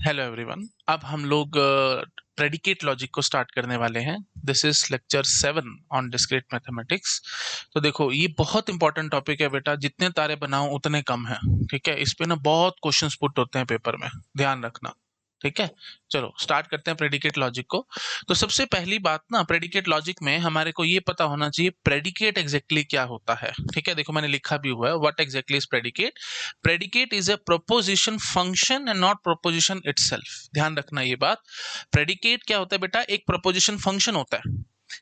Hello everyone. अब हम लोग प्रेडिकेट लॉजिक को स्टार्ट करने वाले हैं। This is lecture 7 on discrete mathematics. तो देखो, ये बहुत इंपॉर्टेंट टॉपिक है बेटा, जितने तारे बनाओ उतने कम है। ठीक है, इस पे ना बहुत क्वेश्चंस पुट होते हैं पेपर में, ध्यान रखना। ठीक है, चलो स्टार्ट करते हैं प्रेडिकेट लॉजिक को। तो सबसे पहली बात ना, प्रेडिकेट लॉजिक में हमारे को ये पता होना चाहिए प्रेडिकेट एग्जैक्टली क्या होता है। ठीक है, देखो मैंने लिखा भी हुआ है, what exactly is predicate. Predicate is a proposition function and not proposition itself. ध्यान रखना ये बात। प्रेडिकेट क्या होता है बेटा, एक प्रोपोजिशन फंक्शन होता है,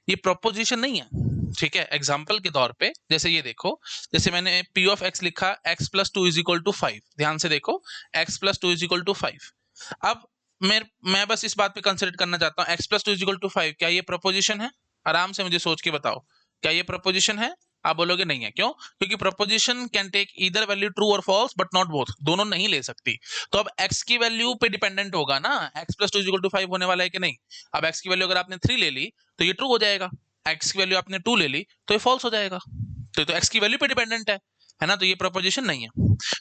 ये प्रोपोजिशन नहीं है। ठीक है, एग्जाम्पल के तौर पे जैसे ये देखो, जैसे मैंने पी ऑफ एक्स लिखा, x plus two is equal to 5। ध्यान से देखो, x plus two is equal to 5। अब मैं बस इस बात पे कंसिडर करना चाहता हूँ, x plus two is equal to 5 क्या ये प्रोपोजिशन है? आराम से मुझे सोच के बताओ, क्या ये प्रोपोजिशन है? आप बोलोगे नहीं है। क्यों? क्योंकि proposition can take either value true और फॉल्स, बट नॉट बोथ, दोनों नहीं ले सकती। तो अब x की वैल्यू पे डिपेंडेंट होगा ना, x plus two equal to 5 होने वाला है कि नहीं। अब x की वैल्यू अगर आपने 3 ले ली तो ये ट्रू हो जाएगा, x की वैल्यू आपने 2 ले ली तो ये फॉल्स हो जाएगा। तो x की वैल्यू पे डिपेंडेंट है ना, तो ये प्रोपोजिशन नहीं है।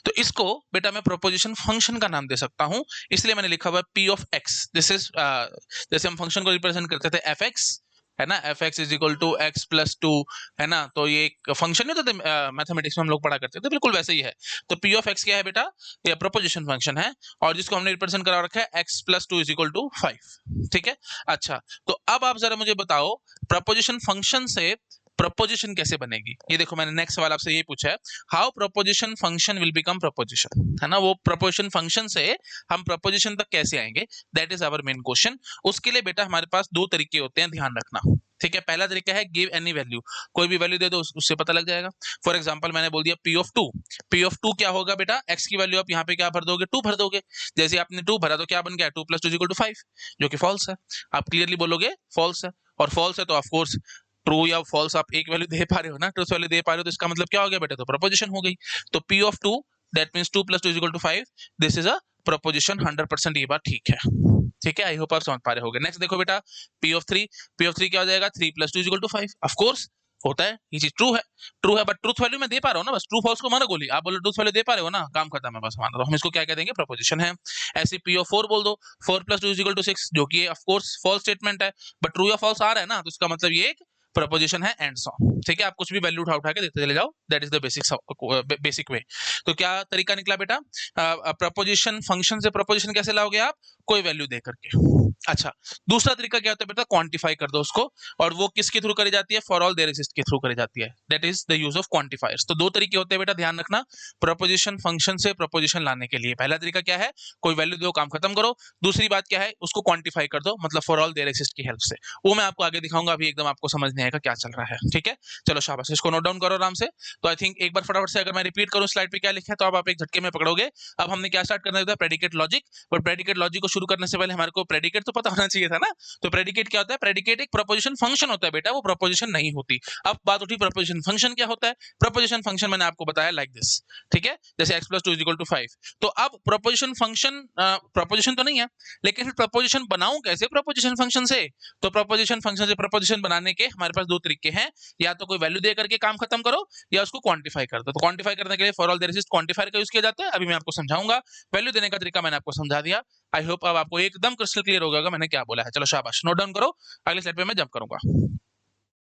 तो इसको बेटा मैं प्रोपोजिशन फंक्शन का नाम दे सकता हूं, इसलिए मैंने लिखा हुआ है P of x. This is जैसे हम फंक्शन को रिप्रेजेंट करते थे एफ एक्स, है ना, F x is equal to x plus two, है ना। तो ये एक फंक्शन नहीं होता था, मैथमेटिक्स में हम लोग पढ़ा करते थे, बिल्कुल वैसे ही है। तो पी ऑफ एक्स क्या है बेटा, ये प्रोपोजिशन फंक्शन है, और जिसको हमने रिप्रेजेंट करा रखा है x plus two is equal to 5। ठीक है, अच्छा तो अब आप जरा मुझे बताओ, प्रोपोजिशन फंक्शन से प्रोपोजिशन कैसे बनेगी। ये देखो, मैंने नेक्स्ट सवाल आपसे ये पूछा है, how proposition function will become proposition, है ना। वो प्रोपोजिशन फंक्शन से हम प्रोपोजिशन तक कैसे आएंगे, that is our main question. उसके लिए बेटा हमारे पास दो तरीके होते हैं, ध्यान रखना। ठीक है, पहला तरीका है गिव एनी वैल्यू, कोई भी वैल्यू दे दो, उससे पता लग जाएगा। फॉर एग्जांपल मैंने बोल दिया P of two, P of two क्या होगा बेटा, एक्स की वैल्यू आप यहाँ पे क्या भर दोगे, 2 भर दोगे। जैसे आपने 2 भरा तो क्या बन गया, 2 प्लस 2 इक्वल टू 5, जो कि फॉल्स है। आप क्लियरली बोलोगे फॉल्स है, और फॉल्स है तो ऑफकोर्स ट्रू या फॉल्स आप एक वैल्यू दे पा रहे हो ना, ट्रूथ वैल्यू दे पा रहे हो, तो इसका मतलब क्या हो गया बेटा, तो प्रोपोजिशन हो गई। तो P of two that means 2 plus 2 is equal to 5, this is a proposition 100%। ये बात ठीक है। ठीक है, आई होप आप समझ पा रहे होगे। नेक्स्ट देखो बेटा, P of three, P of three क्या हो जाएगा, 3 plus 2 is equal to 5। Of course होता है, ये चीज ट्रू है, ट्रू है, बट ट्रूथ वैल्यू मैं दे पा रहा हूँ ना, बस ट्रू फॉल्स को मानो गोली, आप बोलो ट्रूथ वैल्यू दे पा रहे हो ना, काम खत्म है, बस मान लो। हम इसको क्या कह देंगे, प्रोपोजिशन है। ऐसे पी ऑफ 4 बोल दो, 4 प्लस 2 इज इक्वल टू 6, जो कि ऑफ कोर्स फॉल्स स्टेटमेंट है, बट ट्रू या फॉल्स आ रहा है ना, तो इसका मतलब ये एक प्रपोजिशन है, एंड सो। ठीक है, आप कुछ भी वैल्यू उठा उठा के देते चले जाओ, that is the basic way. तो क्या तरीका निकला बेटा, प्रपोजिशन फंक्शन से प्रपोजिशन कैसे लाओगे आप, कोई वैल्यू दे करके। अच्छा, दूसरा तरीका क्या होता है बेटा, क्वांटिफाई कर दो उसको, और वो किसके थ्रू करी जाती है, फॉर ऑल देयर एग्जिस्ट के थ्रू करी जाती है, that is the use of quantifiers. तो दो तरीके होते हैं बेटा, ध्यान रखना, प्रपोजिशन फंक्शन से प्रपोजिशन लाने के लिए। पहला तरीका क्या है, कोई वैल्यू दो, काम खत्म करो। दूसरी बात क्या है, उसको क्वांटिफाई कर दो, मतलब फॉर ऑल देयर एग्जिस्ट की हेल्प से। वो मैं आपको आगे दिखाऊंगा, अभी एकदम आपको समझ नहीं आएगा क्या चल रहा है। ठीक है, चलो शाबाश, इसको नोट डाउन करो आराम से। तो आई थिंक एक बार फटाफट से अगर मैं रिपीट करूं स्लाइड पे क्या लिखा है, तो आप एक झटके में पकड़ोगे। अब हमने क्या स्टार्ट करना था, predicate logic. But predicate logic को शुरू करने से पहले हमारे को प्रेडिकेट तो पता होना चाहिए था ना। तो प्रेडिकेट क्या होता है, प्रेडिकेट एक प्रोपोजिशन फंक्शन होता है बेटा, वो प्रोपोजिशन नहीं होती। अब बात उठी प्रोपोजिशन फंक्शन क्या होता है। प्रोपोजिशन फंक्शन मैंने आपको बताया लाइक दिस। ठीक है, जैसे x plus two is equal to 5। तो अब प्रोपोजिशन फंक्शन प्रोपोजिशन तो नहीं है, लेकिन फिर प्रोपोजिशन बनाऊं कैसे प्रोपोजिशन फंक्शन से। तो प्रोपोजिशन फंक्शन से प्रोपोजिशन बनाने के हमारे पास दो तरीके हैं, या तो कोई वैल्यू दे करके काम खत्म करो, या उसको क्वांटिफाई कर दो। तो क्वांटिफाई करने के लिए for all there exist quantifier का यूज किया जाता है, अभी मैं आपको समझाऊंगा। वैल्यू देने का तरीका मैंने आपको समझा दिया। आई होप अब आपको एकदम क्रिस्टल क्लियर हो गया मैंने क्या बोला है। चलो शाबाश, नोट डाउन करो, अगली स्लाइड पे मैं जंप करूंगा।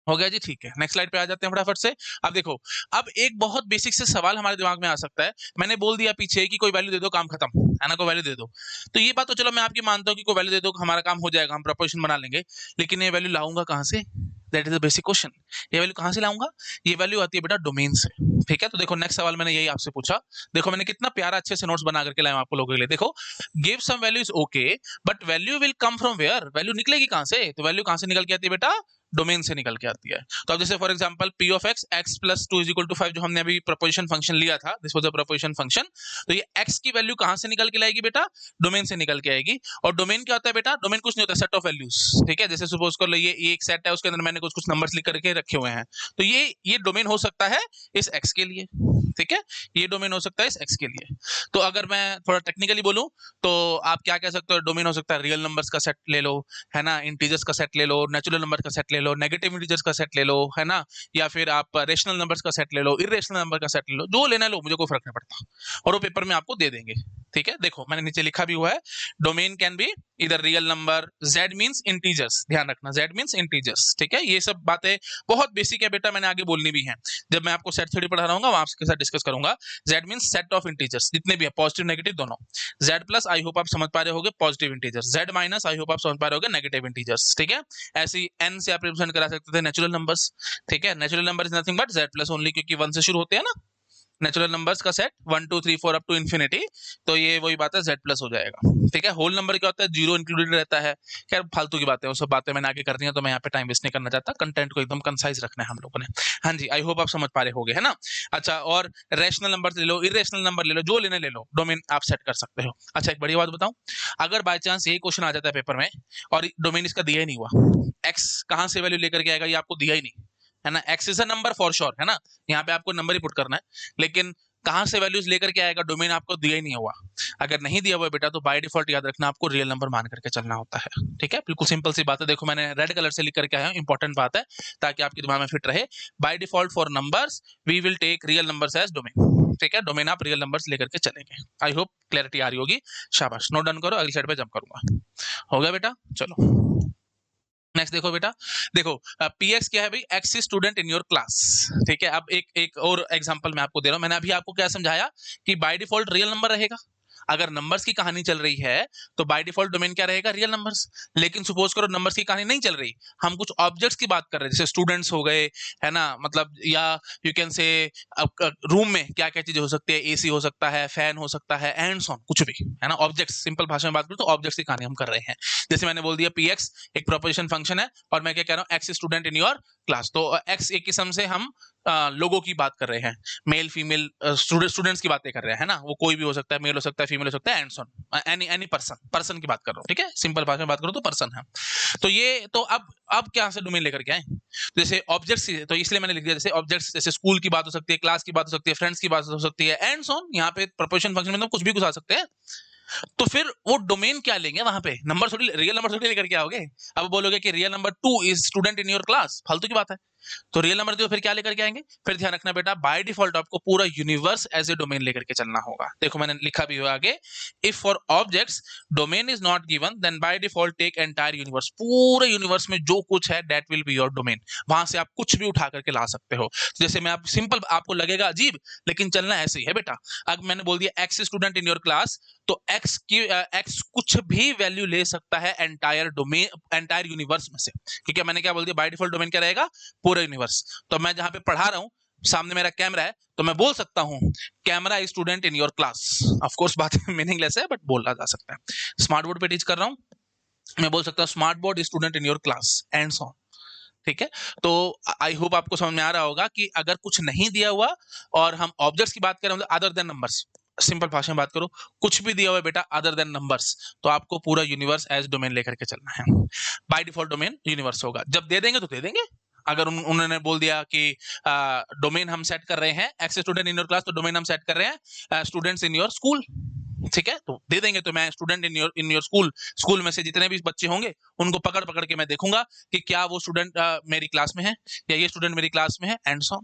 हो गया जी, ठीक है, नेक्स्ट स्लाइड पे आ जाते हैं फटाफट से। अब देखो, अब एक बहुत बेसिक से सवाल हमारे दिमाग में आ सकता है। मैंने बोल दिया पीछे कि कोई वैल्यू दे दो, काम खत्म, है ना, कोई वैल्यू दे दो। तो ये बात तो चलो मैं आपकी मानता हूँ कि कोई वैल्यू दे दो, हमारा काम हो जाएगा, हम प्रोपोजिशन बना लेंगे। लेकिन ये वैल्यू लाऊंगा कहाँ से, that is the basic question. ये वैल्यू कहाँ से लाऊंगा, ये वैल्यू आती है बेटा डोमेन से। ठीक है, तो देखो नेक्स्ट सवाल मैंने यही आपसे पूछा। देखो मैंने कितना प्यारा अच्छे से नोट्स बना करके लाया आपको लोगों के लिए। देखो, give some value is okay, but value will come from where, value निकलेगी कहाँ से, तो वैल्यू कहाँ से निकल के आती है बेटा, डोमेन से निकल के आती है। तो अब जैसे for example P of x, x plus two is equal to 5, जो हमने अभी प्रोपोजिशन फंक्शन लिया था, this was a proposition function. तो ये एक्स की वैल्यू कहां से निकल के लाएगी बेटा, डोमेन से निकल के आएगी। और डोमेन क्या होता है बेटा, डोमेन कुछ नहीं होता, सेट ऑफ वैल्यूज। ठीक है, जैसे सपोज कर लो ये एक सेट है, उसके अंदर मैंने कुछ कुछ नंबर्स लिख करके रखे हुए हैं, तो ये डोमेन हो सकता है इस एक्स के लिए। ठीक है, ये डोमेन हो सकता है इस एक्स के लिए। तो अगर मैं थोड़ा टेक्निकली बोलूं, तो आप क्या कह सकते हो, डोमेन हो सकता है रियल नंबर्स का सेट ले लो, है ना, इंटीजर्स का सेट ले लो, नेचुरल नंबर का सेट ले लो, नेगेटिव इंटीजर्स का सेट ले लो, है ना, या फिर आप रेशनल नंबर्स का सेट ले लो, इरेशनल नंबर का सेट ले लो, जो लेना लो, मुझे कोई फर्क नहीं पड़ता, और वो पेपर में आपको दे देंगे। ठीक है, देखो मैंने नीचे लिखा भी हुआ है, डोमेन कैन बी इधर real number, z means integers, ध्यान रखना z मींस इंटीजर्स, ठीक है। ये सब बातें बहुत बेसिक है बेटा, मैंने आगे बोलनी भी है, जब मैं आपको सेट थ्योरी पढ़ा रहा हूँ वहां आपके साथ डिस्कस करूंगा। z means set of integers, जितने भी है पॉजिटिव नेगेटिव दोनों। z प्लस आई होप आप समझ पा रहे होगे positive integers, z minus I hope आप समझ पा रहे होगे नेगेटिव इंटीजर्स, ठीक है। ऐसी n से आप रिप्रेजेंट करा सकते थे नेचुरल नंबर्स, ठीक है। Natural number is nothing but z plus only, क्योंकि 1 से शुरू होते हैं ना नेचुरल नंबर्स का सेट, 1 2 3 4 अप टू इन्फिनिटी, तो ये वही बात है z प्लस हो जाएगा, ठीक है। होल नंबर क्या होता है, जीरो इंक्लूडेड रहता है। खैर फालतू की बातें, वो सब बातें मैंने आगे कर दी हैं, तो मैं यहाँ पे टाइम वेस्ट नहीं करना चाहता, कंटेंट को एकदम कंसाइज रखना है हम लोगों ने। हाँ जी, आई होप आप समझ पा रहे होगे, है ना। अच्छा, और रैशनल नंबर ले लो, इरेशनल नंबर ले लो, जो लेने ले लो, डोमेन आप सेट कर सकते हो। अच्छा, एक बड़ी बात बताऊं, अगर बाय चांस यही क्वेश्चन आ जाता है पेपर में और डोमेन इसका दिया ही नहीं हुआ, एक्स कहाँ से वैल्यू लेकर के आएगा ये आपको दिया ही नहीं, है ना। X is a number for sure, है ना, यहाँ पे आपको नंबर ही पुट करना है, लेकिन कहां से वैल्यूज लेकर के आएगा, डोमेन आपको दिया ही नहीं हुआ। अगर नहीं दिया हुआ बेटा तो बाय डिफॉल्ट याद रखना आपको रियल नंबर मान करके चलना होता है, ठीक है। बिल्कुल सिंपल सी बात है, देखो मैंने रेड कलर से लिख करके आया हूं, इंपॉर्टेंट बात है ताकि आपके दिमाग में फिट रहे। By default for numbers we will take real numbers as domain, ठीक है। डोमेन आप रियल नंबर्स लेकर के चलेंगे। आई होप क्लैरिटी आ रही होगी, शाबाश, नोट डाउन करो, अगली स्लाइड पे जंप करूंगा। हो गया बेटा, चलो नेक्स्ट देखो बेटा, देखो px क्या है भाई, x student in your class, ठीक है। अब एक और एग्जांपल मैं आपको दे रहा हूं, मैंने अभी आपको क्या समझाया कि बाय डिफॉल्ट रियल नंबर रहेगा। अगर नंबर्स की कहानी चल रही है तो बाय डिफॉल्ट डोमेन क्या रहेगा, रियल नंबर्स। लेकिन सपोज करो नंबर्स की कहानी नहीं चल रही, हम कुछ ऑब्जेक्ट्स की बात कर रहे हैं, जैसे स्टूडेंट्स हो गए, है ना, मतलब, या यू कैन से रूम में क्या क्या चीजें हो सकती है, एसी हो सकता है, फैन हो सकता है, एंड सॉन, कुछ भी, है ना। ऑब्जेक्ट्स, सिंपल भाषा में बात करूं तो ऑब्जेक्ट्स की कहानी हम कर रहे हैं। जैसे मैंने बोल दिया px एक प्रोपोजिशन फंक्शन है, और मैं क्या कह रहा हूँ, x student in your class, तो एक्स एक किस्म से हम लोगों की बात कर रहे हैं, मेल फीमेल स्टूडेंट्स की बातें कर रहे हैं, है ना। वो कोई भी हो सकता है, मेल हो सकता है, फीमेल हो सकता है, and son, any any person की बात कर रहा हूँ, ठीक है। सिंपल भाषा में बात करो तो पर्सन है। तो ये तो अब क्या से डोमेन लेकर के आए, जैसे ऑब्जेक्ट्स, तो इसलिए मैंने लिख दिया, जैसे ऑब्जेक्ट्स, जैसे स्कूल की बात हो सकती है, क्लास की बात हो सकती है, फ्रेंड्स की बात हो सकती है, एंड सॉन। यहाँ पे प्रोपोजिशन फंक्शन में तो कुछ भी घुसा सकते हैं। तो फिर वो डोमेन क्या लेंगे वहां पे, नंबर थोड़ी, रियल नंबर थोड़ी लेकर के आओगे। अब बोलोगे कि real number 2 is student in your class, फालतू की बात है। तो रियल नंबर दो, फिर क्या लेकर के आएंगे, फिर ध्यान रखना बेटा, बाय डिफॉल्ट आपको पूरा यूनिवर्स एज ए डोमेन लेकर के चलना होगा। देखो मैंने लिखा भी हुआ आगे, if for objects domain is not given then by default take entire universe, पूरे यूनिवर्स में जो कुछ है that will be your domain. वहां से आप कुछ भी उठा करके ला सकते हो। जैसे मैं आप सिंपल, आपको लगेगा अजीब, लेकिन चलना ऐसे ही है बेटा। अब मैंने बोल दिया x student in your class, तो एक्स कुछ भी वैल्यू ले सकता है एंटायर डोमेन, एंटायर यूनिवर्स में से, क्योंकि मैंने क्या बोल दिया, बाय डिफॉल्ट डोमेन क्या रहेगा, पूरा यूनिवर्स। तो मैं जहां पे पढ़ा रहा हूं, सामने मेरा कैमरा है, तो मैं बोल सकता हूं camera is student in your class. Of course बात मीनिंगलेस है, बट बोला जा सकता है। स्मार्ट बोर्ड पे टीच कर रहा हूं, मैं बोल सकता हूं smart board is student in your class, and so, ठीक है। तो आई होप आपको समझ में आ रहा होगा कि अगर कुछ नहीं दिया हुआ और हम ऑब्जेक्ट्स की बात करें, अदर देन नंबर्स, सिंपल भाषा में बात करो, कुछ भी दिया हुआ है बेटा अदर देन नंबर्स, तो आपको पूरा यूनिवर्स एज डोमेन लेकर के चलना है। बाय डिफॉल्ट डोमेन यूनिवर्स होगा, जब दे देंगे तो दे देंगे। अगर उन्होंने बोल दिया कि डोमेन हम सेट कर रहे हैं x student in your class, तो डोमेन हम सेट कर रहे हैं स्टूडेंट्स इन योर स्कूल, ठीक है, तो दे देंगे। तो मैं student in your school, school में से जितने भी बच्चे होंगे उनको पकड़ पकड़ के मैं देखूंगा कि क्या वो स्टूडेंट मेरी क्लास में है, या ये स्टूडेंट मेरी क्लास में है, एंड सो,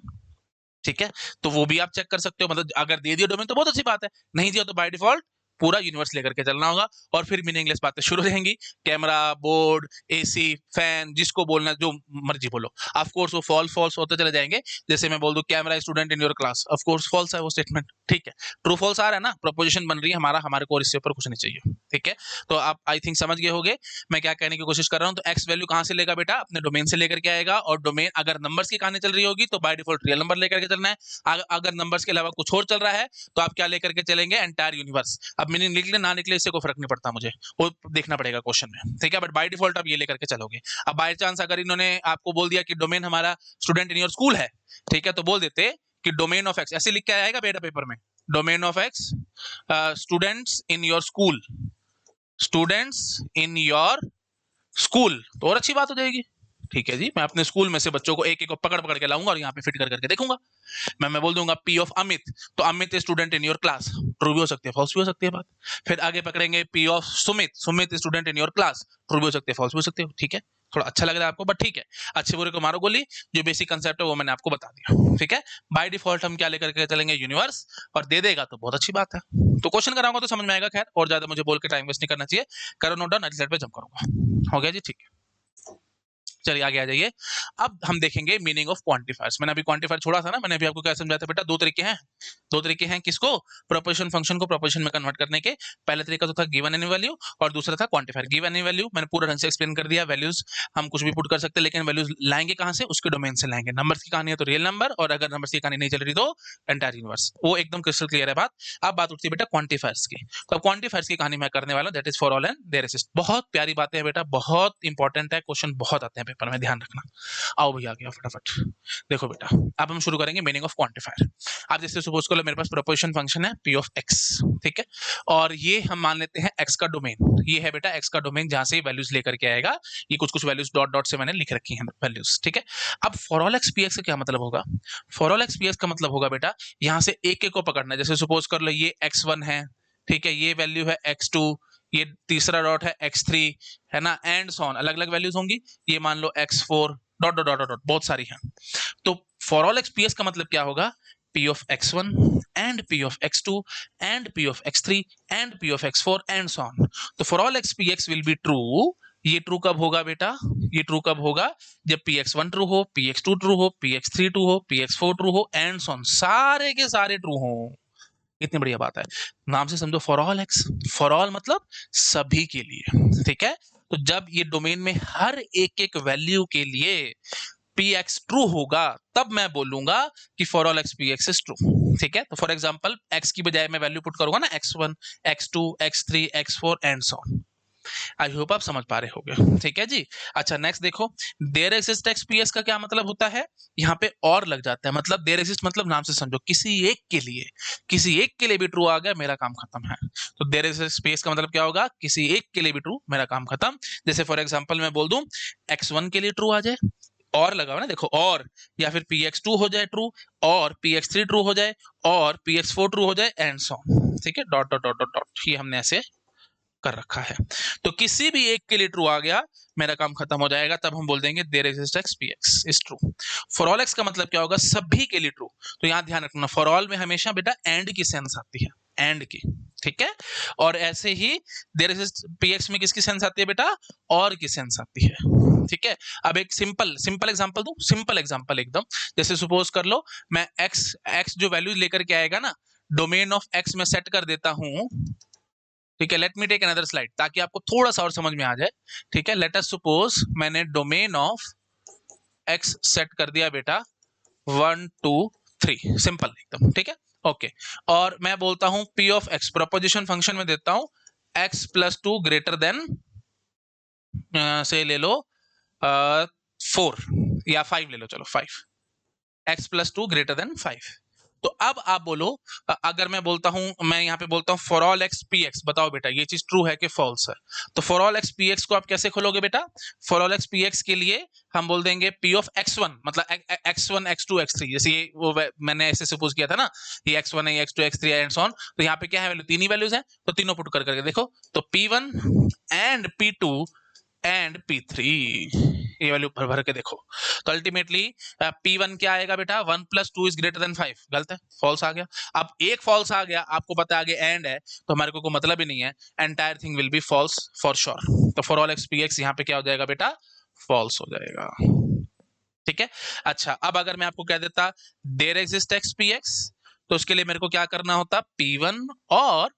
ठीक है। तो वो भी आप चेक कर सकते हो, मतलब अगर दे दिया डोमेन तो बहुत अच्छी बात है, नहीं दिया तो बाय डिफॉल्ट पूरा यूनिवर्स लेकर के चलना होगा। और फिर मीनिंगलेस बातें शुरू रहेंगी, कैमरा, बोर्ड, एसी, फैन, जिसको बोलना जो मर्जी बोलो। ऑफ कोर्स वो फॉल्स फॉल्स होते चले जाएंगे, जैसे मैं बोल दूं camera student in your class, of course false है वो स्टेटमेंट, ठीक है। ट्रू फॉल्स आ रहा है ना, प्रोपोजिशन बन रही है हमारे को, और इससे ऊपर कुछ नहीं चाहिए, ठीक है। तो आप आई थिंक समझ गए होंगे मैं क्या कहने की कोशिश कर रहा हूं। तो एक्स वैल्यू कहां से लेगा बेटा, अपने डोमेन से लेकर के आएगा, और डोमेन अगर नंबर्स की कहानी चल रही होगी तो बाय डिफॉल्ट रियल नंबर लेकर के चलना है। अगर नंबर्स के अलावा कुछ और चल रहा है तो आप क्या लेकर के चलेंगे, एंटायर यूनिवर्स। अब मीनिंग निकले ना निकले इससे कोई फर्क नहीं पड़ता मुझे, वो देखना पड़ेगा क्वेश्चन में, ठीक है। बट बाय डिफॉल्ट आप ये लेकर के चलोगे। अब बाय चांस अगर इन्होंने आपको बोल दिया कि डोमेन हमारा स्टूडेंट इन योर स्कूल है, ठीक है, तो बोल देते कि डोमेन ऑफ एक्स, ऐसे लिख के आएगा बेटा पेपर में, domain of x students in your school, students in your school, तो और अच्छी बात हो जाएगी, ठीक है जी। मैं अपने स्कूल में से बच्चों को एक एक को पकड़ पकड़ के लाऊंगा और यहाँ पे फिट कर करके देखूंगा। मैं बोल दूंगा पी ऑफ अमित, तो Amit student in your class, true भी हो सकती है, फॉल्स भी हो सकती है बात। फिर आगे पकड़ेंगे P of Sumit, Sumit student in your class, true भी हो सकती है, फॉल्स भी हो सकती है, ठीक है। थोड़ा अच्छा लग रहा है आपको, बट ठीक है, अच्छे बुरे को मारो गोली, जो बेसिक कंसेप्ट है वो मैंने आपको बता दिया, ठीक है। बाय डिफॉल्ट हम क्या लेकर के चलेंगे, यूनिवर्स, और दे देगा तो बहुत अच्छी बात है। तो क्वेश्चन कराऊंगा तो समझ में आएगा, खैर और ज्यादा मुझे बोल के टाइम वेस्ट नहीं करना चाहिए। करो नोट डाउन, अगली स्लाइड पे जंप करूंगा। हो गया जी, ठीक है, चलिए आगे आ जाइए। अब हम देखेंगे मीनिंग ऑफ क्वांटिफायर्स। मैंने अभी क्वांटिफायर छोड़ा था ना, मैंने अभी आपको क्या समझाया था बेटा, दो तरीके हैं, दो तरीके हैं किसको, प्रोपोर्शन फंक्शन को प्रोपोर्शन में कन्वर्ट करने के। पहला तरीका तो था गिवन एनी वैल्यू, और दूसरा था क्वांटिफायर। गिवन एनी वैल्यू मैंने पूरा ढंग से एक्सप्लेन कर दिया, वैल्यूज हम कुछ भी पुट कर सकते हैं, लेकिन वैल्यूज लाएंगे कहां से, उसके डोमेन से लाएंगे। नंबर्स की कहानी है तो रियल नंबर, और अगर नंबर्स की कहानी नहीं चल रही तो एंटायर यूनिवर्स, वो एकदम क्रिस्टल क्लियर है बात। अब बात उठती है बेटा क्वांटिफायर्स की। तो अब क्वांटिफायर्स की कहानी मैं करने वाला हूं, that is for all and there exist. बहुत प्यारी बातें हैं बेटा, बहुत इंपॉर्टेंट है, क्वेश्चन बहुत आते हैं पेपर में, ध्यान रखना। आओ भैया आ गया फटाफट। देखो बेटा, अब हम शुरू करेंगे मीनिंग ऑफ क्वांटिफायर। आप जैसे सपोज कर लो मेरे पास प्रोपोर्शन फंक्शन है p ऑफ x, ठीक है, और ये हम मान लेते हैं x का डोमेन, ये है बेटा x का डोमेन जहां से वैल्यूज लेकर के आएगा। ये कुछ कुछ वैल्यूज डॉट डॉट से मैंने लिख रखी हैं वैल्यूज, ठीक है। अब फॉर ऑल x px का क्या मतलब होगा, फॉर ऑल x px का मतलब होगा बेटा यहां से एक एक को पकड़ना है। जैसे सपोज कर लो ये x1 है, ठीक है, ये वैल्यू है x2, ये तीसरा डॉट है x3, है ना, एंड सो ऑन, अलग अलग वैल्यूज होंगी। ये मान लो x4 dot dot dot dot, बहुत सारी हैं। तो फॉर ऑल एक्स पीएस का मतलब क्या होगा, p of x1 and p of x2 and p of x3 and p of x4 and so on। तो for all x px will be true। ये ट्रू कब होगा बेटा, ये ट्रू कब होगा, जब px1 ट्रू हो, px2 ट्रू हो, px3 ट्रू हो, px4 ट्रू हो, एंड सो ऑन, सारे के सारे ट्रू हो। इतनी बढ़िया बात है, नाम से समझो for all x, for all मतलब सभी के लिए, ठीक है। तो जब ये डोमेन में हर एक एक वैल्यू के लिए px ट्रू होगा, तब मैं बोलूंगा कि for all x px is true, ठीक है। तो फॉर एग्जांपल x की बजाय मैं वैल्यू पुट करूंगा ना x1 x2 x3 x4 and so on. I hope आप समझ पा रहे होगे, ठीक है जी। अच्छा नेक्स्ट देखो, देयर एक्सिस्ट एक्स पीएस का क्या मतलब होता है, यहाँ पे और लग जाता है, मतलब देयर एक्सिस्ट मतलब नाम से समझो किसी एक के लिए, किसी एक के लिए भी ट्रू आ गया मेरा काम खत्म है। तो देयर एक्सिस्ट स्पेस का मतलब क्या होगा, किसी एक के लिए भी ट्रू, मेरा काम खत्म। जैसे फॉर एग्जांपल मैं बोल दूं x1 के लिए ट्रू आ जाए, और लगा हुआ ना देखो, और, या फिर px2 हो जाए ट्रू, और px3 ट्रू हो जाए, और px4 ट्रू हो जाए, एंड सो ऑन, ठीक है, dot dot dot dot dot, ये हमने ऐसे कर रखा है। तो किसी भी एक के लिए ट्रू आ गया मेरा काम खत्म हो जाएगा, तब हम बोल देंगे there exist x px is true. For all x का मतलब क्या होगा, सभी के लिए ट्रू। तो यहां ध्यान रखना, फॉर ऑल में हमेशा बेटा एंड की सेंस आती है, एंड की, ठीक है। और ऐसे ही देयर एक्सिस्ट px में किसकी सेंस आती है बेटा, और की सेंस आती है, ठीक है। अब एक सिंपल सिंपल एग्जांपल दूं, सिंपल एग्जांपल एकदम, जैसे सपोज कर लो मैं x जो वैल्यू लेकर के आएगा ना, डोमेन ऑफ x में सेट कर देता हूं, ठीक है। Let me take another slide ताकि आपको थोड़ा सा और समझ में आ जाए, ठीक है। लेट अस सपोज मैंने डोमेन ऑफ x सेट कर दिया बेटा 1 2 3, सिंपल एकदम, ठीक है, ओके। और मैं बोलता हूं p of x, proposition function में देता हूं x प्लस 2 ग्रेटर देन से ले लो 4 या 5 ले लो, चलो 5, x प्लस 2 ग्रेटर देन 5। तो अब आप बोलो, अगर मैं बोलता हूं, मैं यहाँ पे बोलता हूं for all x P x, बताओ बेटा ये चीज ट्रू है कि फॉल्स है। तो for all x P x को आप कैसे खोलोगे बेटा, for all x P x के लिए हम बोल देंगे पी ऑफ x1 मतलब x1 x2 x3, जैसे ये वो मैंने ऐसे सपोज किया था ना, ये x1 है, x2 x3 and so on. तो यहाँ पे क्या है, वैल्यू तीन ही वैल्यूज है, तो तीनों पुट कर करके देखो, तो p1 and p2 and p3, ये वैल्यू भर भर के देखो। तो अल्टीमेटली p1 क्या आएगा बेटा, 1 प्लस 2 इज ग्रेटर देन 5, गलत है, फॉल्स आ गया। अब एक फॉल्स आ गया, आपको पता है आगे एंड है, तो हमारे को कोई मतलब ही नहीं है, entire thing will be false for sure. तो for all x P x यहाँ पे क्या हो जाएगा बेटा, फॉल्स हो जाएगा, ठीक है। अच्छा अब अगर मैं आपको कह देता there exist x P x, तो उसके लिए मेरे को क्या करना होता, p1 और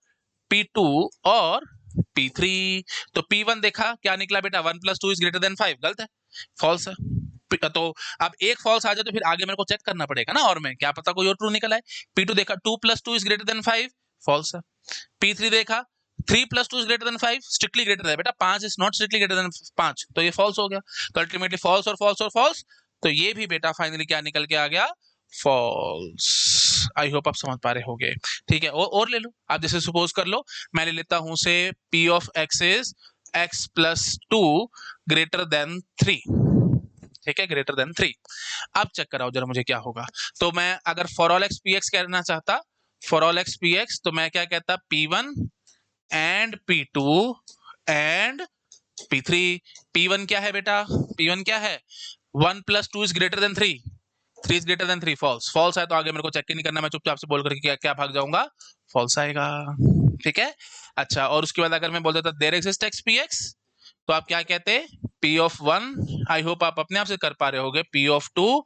p2 और p3। तो p1 देखा क्या निकला बेटा, 1 प्लस 2 इज ग्रेटर देन 5, गलत है, फॉल्स है। तो अब एक फॉल्स आ जाए तो फिर आगे मेरे को चेक करना पड़ेगा ना, और मैं क्या पता कोई और ट्रू निकल आए। p2 देखा 2 plus 2 is greater than 5, false है। p3 देखा 3 plus 2 is greater than 5, strictly greater है बेटा, 5 is not strictly greater than 5, तो ये फॉल्स हो गया। तो अल्टीमेटली फॉल्स और फॉल्स और फॉल्स, तो ये भी बेटा फाइनली क्या निकल के आ गया, फॉल्स। आई होप आप समझ पा रहे होगे, ठीक है। और ले लो आप, जैसे सपोज कर लो मैं ले लेता हूं से p of x is x plus 2 greater than 3, ठीक है, ग्रेटर देन 3। अब चेक कराओ जरा मुझे क्या होगा। तो मैं अगर for all x P x कहना चाहता, for all x P x, तो मैं क्या कहता, p1 and p2 and p3। p1 क्या है बेटा, P1 क्या है, 1 + 2 is greater than 3, 3 is greater than 3, false. False है तो आगे मेरे को चेक ही नहीं करना, मैं चुपचाप से बोल करके क्या क्या भाग जाऊंगा, फॉल्स आएगा। ठीक है। अच्छा, और उसके बाद अगर मैं बोल देता there exist x P x, तो आप क्या कहते, P ऑफ 1, आई होप आप अपने आप से कर पा रहे होगे, P ऑफ 2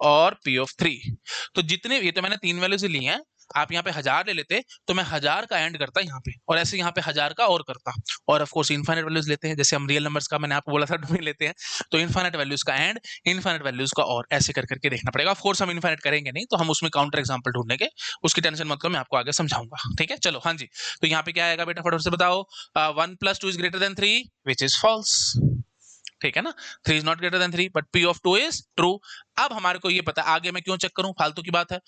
और P ऑफ 3। तो जितने, ये तो मैंने 3 वैल्यूज ली हैं, आप यहाँ पे 1000 ले लेते तो मैं 1000 का एंड करता यहाँ पे, और ऐसे यहाँ पे 1000 का और करता, और ऑफ कोर्स इनफाइनाइट वैल्यूज लेते हैं, जैसे हम रियल नंबर्स का मैंने आपको बोला था डोमेन लेते हैं, तो इनफाइनाइट वैल्यूज का एंड, इनफाइनाइट वैल्यूज का और, ऐसे कर करके देखना पड़ेगा। ऑफ कोर्स हम इनफाइनाइट करेंगे नहीं, तो हम उसमें काउंटर एग्जांपल ढूंढने के, उसकी टेंशन मतलब मैं आपको आगे समझाऊंगा। ठीक है, चलो हाँ जी। तो यहाँ पे क्या आएगा बेटा, फटाफट से बताओ, 1 + 2 is greater than 3, which is false. ठीक है ना, 3 is not greater than 3, but P of 2 is true. अब हमारे को ये पता, आगे मैं क्यों चेक करूं, फालतू की बात है,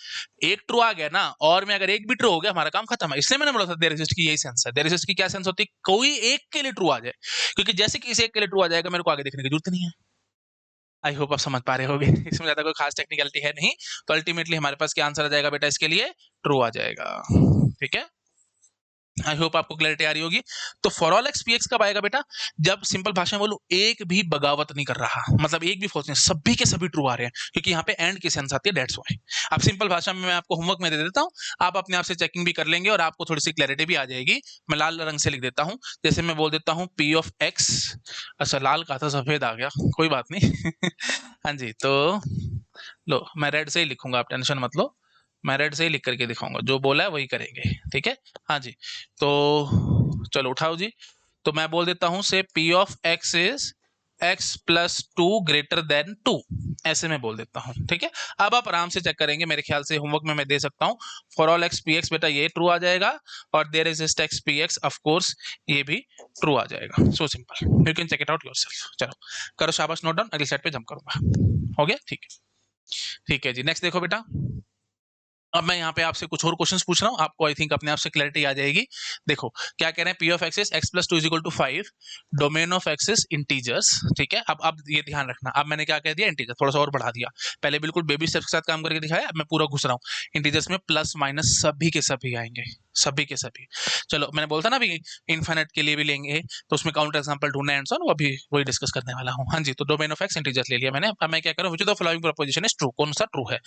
एक ट्रू आ गया ना, और में अगर एक भी ट्रू हो गया हमारा काम खत्म है। इसलिए मैंने बोला था देयर एग्जिस्ट की यही सेंस है। देयर एग्जिस्ट की क्या सेंस होती है, कोई एक के लिए ट्रू आ जाए, क्योंकि जैसे कि इसे एक के लिए ट्रू आ जाएगा, मेरे को आगे देखने की जरूरत नहीं है। आई होप आप समझ पा रहे होगे, इसमें ज्यादा कोई खास टेक्निकलिटी है नहीं। तो अल्टीमेटली हमारे पास क्या आंसर आ जाएगा बेटा, इसके लिए ट्रू आ जाएगा। ठीक है, आई होप आपको क्लैरिटी आ रही होगी। तो for all x P x कब आएगा बेटा, जब सिंपल भाषा में बोलूं एक भी बगावत नहीं कर रहा, मतलब एक भी फॉल्स नहीं, सभी के सभी ट्रू आ रहे हैं, क्योंकि यहाँ पे एंड की सेंस आती है, दैट्स व्हाई। अब सिंपल भाषा में मैं आपको होमवर्क में दे देता हूँ, आप अपने आप से चेकिंग भी कर लेंगे और आपको थोड़ी सी क्लैरिटी भी आ जाएगी। मैं लाल रंग से लिख देता हूँ, जैसे मैं बोल देता हूँ P ऑफ एक्स, अच्छा लाल का था सफेद आ गया, कोई बात नहीं हाँ जी, तो लो मैं रेड से ही लिखूंगा, आप टेंशन मत लो, मैं रेड से ही लिख करके दिखाऊंगा, जो बोला है वही करेंगे। ठीक है, हाँ जी। तो चलो उठाओ जी, तो मैं बोल देता हूं से P of x is x + 2 greater than 2, ऐसे मैं बोल देता हूं। ठीक है, अब आप आराम से चेक करेंगे, मेरे ख्याल से होमवर्क में मैं दे सकता हूं, for all x P x बेटा ये ट्रू आ जाएगा, और there exist x P x of course ये भी ट्रू आ जाएगा। So simple, you can check it out yourself. चलो करो शाबाश, नोट डाउन, अगली साइड पे जंप करूंगा। हो गया, ठीक है। ठीक है जी, नेक्स्ट देखो बेटा, अब मैं यहाँ पे आपसे कुछ और क्वेश्चंस पूछ रहा हूँ, आपको आई थिंक अपने आप से क्लैरिटी आ जाएगी। देखो क्या कह रहे हैं, P of x is x + 2 = 5, domain of x is integers. ठीक है, अब ये ध्यान रखना, अब मैंने क्या कह दिया, इंटीजर, थोड़ा सा और बढ़ा दिया, पहले बिल्कुल बेबी स्टेप्स के साथ काम करके दिखाया, अब मैं पूरा घुस रहा हूँ। इंटीजर्स में प्लस माइनस सभी के सभी आएंगे, सभी के सभी। चलो मैंने बोलता ना अभी इनफाइनाइट के लिए भी लेंगे, तो उसमें काउंटर एग्जांपल ढूंढना है, एंड सो ऑन, वो अभी वही डिस्कस करने वाला हूँ। हाँ जी, तो डोमेन ऑफ एक्स इंटीजर्स ले लिया मैंने, अब मैं क्या करूँ, which of the following proposition is true, कौन सा ट्रू है।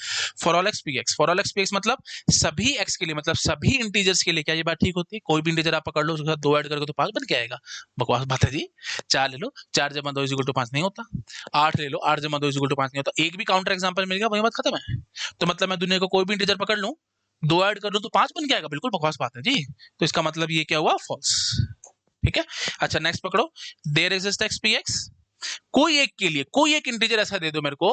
For all x P x, for all x P x मतलब सभी एक्स के लिए, मतलब सभी इंटीजर्स के लिए, क्या ये बात ठीक होती है, कोई भी इंटीजर आप पकड़ लो, उसके साथ 2 ऐड करके तो 5 बन के आएगा, बकवास बात है जी। 4 ले लो, 4 + 2 = 5 नहीं होता, 8 ले लो, 8 + 2 = 5 नहीं होता, एक भी काउंटर एग्जांपल मिल गया, वही बात खत्म है। तो मतलब मैं दुनिया को कोई भी इंटीजर पकड़ लूं, 2 ऐड कर लूं तो 5 बन के आएगा, बिल्कुल बकवास बात है जी। तो इसका मतलब ये क्या हुआ, फॉल्स। ठीक है, अच्छा नेक्स्ट पकड़ो, there exist x P x, कोई एक के लिए, कोई एक इंटीजर ऐसा दे दो मेरे को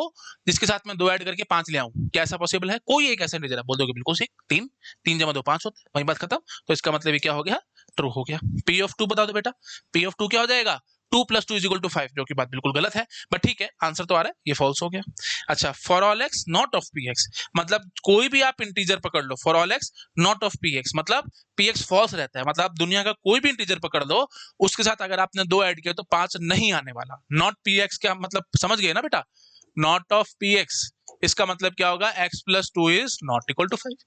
जिसके साथ मैं 2 ऐड करके 5 ले आऊं, क्या ऐसा पॉसिबल है, कोई एक ऐसा इंटीजर है, बोल दोगे बिल्कुल सही, 3, 3 + 2 5 होता है, वही बात खत्म। तो इसका मतलब ये क्या हो गया, ट्रू हो गया। P ऑफ 2 बता दो बेटा, P ऑफ 2 क्या हो जाएगा, 2 + 2 = 5, जो कि बात बिल्कुल गलत है, बट ठीक है आंसर तो आ रहा है, ये फॉल्स हो गया। अच्छा, for all x not of P x, मतलब कोई भी आप इंटीजर पकड़ लो, for all x not of P x मतलब पी एक्स फॉल्स रहता है, मतलब आप दुनिया का कोई भी इंटीजर पकड़ लो, उसके साथ अगर आपने 2 ऐड किया तो 5 नहीं आने वाला। नॉट पी एक्स क्या मतलब, समझ गए ना बेटा, नॉट ऑफ पी एक्स, इसका मतलब क्या होगा, x + 2 is not equal to 5।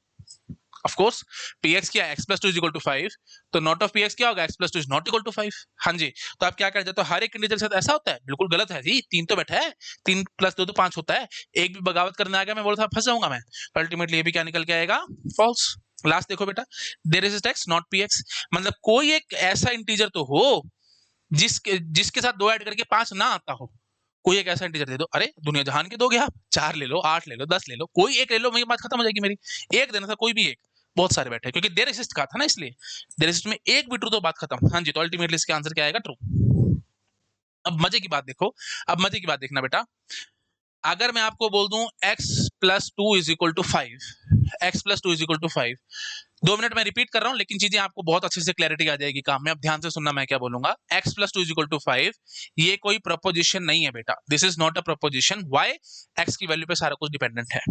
Of course px क्या है, x + 2 = 5, तो नॉट ऑफ px क्या होगा, x + 2 is not equal to 5। हाँ जी, तो आप क्या कर जाते हो, हर एक इंटीजर के साथ ऐसा होता है, बिल्कुल गलत है जी, 3 तो बैठा है, 3 + 2 तो 5 होता है, एक भी बगावत करने आ गया, मैं बोलता फंस जाऊंगा मैं, तो अल्टीमेटली ये भी क्या निकल के आएगा, फॉल्स। लास्ट देखो बेटा, there is x not px, मतलब कोई एक ऐसा इंटीजर तो हो जिसके जिसके साथ 2 ऐड करके 5 ना आता हो, कोई एक ऐसा इंटीजर दे दो, अरे दुनिया जहान के दोगे आप, 4 ले लो, 8 ले लो, 10 ले लो, कोई एक ले लो, मेरी बात खत्म हो जाएगी मेरी। एक देना था, कोई भी एक, बहुत सारे बैठे, क्योंकि देयर एग्जिस्ट कहा था ना, इसलिए देयर एग्जिस्ट में एक भी ट्रू तो बात खत्म। हाँ जी, तो अल्टीमेटली इसका आंसर क्या आएगा, ट्रू। अब मजे की बात देखो, अब मजे की बात देखना बेटा, अगर मैं आपको बोल दूं x + 2 = 5, x + 2 = 5, 2 मिनट में रिपीट कर रहा हूं, लेकिन चीजें आपको बहुत अच्छे से क्लैरिटी आ जाएगी काम में, अब ध्यान से सुनना मैं क्या बोलूंगा। x + 2 = 5 ये कोई प्रपोजिशन नहीं है बेटा, this is not a preposition, why, x की वैल्यू पे सारा कुछ डिपेंडेंट है,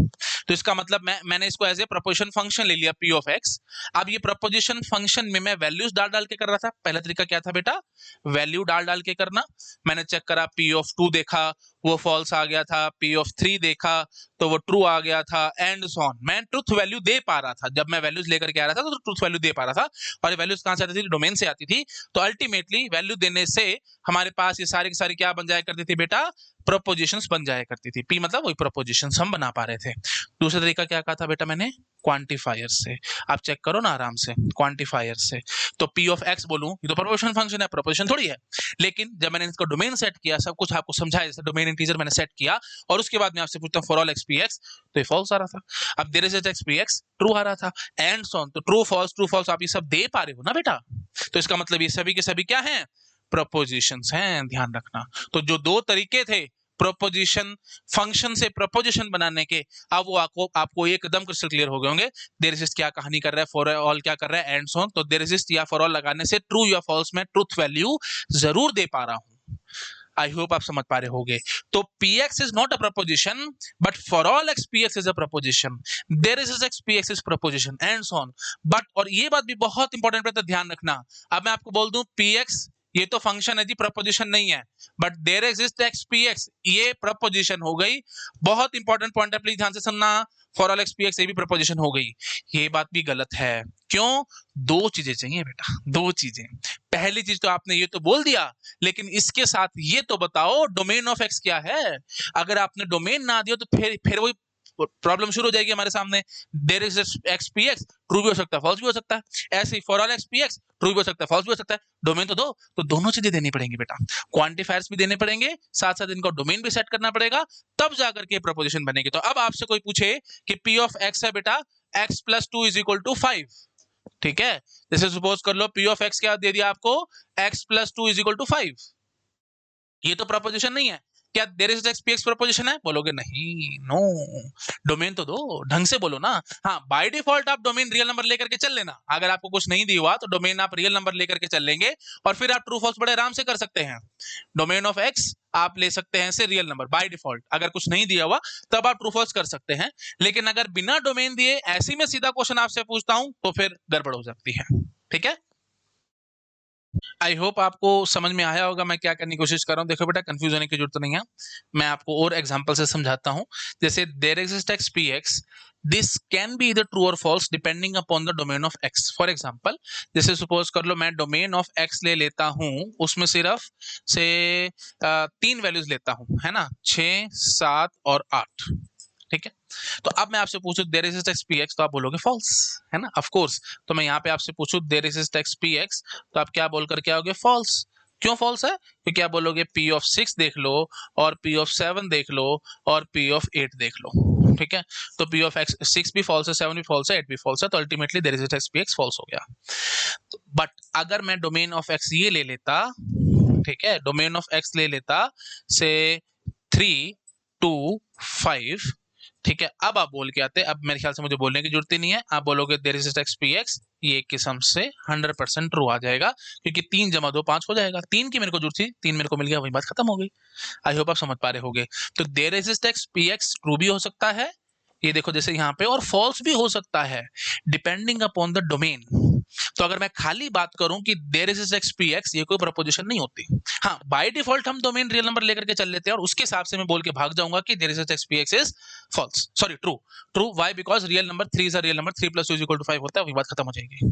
तो इसका मतलब मैंने इसको एज ए प्रपोजिशन फंक्शन ले लिया P ऑफ x। अब ये प्रपोजिशन फंक्शन में मैं वैल्यूज डाल डाल के कर रहा था, पहला तरीका क्या था बेटा, वैल्यू डाल डाल के करना, मैंने चेक करा P ऑफ 2 देखा वो फॉल्स आ गया था, P ऑफ 3 देखा तो वो ट्रू आ गया था, एंड सो ऑन। मैं ट्रुथ वैल्यू दे पा रहा था, जब मैं वैल्यूज लेकर के आ रहा था तो ट्रुथ वैल्यू दे पा रहा था, और ये वैल्यूज कहां से आती थी? डोमेन से आती थी। तो अल्टीमेटली वैल्यू देने से हमारे पास ये सारी की सारी क्या बन जाया करती थी बेटा? प्रोपोजिशंस बन जाया करती थी। पी मतलब वही प्रोपोजिशंस हम बना पा रहे थे। दूसरा तरीका क्या कहा था बेटा मैंने? क्वांटिफायर से। आप चेक करो ना आराम से, क्वांटिफायर से। तो पी ऑफ एक्स बोलूं, ये तो प्रोपोजिशन फंक्शन है, प्रोपोजिशन थोड़ी है। लेकिन जब मैंने इसको डोमेन सेट किया, सब कुछ आपको समझाया, जैसे डोमेन इंटीजर मैंने सेट किया, और उसके बाद मैं आपसे पूछता हूं for all x P x, तो ये फॉल्स आ रहा था। अब there is x P x, true आ रहा था, एंड सो ऑन। तो ट्रू फॉल्स आप ये सब दे पा रहे हो ना बेटा? तो इसका मतलब ये सभी के सभी क्या हैं? प्रपोजिशंस हैं, ध्यान रखना। तो जो दो तरीके थे प्रोपोजिशन फंक्शन से प्रपोजिशन बनाने के, अब वो आपको एकदम क्रिस्टल क्लियर हो गए होंगे। देयर इज क्या कहानी कर रहा है, फॉर ऑल क्या कर रहा है, एंड सो ऑन। तो देयर इज या फॉर ऑल लगाने से ट्रू या फॉल्स में ट्रुथ वैल्यू जरूर दे पा रहा हूं। आई होप आप समझ पा रहे होगे। तो px is not a proposition, but for all x px is a proposition, there is x px is proposition, and so on. But, और ये बात भी बहुत इंपॉर्टेंट है, ध्यान रखना। अब मैं आपको बोल दूं px ये तो फंक्शन है जी, प्रपोजिशन नहीं है, but there exist x px, ये प्रपोजिशन हो गई। बहुत इंपॉर्टेंट पॉइंट है, प्लीज ध्यान से सुनना। फॉर ऑल एक्स px ये भी प्रपोजिशन हो गई। ये बात भी गलत है। क्यों? दो चीजें चाहिए बेटा, दो चीजें। पहली चीज तो आपने ये तो बोल दिया, लेकिन इसके साथ ये तो बताओ डोमेन ऑफ एक्स क्या है। अगर आपने डोमेन ना दिया तो फिर वही प्रॉब्लम शुरू हो जाएगी हमारे सामने। There is x P x, true भी हो सकता है, फॉल्स भी हो सकता है। ऐसे ही for all x P x, true भी हो सकता है, फॉल्स भी हो सकता है। डोमेन तो दो, तो दोनों चीजें देनी पड़ेंगी बेटा। क्वांटिफायर्स भी देने पड़ेंगे, साथ साथ इनका डोमेन भी सेट करना पड़ेगा, तब जाकर के प्रपोजिशन बनेगी। तो अब आपसे कोई पूछे कि पी ऑफ एक्स है बेटा x plus two is equal to 5, ठीक है? जैसे सपोज कर लो पी ऑफ एक्स क्या दे दिया आपको, x plus two is equal to 5। ये तो प्रपोजिशन नहीं है। क्या there is x P x proposition है? बोलोगे नहीं, नो। डोमेन तो दो, ढंग से बोलो ना। हाँ, बाय डिफॉल्ट आप डोमेन रियल नंबर लेकर के चल लेना। अगर आपको कुछ नहीं दिया हुआ तो डोमेन आप रियल नंबर लेकर के चल लेंगे, और फिर आप ट्रू फॉल्स बड़े आराम से कर सकते हैं। डोमेन ऑफ एक्स आप ले सकते हैं से रियल नंबर बाय डिफॉल्ट, अगर कुछ नहीं दिया हुआ तब आप ट्रू फॉल्स कर सकते हैं। लेकिन अगर बिना डोमेन दिए ऐसी में सीधा क्वेश्चन आपसे पूछता हूं तो फिर गड़बड़ हो जाती है, ठीक है? आई होप आपको समझ में आया होगा मैं क्या करने की कोशिश कर रहा हूँ। देखो बेटा, कंफ्यूज होने की जरूरत नहीं है, मैं आपको और एग्जांपल से समझाता हूँ। जैसे there exist x P x, this can be इधर ट्रू और false depending upon the domain of x. For example, जैसे सपोज कर लो मैं डोमेन ऑफ एक्स ले लेता हूँ, उसमें सिर्फ से 3 वैल्यूज लेता हूँ, है ना, 6, 7 और 8, ठीक है? तो अब मैं आपसे पूछूं there is x P x, तो आप बोलोगे फॉल्स, है ना, ऑफ कोर्स। तो मैं यहाँ पे आपसे पूछूं there is x P x, तो आप क्या बोल करके आओगे? फॉल्स। क्यों फॉल्स है? क्योंकि आप बोलोगे पी ऑफ 6 देख लो, और पी ऑफ 7 देख लो, और पी ऑफ 8 देख लो, ठीक है? तो पी ऑफ एक्स 6 भी फॉल्स है, 7 भी फॉल्स है, 8 भी फॉल्स है, तो ultimately there is x P x false हो गया। बट अगर मैं डोमेन ऑफ एक्स ये ले लेता, ठीक है, डोमेन ऑफ एक्स ले लेता से 3, 2, 5, ठीक है? अब आप बोल के आते, अब मेरे ख्याल से मुझे बोलने की जरूरत ही नहीं है, आप बोलोगे there is x P x, ये एक किस्म से 100% ट्रू आ जाएगा, क्योंकि 3 जमा 2 5 हो जाएगा। 3 की मेरे को जरूरत थी, 3 मेरे को मिल गया, वही बात खत्म हो गई। आई होप आप समझ पा रहे होगे। तो there is x P x true भी हो सकता है, ये देखो जैसे यहाँ पे, और फॉल्स भी हो सकता है डिपेंडिंग अपॉन द डोमेन। तो अगर मैं खाली बात करूं कि there is x P x, ये कोई प्रपोजिशन नहीं होती। हाँ, बाय डिफॉल्ट हम डोमेन रियल नंबर लेकर के चल लेते हैं, और उसके हिसाब से मैं बोल के भाग जाऊंगा कि there is x P x is false, sorry true. True why? Because real number 3 is a real number, 3 + 2 = 5 होता है, वही बात खत्म हो जाएगी,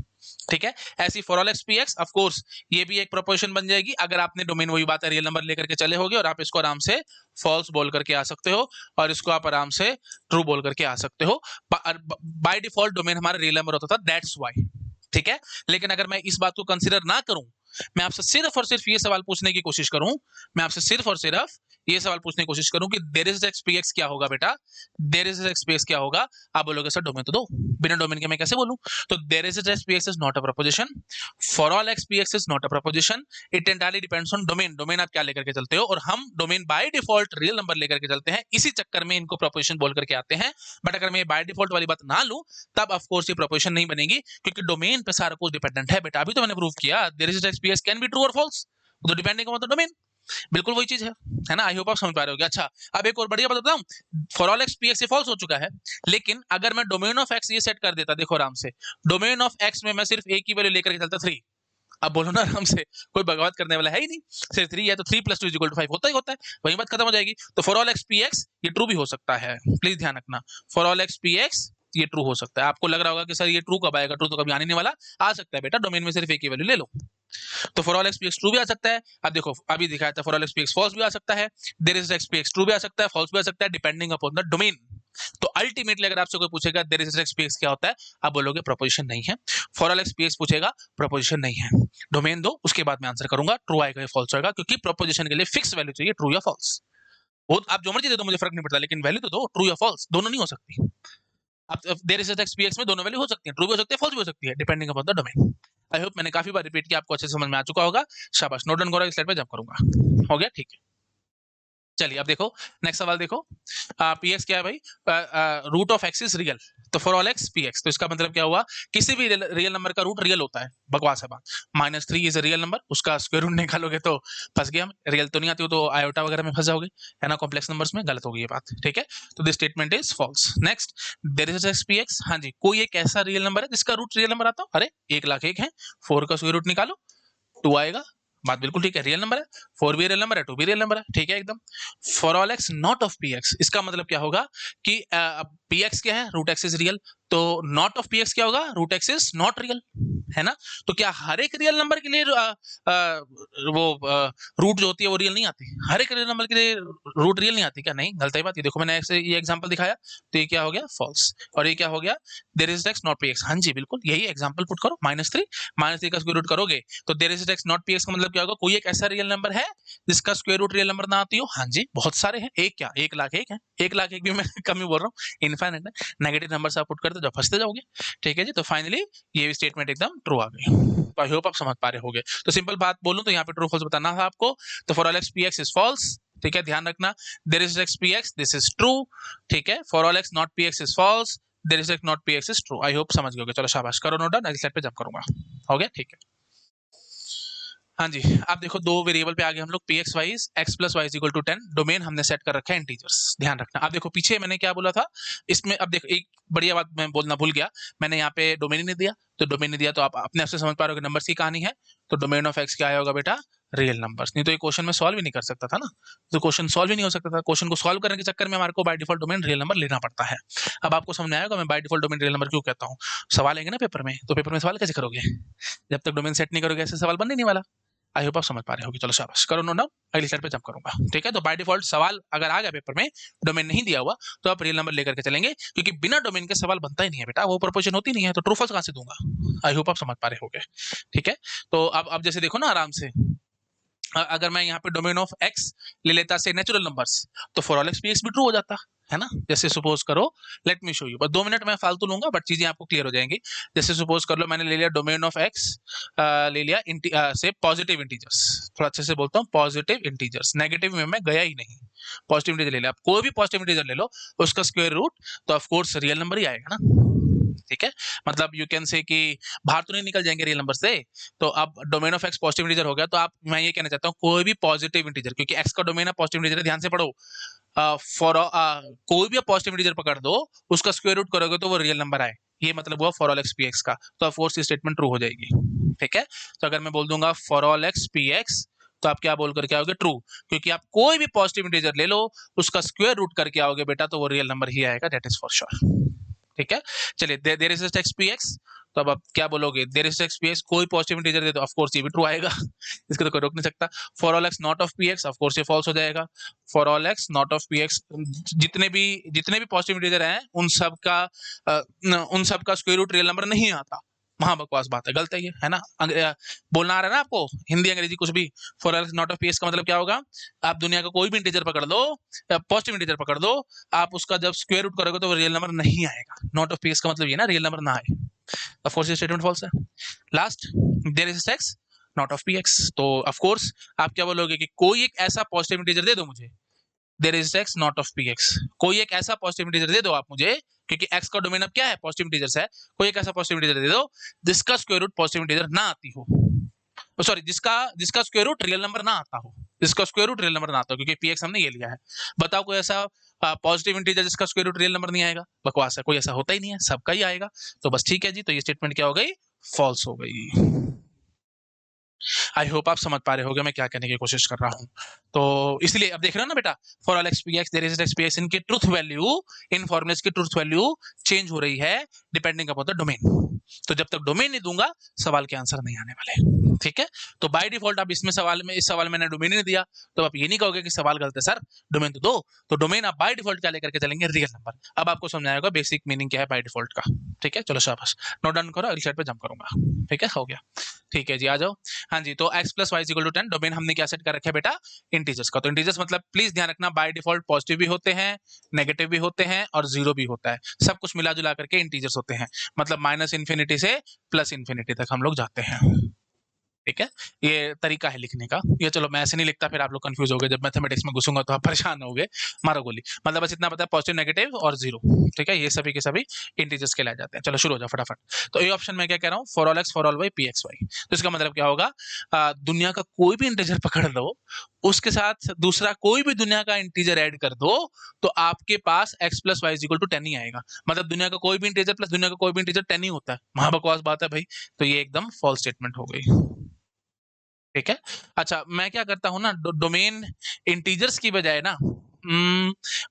ठीक है? ऐसी for all x P x, of course ये भी एक प्रपोजिशन बन जाएगी अगर आपने डोमेन वही बात है रियल नंबर लेकर के चले होगे, और आप इसको आराम से फॉल्स बोल करके आ सकते हो, और इसको आप आराम से ट्रू बोल करके आ सकते हो। बाय डिफॉल्ट डोमेन हमारा रियल नंबर होता था, दैट्स व्हाई, ठीक है? लेकिन अगर मैं इस बात को कंसीडर ना करूं, मैं आपसे सिर्फ और सिर्फ ये सवाल पूछने की कोशिश करूं, मैं आपसे सिर्फ और सिर्फ ये सवाल पूछने की कोशिश करूं कि there is x P x क्या होगा बेटा? There is x P x क्या होगा? आप बोलोगे सर डोमेन तो दो, बिना डोमेन के मैं कैसे बोलूं? तो there is x P x is not a proposition, for all x P x is not a proposition, it entirely depends on domain. Domain आप क्या लेकर के चलते हो, और हम domain by default real number लेकर के चलते हैं, इसी चक्कर में इनको प्रपोजिशन बोल करके आते हैं। बट अगर मैं बाय डिफॉल्ट वाली बात ना लूं, तब ऑफ कोर्स ये प्रपोजिशन नहीं बनेगी, क्योंकि डोमेन पे सारा कुछ डिपेंडेंट है बेटा। अभी तो मैंने प्रूव किया there is x P x can be true और फॉल्स, तो डिपेंडिंग ऑन द डोमेन, बिल्कुल वही चीज है ना? आई होप आप समझ पा रहे हो। अच्छा, अब एक और बढ़िया बात बताऊं, for all x P x false हो चुका है, लेकिन अगर मैं डोमेन ऑफ एक्स ये सेट कर देता, देखो आराम से, डोमेन ऑफ एक्स में मैं सिर्फ एक ही वैल्यू लेकर के चलता 3, अब बोलो ना आराम से, कोई बगावत करने वाला है ही नहीं। सिर्फ 3 है तो 3 + 2 = 5 होता ही होता है, वही बात खत्म हो जाएगी। तो for all x P x ये ट्रू भी हो सकता है, प्लीज ध्यान रखना। For all x P x ये ट्रू हो सकता है। आपको लग रहा होगा कि सर ये ट्रू कब आएगा, ट्रू तो कभी आने नहीं वाला। आ सकता है बेटा, डोमेन में सिर्फ एक ही वैल्यू ले लो। तो for all x P x true भी आ सकता है। अब देखो अभी दिखाया था, for all x P x false भी आ सकता है, there is x P x true भी आ सकता है, फॉल्स भी आ सकता है, डिपेंडिंग अपॉन द डोमेन। तो अल्टीमेटली अगर आपसे कोई पूछेगा there is x P x क्या होता है, आप बोलोगे प्रोपोजिशन नहीं है। For all x P x पूछेगा, प्रोपोजिशन नहीं है। डोमेन दो, उसके बाद मैं आंसर करूंगा, ट्रू आएगा या फॉल्स आएगा, क्योंकि प्रोपोजिशन के लिए फिक्स वैल्यू चाहिए, ट्रू या फॉल्स। वो आप जो मर्जी दे दो, मुझे फर्क नहीं पड़ता, लेकिन वैल्यू तो दो, ट्रू या फॉल्स, दोनों नहीं हो सकती। अब there is x P x में दोनों वैल्यू हो सकती है, ट्रू भी हो सकती है, फॉल्स भी हो सकती है, depending upon the domain. I hope मैंने काफी बार रिपीट किया, आपको अच्छे से समझ में आ चुका होगा। शाबाश, नोट डाउन करो, इस स्लाइड पे जंप करूंगा। हो गया, ठीक है। चलिए अब देखो नेक्स्ट सवाल देखो। पी एक्स क्या है भाई, root of x is real. तो for all x P x, तो इसका मतलब क्या हुआ, किसी भी रियल नंबर का रूट रियल होता है। बकवास है बात। -3 इज रियल नंबर, उसका स्क्वायर रूट निकालोगे तो फंस गया। रियल तो नहीं आती हो तो आयोटा वगैरह में फंस जाओगे, है ना, कॉम्प्लेक्स नंबर्स में गलत होगी ये बात, ठीक है। तो this statement is false. Next, there is x P x, हाँ जी, कोई एक ऐसा रियल नंबर है जिसका रूट रियल नंबर आता हो। अरे 1,01,000 है, 4 का स्क्वायर रूट निकालो, 2 आएगा। बात बिल्कुल ठीक है, रियल नंबर है, 4 भी रियल नंबर है, 2 भी रियल नंबर है, ठीक है एकदम। For all x not of P x, इसका मतलब क्या होगा कि पी एक्स क्या है, रूट एक्स इज रियल, तो नॉट ऑफ पी एक्स क्या होगा, root x is not real, है ना। तो क्या हर एक रियल नंबर के लिए वो रूट जो होती है वो रियल नहीं आती, हर एक रियल नंबर के लिए रूट रियल नहीं आती क्या, नहीं, गलत है बात। ये देखो मैंने ऐसे ये एग्जांपल दिखाया, तो ये क्या हो गया, फॉल्स। और ये क्या हो गया, there is x not P x, हाँ जी बिल्कुल यही एग्जांपल पुट करो। -3 का स्क्वायर रूट करोगे तो there is x not P x का मतलब क्या होगा, कोई एक ऐसा रियल नंबर है जिसका स्क्वायर रूट रियल नंबर ना आती हो। हाँ जी बहुत सारे हैं, एक क्या, 1,01,000 है, 1,01,000 भी मैं कम ही बोल रहा हूँ, इनफाइनाइट है। नेगेटिव नंबर आप पुट करते जाओ, फंसते जाओगे, ठीक है जी। तो फाइनली ये स्टेटमेंट एकदम ट्रू आ गई। आई होप आप समझ पा रहे होगे। तो सिंपल बात बोलूं तो यहाँ पे ट्रू फॉल्स बताना था आपको। तो for all x P x is false, ठीक है, ध्यान रखना। There is x P x, this is true, ठीक है। For all x not P x is false, there is x not P x is true. I hope समझ गए, चलो शाबाश, करो नोट डाउन, अगली स्लाइड पे जंप करूंगा। हो गया, ठीक है। हाँ जी, आप देखो दो वेरिएबल पे आगे हम लोग P x y x plus y equal to 10, domain हमने सेट कर रखा है इंटीजर्स, ध्यान रखना। आप देखो पीछे मैंने क्या बोला था इसमें, अब देखो एक बढ़िया बात मैं बोलना भूल गया, मैंने यहाँ पे डोमेन ही नहीं दिया, तो डोमेन नहीं दिया तो आप अपने आप से समझ पा रहे हो कि नंबर्स की कहानी है। तो डोमेन ऑफ एक्स क्या आया होगा बेटा, रियल नंबर्स, नहीं तो ये क्वेश्चन में सॉल्व ही नहीं कर सकता था ना, तो क्वेश्चन सॉल्व ही नहीं हो सकता था। क्वेश्चन को सॉल्व करने के चक्कर में हमारे को by default domain real number लेना पड़ता है। अब आपको समझ में आएगा मैं by default domain real number क्यों कहता हूँ। सवाल आएंगे ना पेपर में, तो पेपर में सवाल कैसे करोगे, जब तक डोमेन सेट नहीं करोगे ऐसे सवाल बनने नहीं वाला। आई होप आप समझ पा रहे होगे, चलो शाबाश, करो नोट डाउन, अगली स्लाइड पे जंप करूंगा, ठीक है। तो बाय डिफॉल्ट सवाल अगर आ गया पेपर में, डोमेन नहीं दिया हुआ, तो आप रियल नंबर लेकर के चलेंगे, क्योंकि बिना डोमेन के सवाल बनता ही नहीं है बेटा, वो प्रोपोर्शन होती नहीं है, तो ट्रू फॉल्स कहां से दूंगा। आई होप आप समझ पा रहे होगे, ठीक है। तो अब जैसे देखो ना आराम से, अगर मैं यहाँ पे डोमेन ऑफ एक्स ले लेता से नेचुरल नंबर्स, तो for all x P x भी ट्रू हो जाता है ना। जैसे सपोज करो, लेट मी शो यू, बस 2 मिनट मैं फालतू लूंगा बट चीजें आपको क्लियर हो जाएंगी। जैसे सपोज कर लो मैंने ले लिया डोमेन ऑफ एक्स, ले लिया से पॉजिटिव इंटीजर्स, थोड़ा अच्छे से बोलता हूँ, पॉजिटिव इंटीजर्स, नेगेटिव में मैं गया ही नहीं, पॉजिटिव इंटीजर ले लिया। आप कोई भी पॉजिटिव इंटीजर ले लो, उसका स्क्वायर रूट तो ऑफ कोर्स रियल नंबर ही आएगा ना, ठीक है। मतलब यू कैन से कि बाहर तो नहीं निकल जाएंगे रियल नंबर से। तो अब domain of x positive integer हो गया, तो आप, मैं ये कहना चाहता हूँ कोई भी पॉजिटिव इंटीजर, क्योंकि एक्स का डोमेन है पॉजिटिव इंटीजर है, ध्यान से पढ़ो। फॉर कोई भी पॉजिटिव इंटीजर पकड़ दो, उसका स्क्वायर रूट करोगे तो वो रियल नंबर आए, ये मतलब हुआ for all x P x का, तो ऑफ कोर्स ये स्टेटमेंट ट्रू हो जाएगी, ठीक है। तो अगर मैं बोल दूंगा for all x P x, तो आप क्या बोल करके आओगे, ट्रू, क्योंकि आप कोई भी पॉजिटिव इंटीजर ले लो, उसका स्क्वायर रूट करके आओगे बेटा, तो वो रियल नंबर ही आएगा, दैट इज फॉर श्योर, ठीक है। चलिए there is x P x, तो अब आप क्या बोलोगे, there is x P x, कोई पॉजिटिव इंटीजर दे दो, ऑफ कोर्स ये भी ट्रू आएगा इसको तो कोई रोक नहीं सकता। For all x not of P x, of course ये फॉल्स हो जाएगा। For all x not of P x, जितने भी पॉजिटिव इंटीजर हैं उन सब का स्क्वायर रूट रियल नंबर नहीं आता, वहां बकवास बात है, गलत है ये, है ना। बोलना आ रहा है ना आपको, हिंदी अंग्रेजी कुछ भी। For all x not of P x का मतलब क्या होगा, आप दुनिया का कोई भी इंटीजर पकड़ लो, पॉजिटिव इंटीजर पकड़ दो, आप उसका जब स्क्वायर रूट करोगे तो वो रियल नंबर नहीं आएगा। नॉट ऑफ पी एक्स का मतलब ये ना, रियल नंबर ना आए, ऑफ कोर्स ये स्टेटमेंट फॉल्स है। Last, there is x not of P x, तो ऑफ कोर्स आप क्या बोलोगे कि कोई एक ऐसा पॉजिटिव इंटीजर दे दो मुझे, there is x not of P x, कोई एक ऐसा पॉजिटिव इंटीजर दे दो आप मुझे, क्योंकि एक्स का डोमेन अब क्या है, पॉजिटिव इंटीजर्स है, कोई एक ऐसा पॉजिटिव इंटीजर दे दो जिसका स्क्वायर रूट पॉजिटिव इंटीजर ना आती हो, सॉरी जिसका स्क्वायर रूट रियल नंबर ना आता हो, जिसका स्क्वायर रूट रियल नंबर ना आता हो, क्योंकि पीएक्स हमने ये लिया है। बताओ कोई ऐसा पॉजिटिव इंटीजर जिसका स्क्वायर रूट रियल नंबर नहीं आएगा, बकवास है, कोई ऐसा होता ही नहीं है, सबका ही आएगा। तो बस ठीक है जी, तो ये स्टेटमेंट क्या हो गई, फॉल्स हो गई। आई होप आप समझ पा रहे होगे मैं क्या कहने की कोशिश कर रहा हूँ। तो इसलिए अब देख रहे हो ना बेटा, for all x P x there is x P x, इनकी ट्रूथ वैल्यू, इन फॉर्मुलेस की ट्रूथ वैल्यू चेंज हो रही है डिपेंडिंग अपॉन द डोमेन। तो जब तक डोमेन नहीं दूंगा सवाल के आंसर नहीं आने वाले, ठीक है। तो बाय डिफॉल्ट आप इसमें सवाल में, इस सवाल में मैंने डोमेन नहीं दिया, तो आप ये नहीं कहोगे कि सवाल गलत है सर, डोमेन तो दो। तो डोमेन आप बाय डिफॉल्ट क्या लेकर के चलेंगे, रियल नंबर। अब आपको समझ आएगा बेसिक मीनिंग क्या है बाय डिफॉल्ट का, ठीक है। चलो शाबाश, नोट डाउन करो, अगली स्लाइड पे जंप करूंगा, ठीक है, हो गया, ठीक है जी, आ जाओ। हाँ जी, तो x plus y equal to 10, domain हमने क्या सेट कर रखा है बेटा, इंटीजर्स का। तो इंटीजर्स मतलब प्लीज ध्यान रखना बाय डिफॉल्ट पॉजिटिव भी होते हैं, नेगेटिव भी होते हैं और जीरो भी होता है, सब कुछ मिला जुला करके इंटीजर्स होते हैं। मतलब माइनस इन्फिनिटी से प्लस इन्फिनिटी तक हम लोग जाते हैं, ठीक है। ये तरीका है लिखने का। ये चलो मैं ऐसे नहीं लिखता, फिर आप लोग कंफ्यूज हो गए, जब मैथमेटिक्स में घुसूंगा तो आप परेशान हो गए, मारो गोली। मतलब बस इतना पता है, पॉजिटिव नेगेटिव और जीरो, ठीक है, ये सभी के सभी इंटीजर्स कहलाए जाते हैं। चलो शुरू हो जाओ फटाफट। तो ये ऑप्शन में क्या कह रहा हूँ, for all x for all y P x y. तो इसका मतलब क्या होगा, दुनिया का कोई भी इंटीजर पकड़ लो, उसके साथ दूसरा कोई भी दुनिया का इंटीजर ऐड कर दो, तो आपके पास x plus y equal to 10 ही आएगा। मतलब दुनिया का कोई भी इंटीजर प्लस दुनिया का कोई भी इंटीजर 10 ही होता है। महाबकवास बात है भाई। तो ये एकदम फॉल्स स्टेटमेंट हो गई, ठीक है। अच्छा, मैं क्या करता हूँ ना, डोमेन इंटीजर्स की बजाय ना,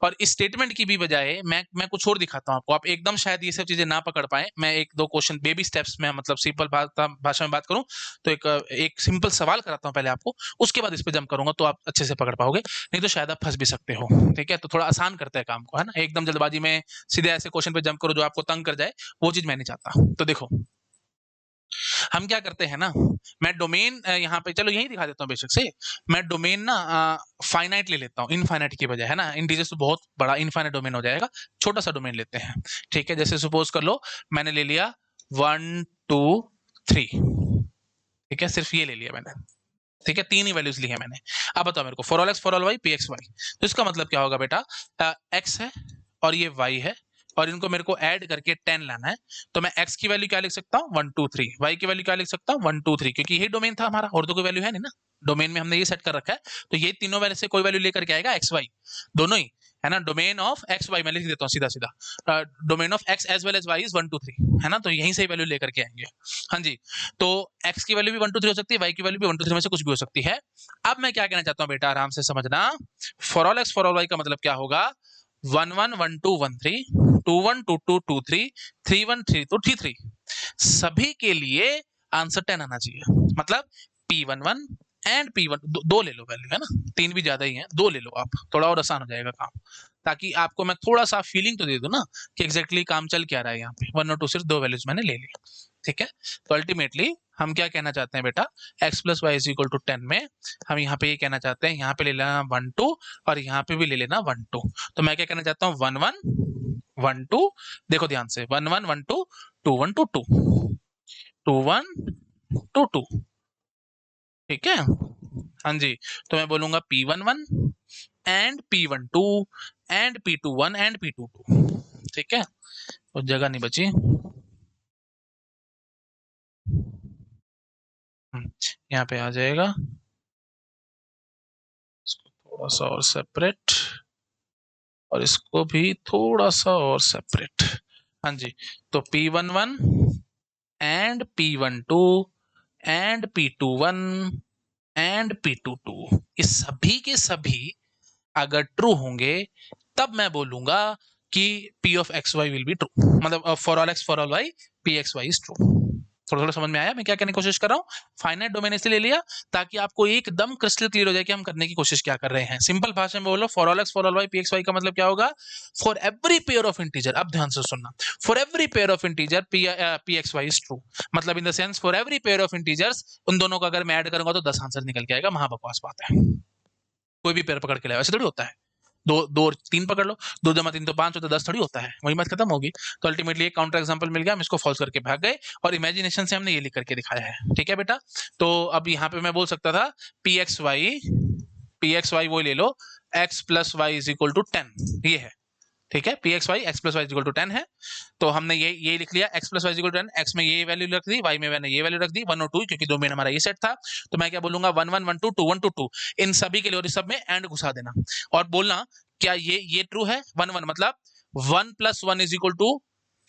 और स्टेटमेंट की भी बजाय मैं कुछ और दिखाता हूँ आपको। आप एकदम शायद ये सब चीजें ना पकड़ पाए। मैं एक दो क्वेश्चन बेबी स्टेप्स में, मतलब सिंपल भाषा में बात करूं तो एक सिंपल सवाल कराता हूँ पहले आपको, उसके बाद इस पे जंप करूंगा, तो आप अच्छे से पकड़ पाओगे, नहीं तो शायद आप फंस भी सकते हो, ठीक है। तो थोड़ा आसान करते हैं काम को, है ना। एकदम जल्दबाजी में सीधे ऐसे क्वेश्चन पे जंप करो जो आपको तंग कर जाए, वो चीज मैं नहीं चाहता। तो देखो हम क्या करते हैं ना, मैं डोमेन यहाँ पे, चलो यही दिखा देता हूँ बेशक से। मैं डोमेन ना फाइनाइट ले लेता हूँ इनफाइनाइट की बजाय, है ना। इंटीजर्स तो बहुत बड़ा इनफाइनाइट डोमेन हो जाएगा, छोटा सा डोमेन लेते हैं, ठीक है। जैसे सपोज कर लो मैंने ले लिया 1 2 3, ठीक है, सिर्फ ये ले लिया मैंने, ठीक है, तीन ही वैल्यूज ली है मैंने। अब बताओ मेरे को, for all x for all y P x y. तो इसका मतलब क्या होगा बेटा, एक्स है और ये वाई है, और इनको मेरे को ऐड करके 10 लाना है। तो मैं x की वैल्यू क्या लिख सकता हूँ, 1 2 3, y की वैल्यू क्या लिख सकता हूँ, 1 2 3, क्योंकि यही डोमेन था हमारा, और तो कोई वैल्यू है नहीं ना, डोमेन में हमने ये सेट कर रखा है। तो ये तीनों वैल्यू से कोई वैल्यू लेकर के आएगा, x y दोनों ही, है ना। डोमेन ऑफ एक्स वाई मैं लिख देता हूँ सीधा सीधा, domain of x as well as y is 1 2 3, है ना। तो यहीं से वैल्यू लेकर के आएंगे, हाँ जी। तो x की वैल्यू भी 1 2 3 हो सकती है, y की वैल्यू भी 1 2 3 में से कुछ भी हो सकती है। अब मैं क्या कहना चाहता हूँ बेटा, आराम से समझना। For all x for all y का मतलब क्या होगा, 1 1 1 2 1 3, 2 1 2 2 2 3, 3 1 3 2 3 3, सभी के लिए आंसर 10 आना चाहिए। मतलब P11 एंड P1 दो ले लो वैल्यू, है ना, तीन भी ज्यादा ही है, दो ले लो आप, थोड़ा और आसान हो जाएगा काम, ताकि आपको मैं थोड़ा सा फीलिंग तो दे दूं ना कि एग्जैक्टली काम चल क्या रहा है यहाँ पे। 1 और 2 सिर्फ दो वैल्यूज मैंने ले ली, ठीक है। तो अल्टीमेटली हम क्या कहना चाहते हैं बेटा, x plus y is equal to 10 में हम यहाँ पे ये कहना चाहते हैं, यहाँ पे ले लेना 1 2 और यहाँ पे भी ले लेना 1 2। तो मैं क्या कहना चाहता हूँ, 1 1 1 2, देखो ध्यान से, 1 1 1 2 2 1 2 2 2 1 2 2, ठीक है, हाँ जी। तो मैं बोलूंगा P11 and P12 and P21 and P22, ठीक है। तो जगह नहीं बची, यहाँ पे आ जाएगा, इसको थोड़ा सा और सेपरेट, और इसको भी थोड़ा सा और सेपरेट, हाँ जी। तो P11 and P12 and P21 and P22, ये सभी के सभी अगर ट्रू होंगे तब मैं बोलूंगा कि P of x y will be true, मतलब for all x for all y P x y is true. थोड़ा थोड़ा समझ में आया मैं क्या कहने की कोशिश कर रहा हूँ। फाइनाइट डोमेन इसलिए ले लिया ताकि आपको एकदम क्रिस्टल क्लियर हो जाए कि हम करने की कोशिश क्या कर रहे हैं। सिंपल भाषा में बोलो, for all x for all y P x y का मतलब क्या होगा, for every pair of integer, अब ध्यान से सुनना, for every pair of integer P x y is true. मतलब in the sense for every pair of integers, उन दोनों का अगर मैं ऐड करूंगा तो 10 आंसर निकल के आएगा। महाबकवास बात है, कोई भी पेयर पकड़ के लाए, ऐसे थोड़ी होता है। दो दो और तीन पकड़ लो, 2 जमा 3 तो 5 होता है, 10 थोड़ी होता है, वही बात खत्म होगी। तो अल्टीमेटली एक काउंटर एग्जांपल मिल गया, हम इसको फॉल्स करके भाग गए और इमेजिनेशन से हमने ये लिख करके दिखाया है, ठीक है बेटा। तो अब यहाँ पे मैं बोल सकता था पी एक्स वाई वो ले लो, x plus y is equal to 10, ये है, ठीक है। P x y x plus y equal to 10 है। तो हमने ये लिख लिया, x plus y equal to 10, x में ये वैल्यू रख दी, y में मैंने ये वैल्यू रख दी, 1 और 2, क्योंकि डोमेन हमारा ये सेट था। तो मैं क्या बोलूंगा, 1 1 1 2 2 1 2 2, इन सभी के लिए और इस सब में एंड घुसा देना और बोलना क्या ये ट्रू है। 1 1 मतलब 1 प्लस 1 इज इक्वल टू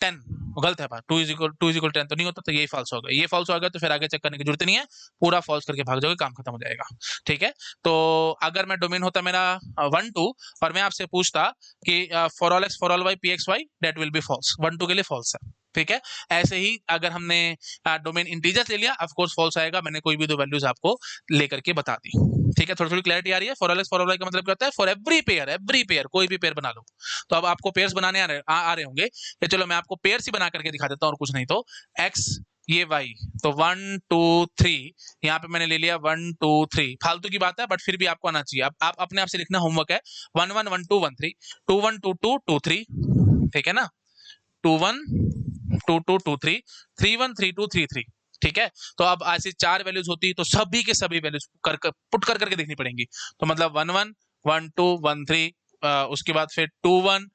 10, गलत है बात, 2 इज इक्वल 10 तो नहीं होता, तो यही फॉल्स हो गया। ये फॉल्स हो गया तो फिर आगे चेक करने की जरूरत नहीं है, पूरा फॉल्स करके भाग जाओगे, काम खत्म हो जाएगा। ठीक है, तो अगर मैं डोमेन होता मेरा 1 2 और मैं आपसे पूछता कि for all x for all y P x y, that will be false, 1 2 के लिए फॉल्स है। ठीक है, ऐसे ही अगर हमने डोमेन इंटीजर्स ले लिया, ऑफ कोर्स फॉल्स आएगा, मैंने कोई भी दो वैल्यूज आपको लेकर के बता दी। ठीक है, थोड़ी थोड़ी क्लैरिटी आ रही है। For all x for all y का मतलब क्या होता है, फॉर एवरी पेयर कोई भी पेयर बना लो। तो अब आपको पेयर्स बनाने आ रहे होंगे, कि चलो मैं आपको पेयर्स ही बना करके दिखा देता हूँ और कुछ नहीं। तो एक्स ये y, तो 1 2 3, यहाँ पे मैंने ले लिया 1 2 3, फालतू की बात है बट फिर भी आपको आना चाहिए। अब आप अपने आप से लिखना, होमवर्क है, 1 1 1 2 1 3, 2 1 2 2 2 3, ठीक है ना, 2 1 2 2 2 3, 3 1 3 2 3 3। ठीक है, तो अब ऐसी 4 वैल्यूज होती तो सभी के सभी वैल्यूज पुट कर करके देखनी पड़ेंगी। तो मतलब 1 1 1 2 1 3, उसके बाद फिर 2 1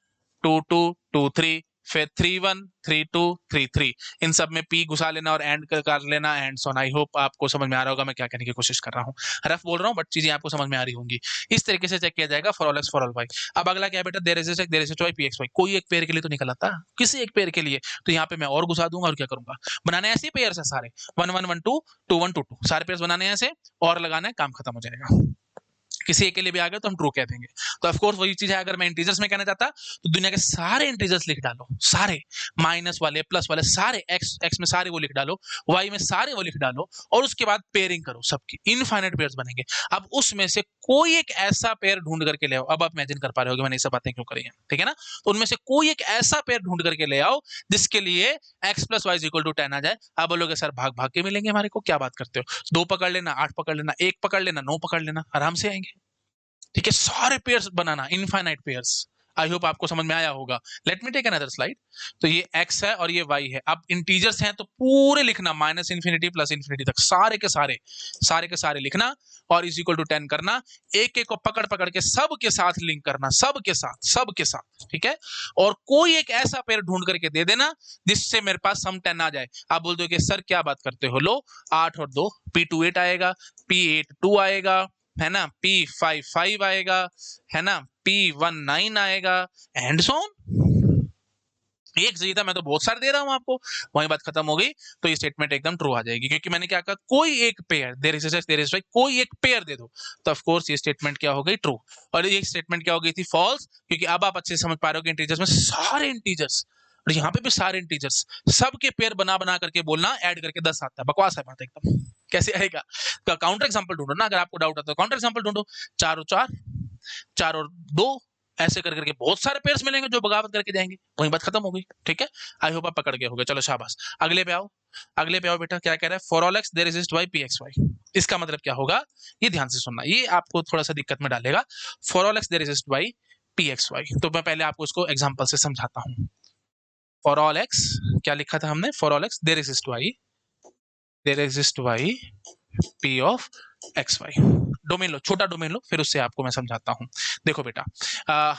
2 2 2 3, फिर 3 1 3 2 3 3, इन सब में पी घुसा लेना और एंड कर लेना, एंड सो। आई होप आपको समझ में आ रहा होगा मैं क्या कहने की कोशिश कर रहा हूँ। रफ बोल रहा हूँ बट चीजें आपको समझ में आ रही होंगी। इस तरीके से चेक किया जाएगा for all x for all y. अब अगला क्या है बेटा, there is y P x y, कोई एक पेयर के लिए तो निकल आता, किसी एक पेयर के लिए, तो यहाँ पे मैं और घुसा दूंगा और क्या करूंगा, बनाने ऐसे पेयर है सारे, 1 1 1 2 2 1 2 2, सारे पेयर बनाने हैं ऐसे और लगाना है, काम खत्म हो जाएगा। किसी एक के लिए भी आ गया तो हम ट्रू कह देंगे। तो ऑफ कोर्स वही चीज है, अगर मैं इंटीजर्स में कहना चाहता तो दुनिया के सारे इंटीजर्स लिख डालो, सारे माइनस वाले प्लस वाले सारे, एक्स में सारे वो लिख डालो, वाई में सारे वो लिख डालो, और उसके बाद पेयरिंग करो, सबकी इनफाइनाइट पेयर्स बनेंगे। अब उसमें से कोई एक ऐसा पेयर ढूंढ करके ले आओ, अब आप इमेजिन कर पा रहे हो मैंने ये सब बातें क्यों करी हैं, ठीक है ना। तो उनमें से कोई एक ऐसा पेयर ढूंढ करके ले आओ जिसके लिए x plus y equal to 10 आ जाए। आप बोलोगे सर भाग भाग के मिलेंगे हमारे को, क्या बात करते हो, 2 पकड़ लेना, 8 पकड़ लेना, 1 पकड़ लेना, 9 पकड़ लेना, आराम से आएंगे। ठीक है, सारे पेयर्स बनाना, इनफाइनाइट पेयर्स। आई होप आपको समझ में आया होगा। Let me take another slide. तो ये x है और ये y है। अब इंटीजर्स हैं तो पूरे लिखना, माइनस इन्फिनिटी प्लस इन्फिनिटी तक सारे के सारे लिखना और इज इक्वल टू 10 करना। एक एक को पकड़ पकड़ के सब के साथ लिंक करना, सब के साथ। ठीक है, और कोई एक ऐसा पेयर ढूंढ करके दे देना जिससे मेरे पास सम 10 आ जाए। आप बोल दो कि सर क्या बात करते हो, लो 8 और 2 p2 8 आएगा, p8 2 आएगा, है ना, p5 5 आएगा, है ना, p1 9 आएगा, एंड सो ऑन। एक चाहिए था, मैं तो बहुत सारे दे रहा हूं आपको, वही बात खत्म हो गई। तो ये स्टेटमेंट एकदम ट्रू आ जाएगी, क्योंकि मैंने क्या कहा, कोई एक pair, there is x there is y, कोई एक पेयर दे दो, तो ऑफ कोर्स ये स्टेटमेंट क्या हो गई, ट्रू। और ये स्टेटमेंट क्या हो गई थी, फॉल्स, क्योंकि अब आप अच्छे से समझ पा रहे हो कि इंटीजर्स में सारे इंटीजर्स, और यहाँ पे भी सारे इंटीजर्स, सबके पेयर बना बना करके बोलना, ऐड करके 10 आता है, बकवास है बात एकदम, कैसे आएगा। तो काउंटर एग्जांपल ढूंढो ना, अगर आपको डाउट आता है काउंटर एग्जांपल ढूंढो, 4 और 4, 4 और 2, ऐसे कर करके बहुत सारे पेयर्स मिलेंगे जो बगावत करके जाएंगे, वही बात खत्म हो गई। ठीक है, आई होप आप पकड़ गए होगे। चलो शाबाश, अगले पे आओ, अगले पे आओ बेटा। क्या कह रहा है, for all x there is y P x y. इसका मतलब क्या होगा, ये ध्यान से सुनना, ये आपको थोड़ा सा दिक्कत में डालेगा। For all x there is y P x y, तो मैं पहले आपको इसको एग्जाम्पल से समझाता हूँ। फॉर ऑल एक्स क्या लिखा था हमने, for all x there exist y P of x y. Domain लो, छोटा डोमेन लो, फिर उससे आपको मैं समझाता हूं। देखो बेटा,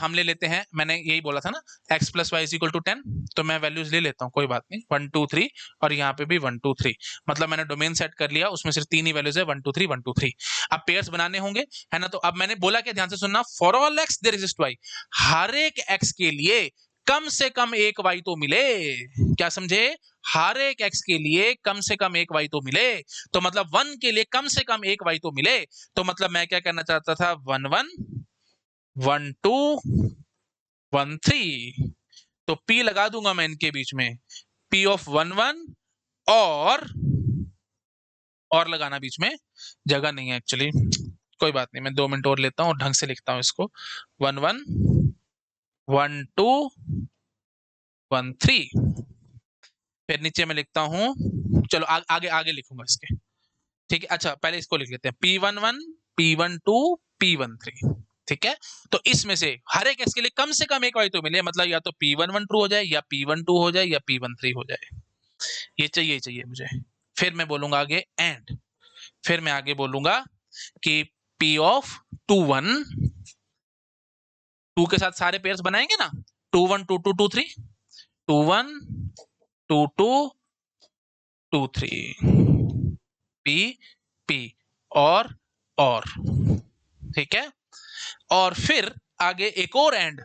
हम ले लेते हैं, मैंने यही बोला था ना, x plus y is equal to 10, तो मैं वैल्यूज ले लेता हूं, कोई बात नहीं, 1 2 3, और यहाँ पे भी 1 2 3, मतलब मैंने डोमेन सेट कर लिया, उसमें सिर्फ 3 ही वैल्यूज है, 1 2 3 1 2 3। अब पेयर्स बनाने होंगे, है ना। तो अब मैंने बोला कि ध्यान से सुनना, for all x there exist y, हर एक x के लिए कम से कम एक y तो मिले। क्या समझे, हर एक x के लिए कम से कम एक y तो मिले, तो मतलब 1 के लिए कम से कम एक y तो मिले। तो मतलब मैं क्या करना चाहता था, 1 1 1 2 1 3, तो p लगा दूंगा मैं इनके बीच में, p ऑफ 1 1, और लगाना बीच में जगह नहीं है एक्चुअली, कोई बात नहीं, मैं 2 मिनट और लेता हूँ, ढंग से लिखता हूँ इसको, 1 1 1 2 1 3, फिर नीचे मैं लिखता हूं, चलो आगे आगे लिखूंगा इसके। ठीक है, अच्छा पहले इसको लिख लेते हैं, p11 p12 p13। ठीक है, तो इसमें से हर एक एक्स के लिए कम से कम एक वाई तो मिले, मतलब या तो p11 ट्रू हो जाए, या p12 हो जाए, या p13 हो जाए, ये चाहिए मुझे। फिर मैं बोलूंगा आगे एंड, फिर मैं आगे बोलूंगा कि p ऑफ 2 1, 2 के साथ सारे पेयर्स बनाएंगे ना, 2 1 2 2 2 3, 2 1 2 2 2 3, पी पी और ठीक है, और फिर आगे एक और एंड,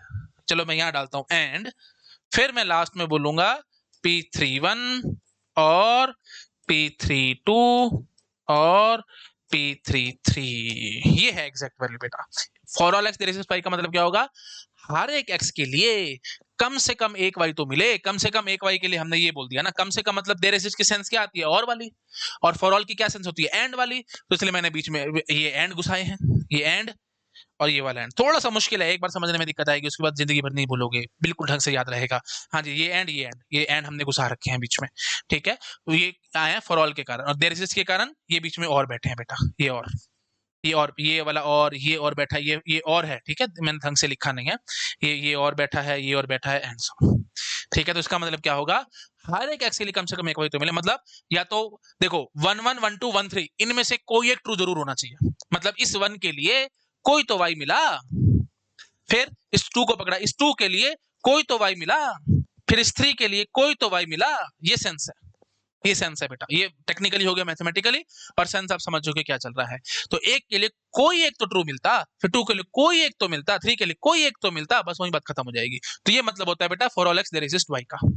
चलो मैं यहां डालता हूं एंड, फिर मैं लास्ट में बोलूंगा P31 और P32 और P33, ये है एग्जैक्ट वैल्यू बेटा। For all x there is pi का मतलब क्या होगा, हर एक एक्स के लिए कम से कम एक वाई तो मिले, कम से कम एक वाई के लिए हमने ये बोल दिया ना, कम से कम मतलब देयर इज की सेंस क्या आती है, और वाली, और फॉर ऑल की क्या सेंस होती है, एंड वाली, तो इसलिए मैंने बीच में ये एंड घुसाए हैं, ये एंड और ये वाला एंड। थोड़ा सा मुश्किल है, एक बार समझने में दिक्कत आएगी, उसके बाद जिंदगी भर नहीं भूलोगे, बिल्कुल ढंग से याद रहेगा। हाँ जी, ये एंड, ये एंड, ये एंड हमने घुसा रखे हैं बीच में, ठीक है। तो ये आए हैं फॉर ऑल के कारण, और देयर इज के कारण ये बीच में और बैठे हैं बेटा, ये और, ये और, ये वाला और, ये और बैठा है, ये और है, ठीक है, मैंने ढंग से लिखा नहीं है, ये और बैठा है, ये और बैठा है, एंड सो, ठीक है। तो इसका मतलब क्या होगा, हर एक एक्स के लिए कम से कम एक वही तो मिले, मतलब या तो देखो 1 1 1 2 1 3 इनमें से कोई एक ट्रू जरूर होना चाहिए, मतलब इस 1 के लिए कोई तो वाई मिला, फिर इस 2 को पकड़ा, इस 2 के लिए कोई तो वाई मिला, फिर इस 3 के लिए कोई तो वाई मिला, ये सेंस है, ये सेंस है बेटा, ये टेक्निकली हो गया मैथमेटिकली, और सेंस आप समझ चुके क्या चल रहा है। तो एक के लिए कोई एक तो ट्रू मिलता, फिर 2 के लिए कोई एक तो मिलता, 3 के लिए कोई एक तो मिलता, बस वही बात खत्म हो जाएगी। तो ये मतलब होता है बेटा for all x there exist y का,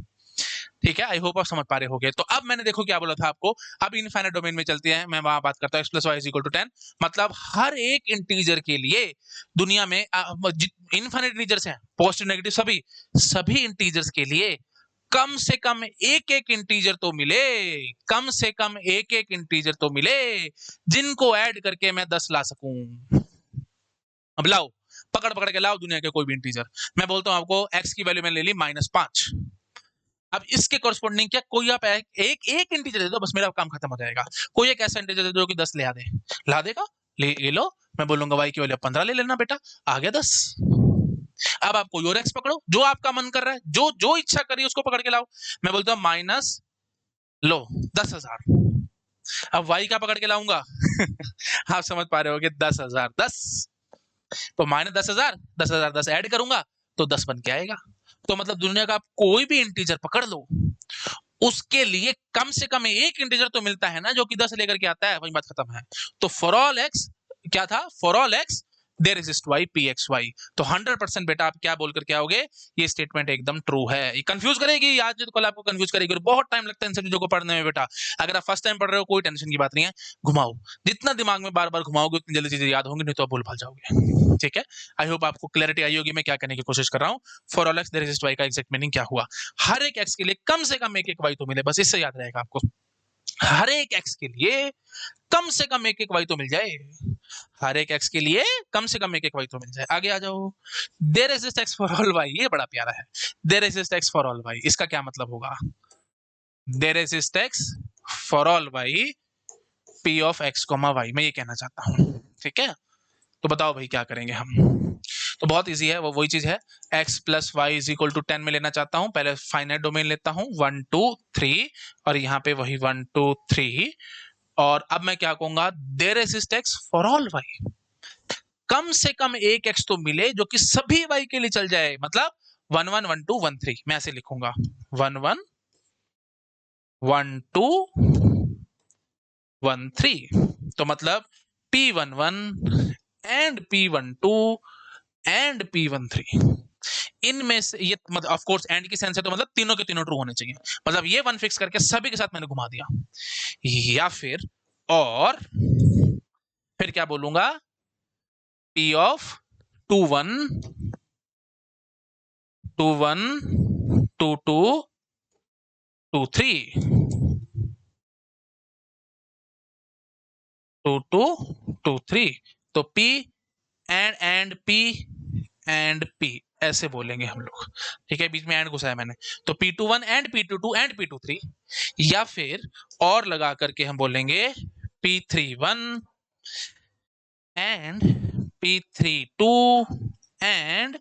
ठीक है। आई होप आप समझ पा रहे होगे। तो अब मैंने देखो क्या बोला था आपको, अब इनफाइनाइट डोमेन में चलते हैं, मैं वहां बात करता हूं x plus y is equal to 10, मतलब हर एक इंटीजर के लिए दुनिया में इनफाइनाइट इंटीजर्स हैं, पॉजिटिव नेगेटिव सभी, सभी इंटीजर्स के लिए कम से कम एक एक इंटीजर तो मिले, कम से कम एक एक इंटीजर तो मिले जिनको ऐड करके मैं 10 ला सकूं। अब लाओ, पकड़ पकड़ के लाओ दुनिया के कोई भी इंटीजर, मैं बोलता हूं आपको x की वैल्यू मैंने ले ली -5, अब इसके कॉरस्पॉन्डिंग क्या, कोई आप एक एक इंटीजर दे दो, बस मेरा काम खत्म हो जाएगा। कोई एक ऐसा इंटीजर दे दो कि 10 ले आ दे, ला देगा, ले लो, मैं बोलूंगा y की वैल्यू 15 ले लेना बेटा, आ गया 10। अब आप कोई और एक्स पकड़ो जो आपका मन कर रहा है, जो इच्छा करिए उसको पकड़ के लाओ, मैं बोलता हूं माइनस लो 10,000, अब y का पकड़ के लाऊंगा आप समझ पा रहे हो कि 10,000 10, तो -10,000 10,000 10 ऐड करूंगा तो 10 बन के आएगा। तो मतलब दुनिया का आप कोई भी इंटीजर पकड़ लो, उसके लिए कम से कम एक इंटीजर तो मिलता है ना जो कि 10 लेकर के आता है, वही बात खत्म है। तो फॉर ऑल एक्स क्या था, for all x there exist y P x y, तो 100% बेटा आप क्या बोल करके आओगे, ये स्टेटमेंट एकदम ट्रू है। ये कंफ्यूज करेगी, आज नहीं तो कल आपको कंफ्यूज करेगी, और बहुत टाइम लगता है इन सब चीजों को पढ़ने में बेटा। अगर आप फर्स्ट टाइम पढ़ रहे हो कोई टेंशन की बात नहीं है, घुमाओ, जितना दिमाग में बार बार घुमाओगे उतनी जल्दी चीजें याद होंगी, नहीं तो आप भूल भाल जाओगे, ठीक है। आई होप आपको क्लैरिटी आई होगी मैं क्या करने की कोशिश कर रहा हूँ। For all x there exist y का एग्जैक्ट मीनिंग क्या हुआ, हर एक एक्स के लिए कम से कम एक एक वाई तो मिले, बस इससे याद रहेगा आपको, हर एक एक्स के लिए कम से कम एक एक वाई तो मिल जाए, हर एक एक्स के लिए कम से कम एक एक वाई तो मिल जाए। आगे आ जाओ, there exist x for all y, ये बड़ा प्यारा है, there exist x for all y, इसका क्या मतलब होगा, there exist x for all y P of x comma y, मैं ये कहना चाहता हूं, ठीक है। तो बताओ भाई क्या करेंगे हम, तो बहुत इजी है, वो वही चीज है, x plus y is equal to 10 में लेना चाहता हूं, पहले फाइनाइट डोमेन लेता हूं 1 2 3, और यहाँ पे वही 1 2 3, और अब मैं क्या कहूंगा, there exist x for all y, कम से कम एक x तो मिले जो कि सभी y के लिए चल जाए, मतलब 1 1 1 2 1 3, मैं ऐसे लिखूंगा 1 1 1 2 1 3, तो मतलब P11 and P12 and P13, इनमें से ये मतलब ऑफ कोर्स एंड की सेंस है, तो मतलब तीनों के तीनों ट्रू होने चाहिए, मतलब ये वन फिक्स करके सभी के साथ मैंने घुमा दिया, या फिर और फिर क्या बोलूंगा, P ऑफ 2 1 2 1 2 2 2 3 2 2 2 3, तो P and P and P ऐसे बोलेंगे हम लोग, ठीक है, बीच में एंड घुसाया मैंने, तो P21 and P22 and P23, या फिर और लगा करके हम बोलेंगे P31 and P32 and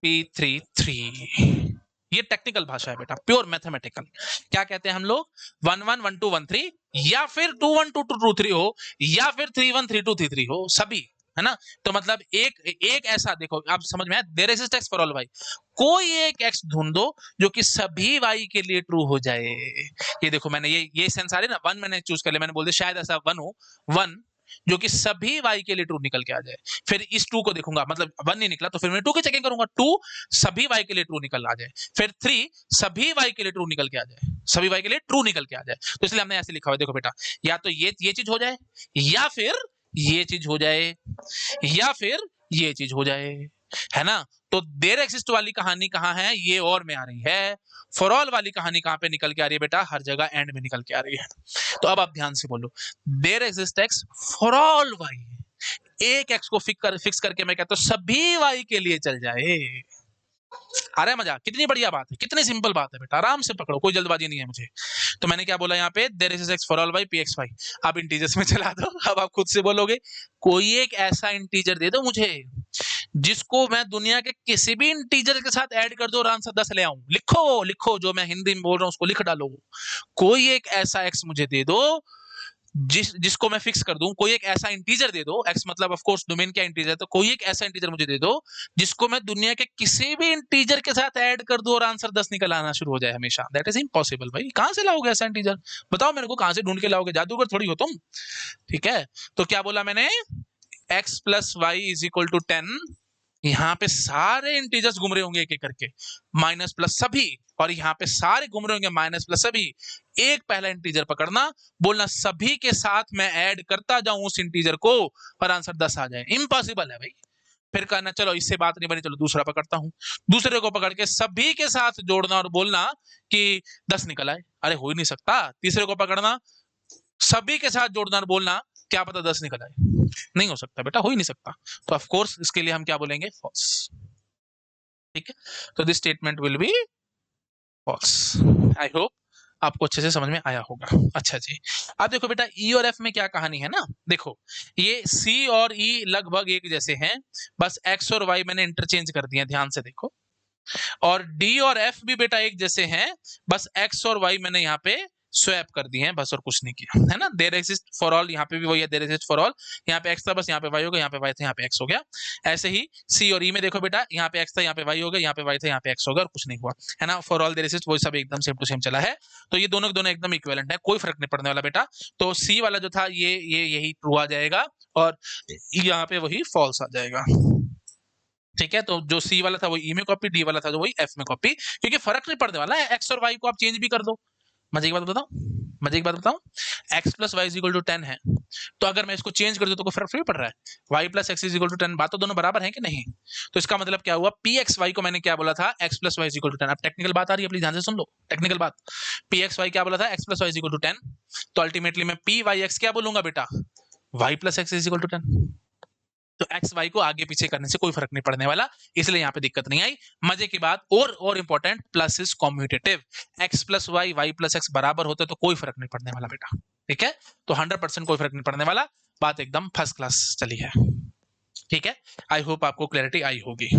P33। ये टेक्निकल भाषा है बेटा, प्योर मैथमेटिकल। क्या कहते हैं हम लोग, 1 1 1 2 1 3, या फिर 2 1 2 2 2 3 हो, या फिर 3 1 3 2 3 3 हो, सभी, है ना। तो मतलब एक ऐसा देखो, आप समझ में आया, there exist x for all y, कोई एक एक्स ढूंढो जो कि सभी वाई के लिए ट्रू हो जाए। ये देखो मैंने ये सेंस आ रही ना, वन मैंने चूज कर लिया, मैंने बोल दिया शायद ऐसा वन हो, वन जो कि सभी y के लिए ट्रू निकल के आ जाए। फिर इस 2 को देखूंगा, मतलब 1 नहीं निकला तो फिर मैं 2 की चेकिंग करूंगा, 2 सभी y के लिए ट्रू निकल आ जाए, फिर 3 सभी y के लिए ट्रू निकल के आ जाए, सभी y के लिए ट्रू निकल के आ जाए। तो इसलिए हमने ऐसे लिखा हुआ है, देखो बेटा, या तो ये चीज हो जाए, या फिर ये चीज हो जाए, या फिर ये चीज हो जाए, है ना। तो देयर एक्सिस्ट वाली कहानी कहाँ है, ये और में आ रही है। फॉर ऑल वाली कहानी कहाँ पे निकल के आ रही है बेटा, हर जगह एंड में निकल के आ रही है। तो अब आप ध्यान से बोलो, there exist x for all y, एक एक्स को फिक्स करके मैं कहता हूं सभी वाई के लिए चल जाए। आ रहा है मजा, कितनी बढ़िया बात है, कितनी सिंपल बात है बेटा, आराम से पकड़ो, कोई जल्दबाजी नहीं है मुझे। तो मैंने क्या बोला यहाँ पे, there is x for all y P x y. अब इंटीजर्स में चला दो, अब आप खुद से बोलोगे, कोई एक ऐसा इंटीजर दे दो मुझे जिसको मैं दुनिया के किसी भी इंटीजर के साथ ऐड कर दो और आंसर 10 ले आऊं। लिखो लिखो, जो मैं हिंदी में बोल रहा हूं उसको लिख डालो। कोई एक ऐसा एक्स मुझे दे दो जिसको मैं फिक्स कर दूं, कोई एक ऐसा इंटीजर दे दो, एक्स मतलब ऑफ कोर्स डोमेन क्या इंटीजर, तो कोई एक ऐसा इंटीजर मुझे दे दो जिसको मैं दुनिया के किसी भी इंटीजर के साथ ऐड कर दूं और आंसर 10 निकल आना शुरू हो जाए हमेशा। दैट इज इम्पॉसिबल भाई, कहां से लाओगे ऐसा इंटीजर, बताओ मेरे को, कहां से ढूंढ के लाओगे, जादूगर थोड़ी हो तुम। ठीक है, तो क्या बोला मैंने, x plus y is equal to 10, यहाँ पे सारे इंटीजर्स घूम रहे होंगे एक एक करके, माइनस प्लस सभी, और यहाँ पे सारे घूम रहे होंगे माइनस प्लस सभी। एक पहला इंटीजर पकड़ना, बोलना सभी के साथ मैं ऐड करता जाऊं उस इंटीजर को और आंसर 10 आ जाए। इम्पॉसिबल है भाई। फिर कहना चलो इससे बात नहीं बनी, चलो दूसरा पकड़ता हूं, दूसरे को पकड़ के सभी के साथ जोड़ना और बोलना कि 10 निकल आए, अरे हो ही नहीं सकता। तीसरे को पकड़ना, सभी के साथ जोड़ना और बोलना क्या पता 10 निकल आए, नहीं हो सकता बेटा, हो ही नहीं सकता। तो ऑफ कोर्स इसके लिए हम क्या बोलेंगे, फॉल्स। ठीक है, तो this statement will be false. I hope आपको अच्छे से समझ में आया होगा। अच्छा जी, अब देखो बेटा, ई और एफ में क्या कहानी है ना, देखो ये सी और ई लगभग एक जैसे हैं, बस एक्स और वाई मैंने इंटरचेंज कर दिए, ध्यान से देखो। और डी और एफ भी बेटा एक जैसे हैं, बस एक्स और वाई मैंने यहाँ पे स्वैप कर दिए हैं, बस और कुछ नहीं किया, है ना। देयर एग्जिस्ट फॉर ऑल, यहाँ पे भी वही है, देयर एग्जिस्ट फॉर ऑल, यहाँ पे एक्स था बस यहाँ पे वाई हो गया, यहाँ पे वाई था यहाँ पे एक्स हो गया। ऐसे ही सी और ई में देखो बेटा, यहाँ पे एक्स था यहाँ पे वाई हो गया, यहाँ पे वाई था यहाँ पे एक्स हो गया, और कुछ नहीं हुआ, है ना। फॉर ऑल देयर एग्जिस्ट वही सब एकदम सेम टू सेम चला है। तो ये दोनों के दोनों एकदम इक्विवेलेंट है, कोई फर्क नहीं पड़ने वाला बेटा। तो सी वाला जो था ये यही ट्रू आ जाएगा, और यहाँ पे वही फॉल्स आ जाएगा। ठीक है, तो जो सी वाला था वो ई में कॉपी, डी वाला था जो वही एफ में कॉपी, क्योंकि फर्क नहीं पड़ने वाला है, एक्स और वाई को आप चेंज भी कर दो। मजे की बात बताऊं, मजे की बात बताऊं, x plus y is equal to 10 है, तो अगर मैं इसको चेंज कर दूं तो कोई फर्क नहीं पड़ रहा है, y plus x is equal to 10, बात तो दोनों बराबर है कि नहीं। तो इसका मतलब क्या हुआ, पी एक्स वाई को मैंने क्या बोला था, x plus y is equal to 10। अब टेक्निकल बात आ रही है, प्लीज ध्यान से सुन लो, टेक्निकल बात। पी एक्स वाई क्या बोला था, x plus y is equal to 10, तो अल्टीमेटली मैं पी वाई एक्स क्या बोलूंगा बेटा, y plus x is equal to 10। तो एक्स वाई को आगे पीछे करने से कोई फर्क नहीं पड़ने वाला, इसलिए यहाँ पे दिक्कत नहीं आई। मजे की बात और important, plus is commutative, x plus y, y plus x बराबर होते तो कोई फर्क नहीं पड़ने वाला बेटा। ठीक है, तो 100% कोई फर्क नहीं पड़ने वाला, बात एकदम फर्स्ट क्लास चली है। ठीक है, आई होप आपको क्लैरिटी आई होगी।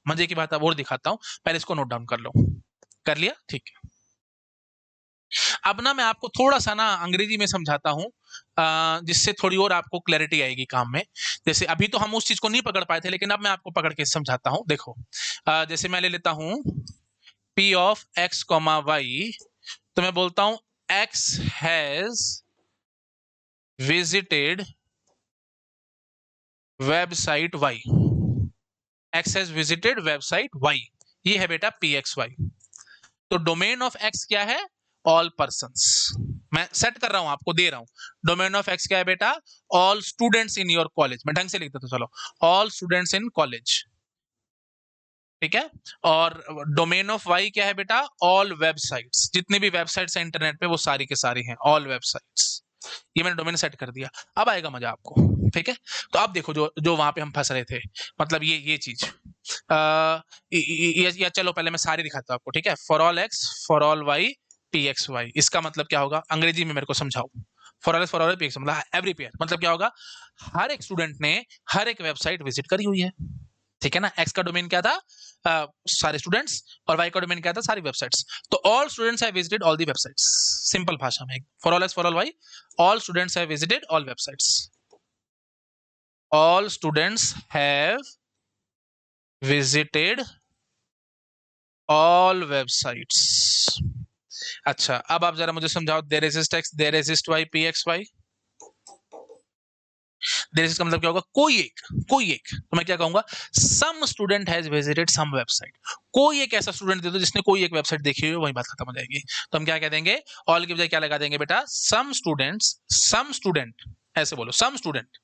मजे की बात अब और दिखाता हूं, पहले इसको नोट डाउन कर लो, कर लिया, ठीक है। अब ना मैं आपको थोड़ा सा ना अंग्रेजी में समझाता हूं, जिससे थोड़ी और आपको क्लैरिटी आएगी काम में। जैसे अभी तो हम उस चीज को नहीं पकड़ पाए थे, लेकिन अब मैं आपको पकड़ के समझाता हूं। देखो, जैसे मैं ले लेता हूं p of x comma y, तो मैं बोलता हूं x has visited website y, x has visited website y, ये है बेटा p x y। तो डोमेन ऑफ x क्या है, ऑल पर्सन्स। मैं सेट कर रहा हूं, आपको दे रहा हूं, डोमेन ऑफ x क्या है बेटा, all students in your college. मैं ढंग से लिख देता हूं, चलो, ऑल स्टूडेंट्स इन कॉलेज। ठीक है, और डोमेन ऑफ y क्या है बेटा, ऑल वेबसाइट्स, जितनी भी वेबसाइट्स हैं इंटरनेट पे वो सारी के सारी हैं, ऑल वेबसाइट्स। ये मैंने डोमेन सेट कर दिया, अब आएगा मजा आपको। ठीक है, तो अब देखो जो जो वहां पे हम फंस रहे थे, मतलब ये चीज, या चलो पहले मैं सारी दिखाता हूं आपको। ठीक है, for all x for all y P x y, इसका मतलब क्या होगा, अंग्रेजी में मेरे को समझाओ। For all x for all p x मतलब एवरी पेयर, मतलब क्या होगा, हर एक स्टूडेंट ने हर एक वेबसाइट विजिट करी हुई है। ठीक है ना, एक्स का डोमेन क्या था, सारे स्टूडेंट्स, और वाई का डोमेन क्या था, सारी वेबसाइट्स। तो all students have visited all the websites, simple भाषा में, for all x for all y, all students have visited all websites, all students have visited all websites. अच्छा, अब आप जरा मुझे समझाओ, there exist x, there exist y, P x y. There is का मतलब क्या होगा, कोई एक, कोई एक। तो मैं क्या कहूंगा, some student has visited some website. कोई एक ऐसा स्टूडेंट दे दो जिसने कोई एक वेबसाइट देखी हुई, वही बात खत्म हो जाएगी। तो हम क्या कह देंगे, ऑल की बजाय क्या लगा देंगे बेटा, सम स्टूडेंट्स, सम स्टूडेंट, ऐसे बोलो, some student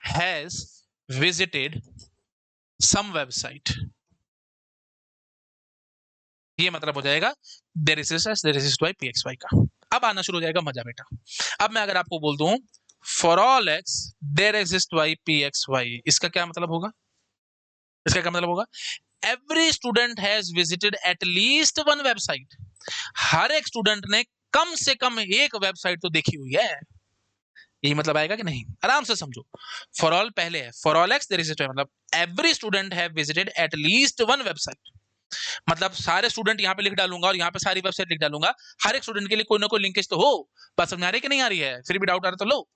has visited some website. ये मतलब हो जाएगा there is by p x y का। अब आना शुरू हो जाएगा मजा बेटा। अब मैं अगर आपको बोल दूं for all x there exist y P x y, इसका क्या मतलब होगा, इसका क्या मतलब होगा, every student has visited at least one website. हर एक स्टूडेंट ने कम से कम एक वेबसाइट तो देखी हुई है। यही मतलब आएगा कि नहीं, आराम से समझो। फॉर ऑल पहले है, for all x there is मतलब every student have visited at least one website. मतलब सारे स्टूडेंट यहाँ पे लिख डालूंगा और यहाँ पे सारी वेबसाइट लिख डालूंगा, हर एक स्टूडेंट के लिए कोई ना कोई लिंकेज तो हो। बात समझ आ रही है कि नहीं आ रही है, फिर भी डाउट आ रहा तो लो,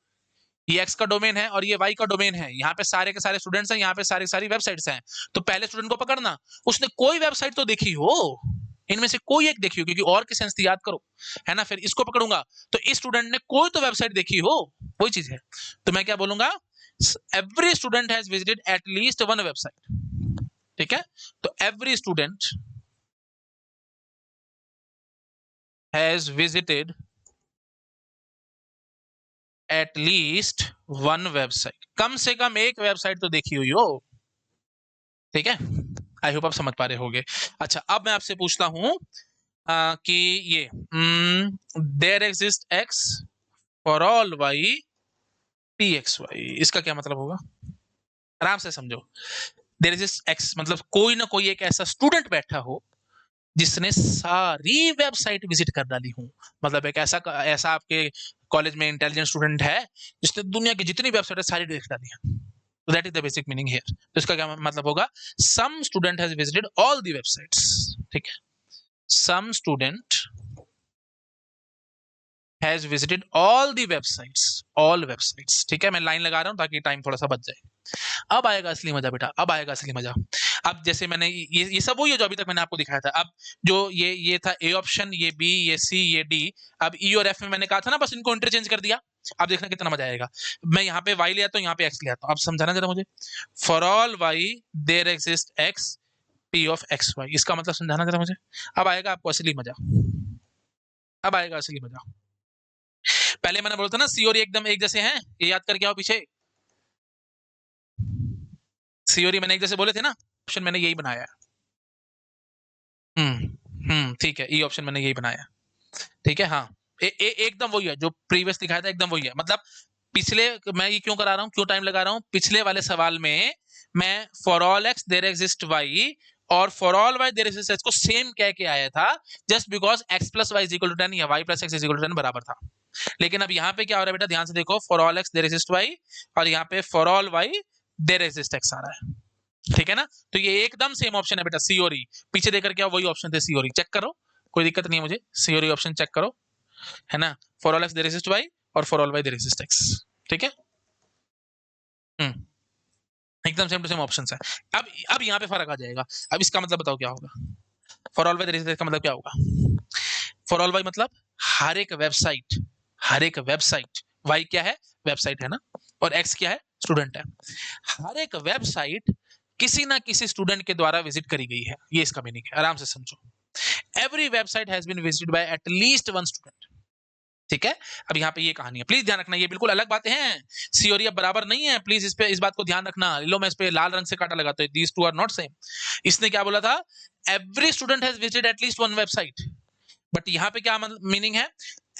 ये एक्स का डोमेन है और ये वाई का डोमेन है, यहाँ पे सारे के सारे स्टूडेंट्स हैं, यहाँ पे सारी सारी वेबसाइट्स हैं। तो पहले स्टूडेंट को पकड़ना, उसने कोई वेबसाइट तो देखी हो, इनमें से कोई एक देखी हो, क्योंकि और के सेंस याद करो, है ना। फिर इसको पकड़ूंगा तो इस स्टूडेंट ने कोई तो वेबसाइट देखी हो, वही चीज है। तो मैं क्या बोलूंगा, every student has visited at least one website. ठीक है, तो every student has visited at least one website, कम से कम एक वेबसाइट तो देखी हुई हो। ठीक है, आई होप आप समझ पा रहे होगे। अच्छा, अब मैं आपसे पूछता हूं कि ये there exist x for all y P x y, इसका क्या मतलब होगा, आराम से समझो। देयर एग्जिस्ट एक्स मतलब कोई ना कोई एक ऐसा स्टूडेंट बैठा हो जिसने सारी वेबसाइट विजिट कर डाली हूं। मतलब एक ऐसा ऐसा आपके कॉलेज में इंटेलिजेंट स्टूडेंट है जिसने दुनिया की जितनी वेबसाइट है सारी देख डाली है। तो that is the basic meaning here. तो इसका क्या मतलब होगा, some student has visited all the websites. ठीक है, some student has visited all the websites, all websites. ठीक है, मैं लाइन लगा रहा हूं ताकि टाइम थोड़ा सा बच जाए। अब आएगा असली मजा बेटा, अब आएगा असली मजा। अब जैसे मैंने ये सब वही है जो अभी तक मैंने आपको दिखाया था। अब जो ये था ए ऑप्शन, ये बी, ये सी, ये डी। अब ई और एफ में मैंने कहा था ना, बस इनको इंटरचेंज कर दिया। अब देखना कितना मजा आएगा। मैं यहाँ पे वाई ले आता हूँ, यहाँ पे एक्स ले आता हूँ। अब समझाना जरा मुझे, for all y there exist x p of x y, इसका मतलब समझाना जरा मुझे। अब आएगा आपको असली मजा, अब आएगा असली मजा। पहले मैंने बोला था ना सी और एकदम एक जैसे हैं, ये याद करके आओ पीछे। सी और मैंने एक जैसे बोले थे ना, ऑप्शन मैंने यही बनाया। ठीक है, ई ऑप्शन मैंने यही बनाया। ठीक है, हाँ, एकदम वही है जो प्रीवियस दिखाया था, एकदम वही है। मतलब पिछले, मैं ये क्यों करा रहा हूँ, क्यों टाइम लगा रहा हूँ, पिछले वाले सवाल में मैं for all x there exist y और for all y there exist x को सेम कह के आया था, just because x plus y is equal to 10 या y plus x is equal to 10 बराबर था। लेकिन अब यहाँ पे क्या हो रहा है बेटा, ध्यान से देखो, for all x there exist y और यहाँ पे for all y there exist x आ रहा है। ठीक है ना, तो ये एकदम सेम ऑप्शन है बेटा, सी और ई। पीछे देकर क्या वही ऑप्शन थे, सी और ई, चेक करो, कोई दिक्कत नहीं है मुझे, सी और ई ऑप्शन चेक करो, है ना। For all x there exist y और for all y there exist x. ठीक है, एकदम सेम टू सेम ऑप्शन है। अब यहाँ पे फर्क आ जाएगा। अब इसका मतलब बताओ क्या होगा, for all y there exist x का मतलब क्या होगा। फॉर ऑल वाई मतलब हर एक वेबसाइट, हर एक वेबसाइट, वाई क्या है, वेबसाइट है ना, और एक्स क्या है, स्टूडेंट है। हर एक वेबसाइट किसी ना किसी स्टूडेंट के द्वारा विजिट करी गई है, ये इसका मीनिंग है, आराम से समझो। Every website has been visited by at least one student. ठीक है, अब यहाँ पे ये कहानी है, प्लीज ध्यान रखना, ये बिल्कुल अलग बातें हैं, सी और अब बराबर नहीं है, प्लीज इस बात को ध्यान रखना। लो मैं इस पे लाल रंग से काटा लगाता हूँ, these two are not same. इसने क्या बोला था, every student has visited at least one website, but यहाँ पे क्या मीनिंग है,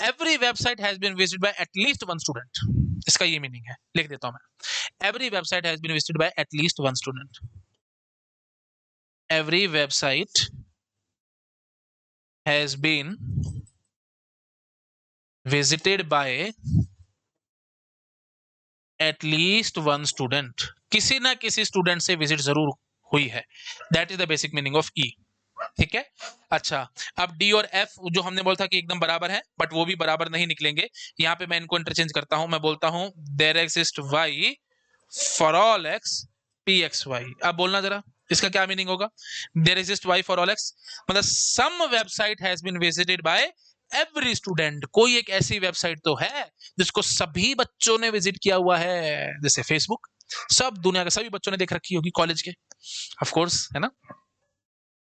every website has been visited by at least one student. इसका ये मीनिंग है, लिख देता हूं मैं, every website has been visited by at least one student. Every website has been visited by at least one student, किसी ना किसी स्टूडेंट से विजिट जरूर हुई है, that is the basic meaning of E. ठीक है, अच्छा, अब डी और एफ जो हमने बोला था कि एकदम बराबर है, बट वो भी बराबर नहीं निकलेंगे। यहाँ पे मैं इनको इंटरचेंज करता हूं, मैं बोलता हूं there exist y for all x P x y. अब बोलना जरा, इसका क्या मीनिंग होगा, there exist y for all x मतलब some website has been visited by every student, कोई एक ऐसी वेबसाइट तो है जिसको सभी बच्चों ने विजिट किया हुआ है, जैसे फेसबुक, सब दुनिया के सभी बच्चों ने देख रखी होगी कॉलेज के, ऑफ कोर्स, है ना।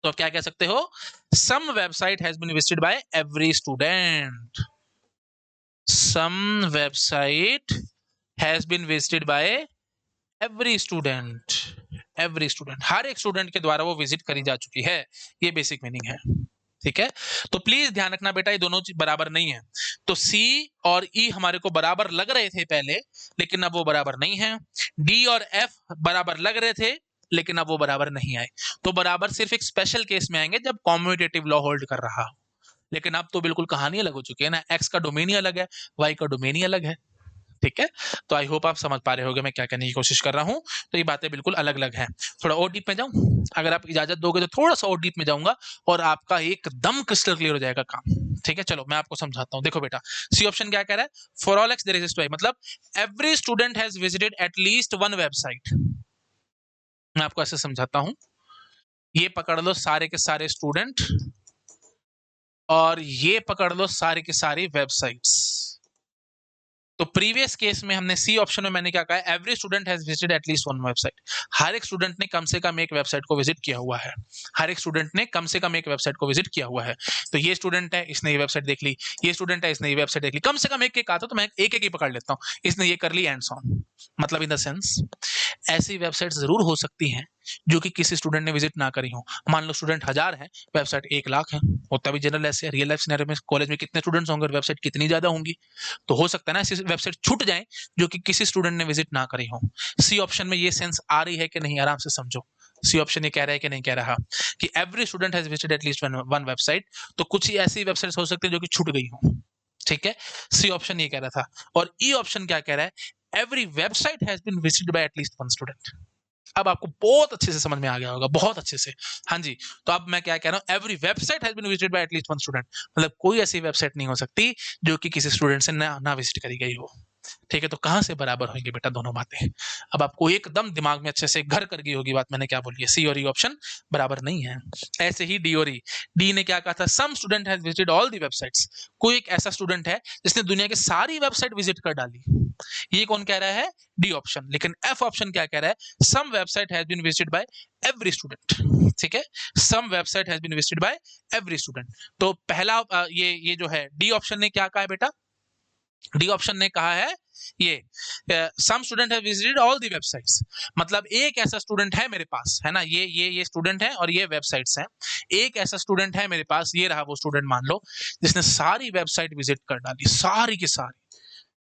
तो आप क्या कह सकते हो, some website has been visited by every student, some website has been visited by every student, every student, हर एक स्टूडेंट के द्वारा वो विजिट करी जा चुकी है, ये बेसिक मीनिंग है, ठीक है। तो प्लीज ध्यान रखना बेटा, ये दोनों चीज बराबर नहीं है। तो सी और ई हमारे को बराबर लग रहे थे पहले, लेकिन अब वो बराबर नहीं है। डी और एफ बराबर लग रहे थे, लेकिन अब वो बराबर नहीं आए। तो बराबर सिर्फ एक स्पेशल केस में आएंगे जब कॉम्यूटेटिव लॉ होल्ड कर रहा हो, लेकिन अब तो बिल्कुल कहानी अलग हो चुकी है ना, एक्स का डोमेन ही अलग है, वाई का डोमेन ही अलग है, ठीक है। तो आई होप आप समझ पा रहे होगे मैं क्या कहने की कोशिश कर रहा हूं। तो ये बातें बिल्कुल अलग अलग हैं। थोड़ा और डीप में जाऊं, अगर आप इजाजत दोगे तो थोड़ा सा और डीप में जाऊंगा और आपका एकदम क्रिस्टल क्लियर हो जाएगा काम, ठीक है। चलो मैं आपको समझाता हूं। देखो बेटा, सी ऑप्शन क्या कह रहा है, for all x there is y, मतलब every student has visited at least one website. मैं आपको ऐसे समझाता हूं, ये पकड़ लो सारे के सारे स्टूडेंट और ये पकड़ लो सारी की सारी वेबसाइट्स। तो प्रीवियस केस में हमने सी ऑप्शन में मैंने क्या कहा, every student has visited at least one website, हर एक स्टूडेंट ने कम से कम एक वेबसाइट को विजिट किया हुआ है, हर एक स्टूडेंट ने कम से कम एक वेबसाइट को विजिट किया हुआ है। तो ये स्टूडेंट है, इसने ये वेबसाइट देख ली, ये स्टूडेंट है, इसने ये वेबसाइट देख ली, कम से कम एक एक आता तो मैं एक एक ही पकड़ लेता हूँ, इसने ये कर ली एंड सो ऑन। मतलब इन द सेंस ऐसी वेबसाइट जरूर हो सकती हैं जो कि किसी स्टूडेंट ने विजिट ना करी हो। मान लो स्टूडेंट 1000 है, वेबसाइट 1 लाख है, होता भी जनरल ऐसे, रियल लाइफ सिनेरियो में कॉलेज में कितने स्टूडेंट्स होंगे, वेबसाइट कितनी ज्यादा होंगी, तो हो सकता है ना ऐसी वेबसाइट छूट जाए जो कि किसी स्टूडेंट ने विजिट ना करी हो। सी ऑप्शन में ये सेंस आ रही है कि नहीं, आराम से समझो। सी ऑप्शन ये कह रहा है कि नहीं कह रहा कि every student has visited at least one website, तो कुछ ही ऐसी वेबसाइट्स हो सकती है जो कि छूट गई हो, ठीक है। सी ऑप्शन ये कह रहा था। और ई ऑप्शन क्या कह रहा है, every website has been visited by at least one student. अब आपको बहुत अच्छे से समझ में आ गया होगा, बहुत अच्छे से, हाँ जी। तो अब मैं क्या कह रहा हूँ, every website has been visited by at least one student, मतलब कोई ऐसी वेबसाइट नहीं हो सकती जो कि किसी स्टूडेंट से ना विजिट करी गई हो, ठीक है। तो कहां से बराबर होंगे बेटा दोनों बातें, अब आपको एकदम दिमाग में अच्छे से घर कर गई होगी बात मैंने क्या बोली है, सी और ई ऑप्शन बराबर नहीं है। ऐसे ही डी और ई, डी ने क्या कहा था, some student has visited all the websites, कोई एक ऐसा स्टूडेंट है जिसने दुनिया की सारी वेबसाइट विजिट कर डाली, ये कौन कह रहा है, डी ऑप्शन। लेकिन एफ ऑप्शन क्या कह रहा है, some website has been visited by every student, ठीक है, some website has been visited by every student. तो पहला ये जो है डी ऑप्शन ने क्या कहा है बेटा, डी ऑप्शन ने कहा है ये some student have visited all the websites, मतलब एक ऐसा स्टूडेंट है मेरे पास, है ना, ये स्टूडेंट है और ये वेबसाइट्स हैं, एक ऐसा स्टूडेंट है मेरे पास, ये रहा वो स्टूडेंट मान लो, जिसने सारी वेबसाइट विजिट कर डाली, सारी की सारी,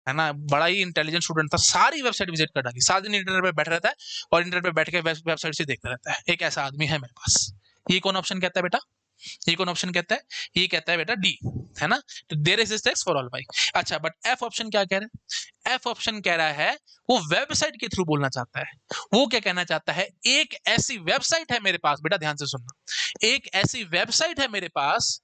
है ना, बड़ा ही इंटेलिजेंट स्टूडेंट था, सारी वेबसाइट विजिट कर डाली, सारा दिन इंटरनेट पे बैठा रहता है और इंटरनेट पे बैठ के वेबसाइट से देखता रहता है, एक ऐसा आदमी है मेरे पास। ये कौन ऑप्शन कहता है बेटा, ये कौन ऑप्शन कहता है, ये कहता है बेटा डी, है ना। तो there is x for all y. अच्छा, बट एफ ऑप्शन क्या कह रहा है, एफ ऑप्शन कह रहा है वो वेबसाइट के थ्रू बोलना चाहता है, वो क्या कहना चाहता है, एक ऐसी वेबसाइट है मेरे पास, बेटा ध्यान से सुनना, एक ऐसी वेबसाइट है मेरे पास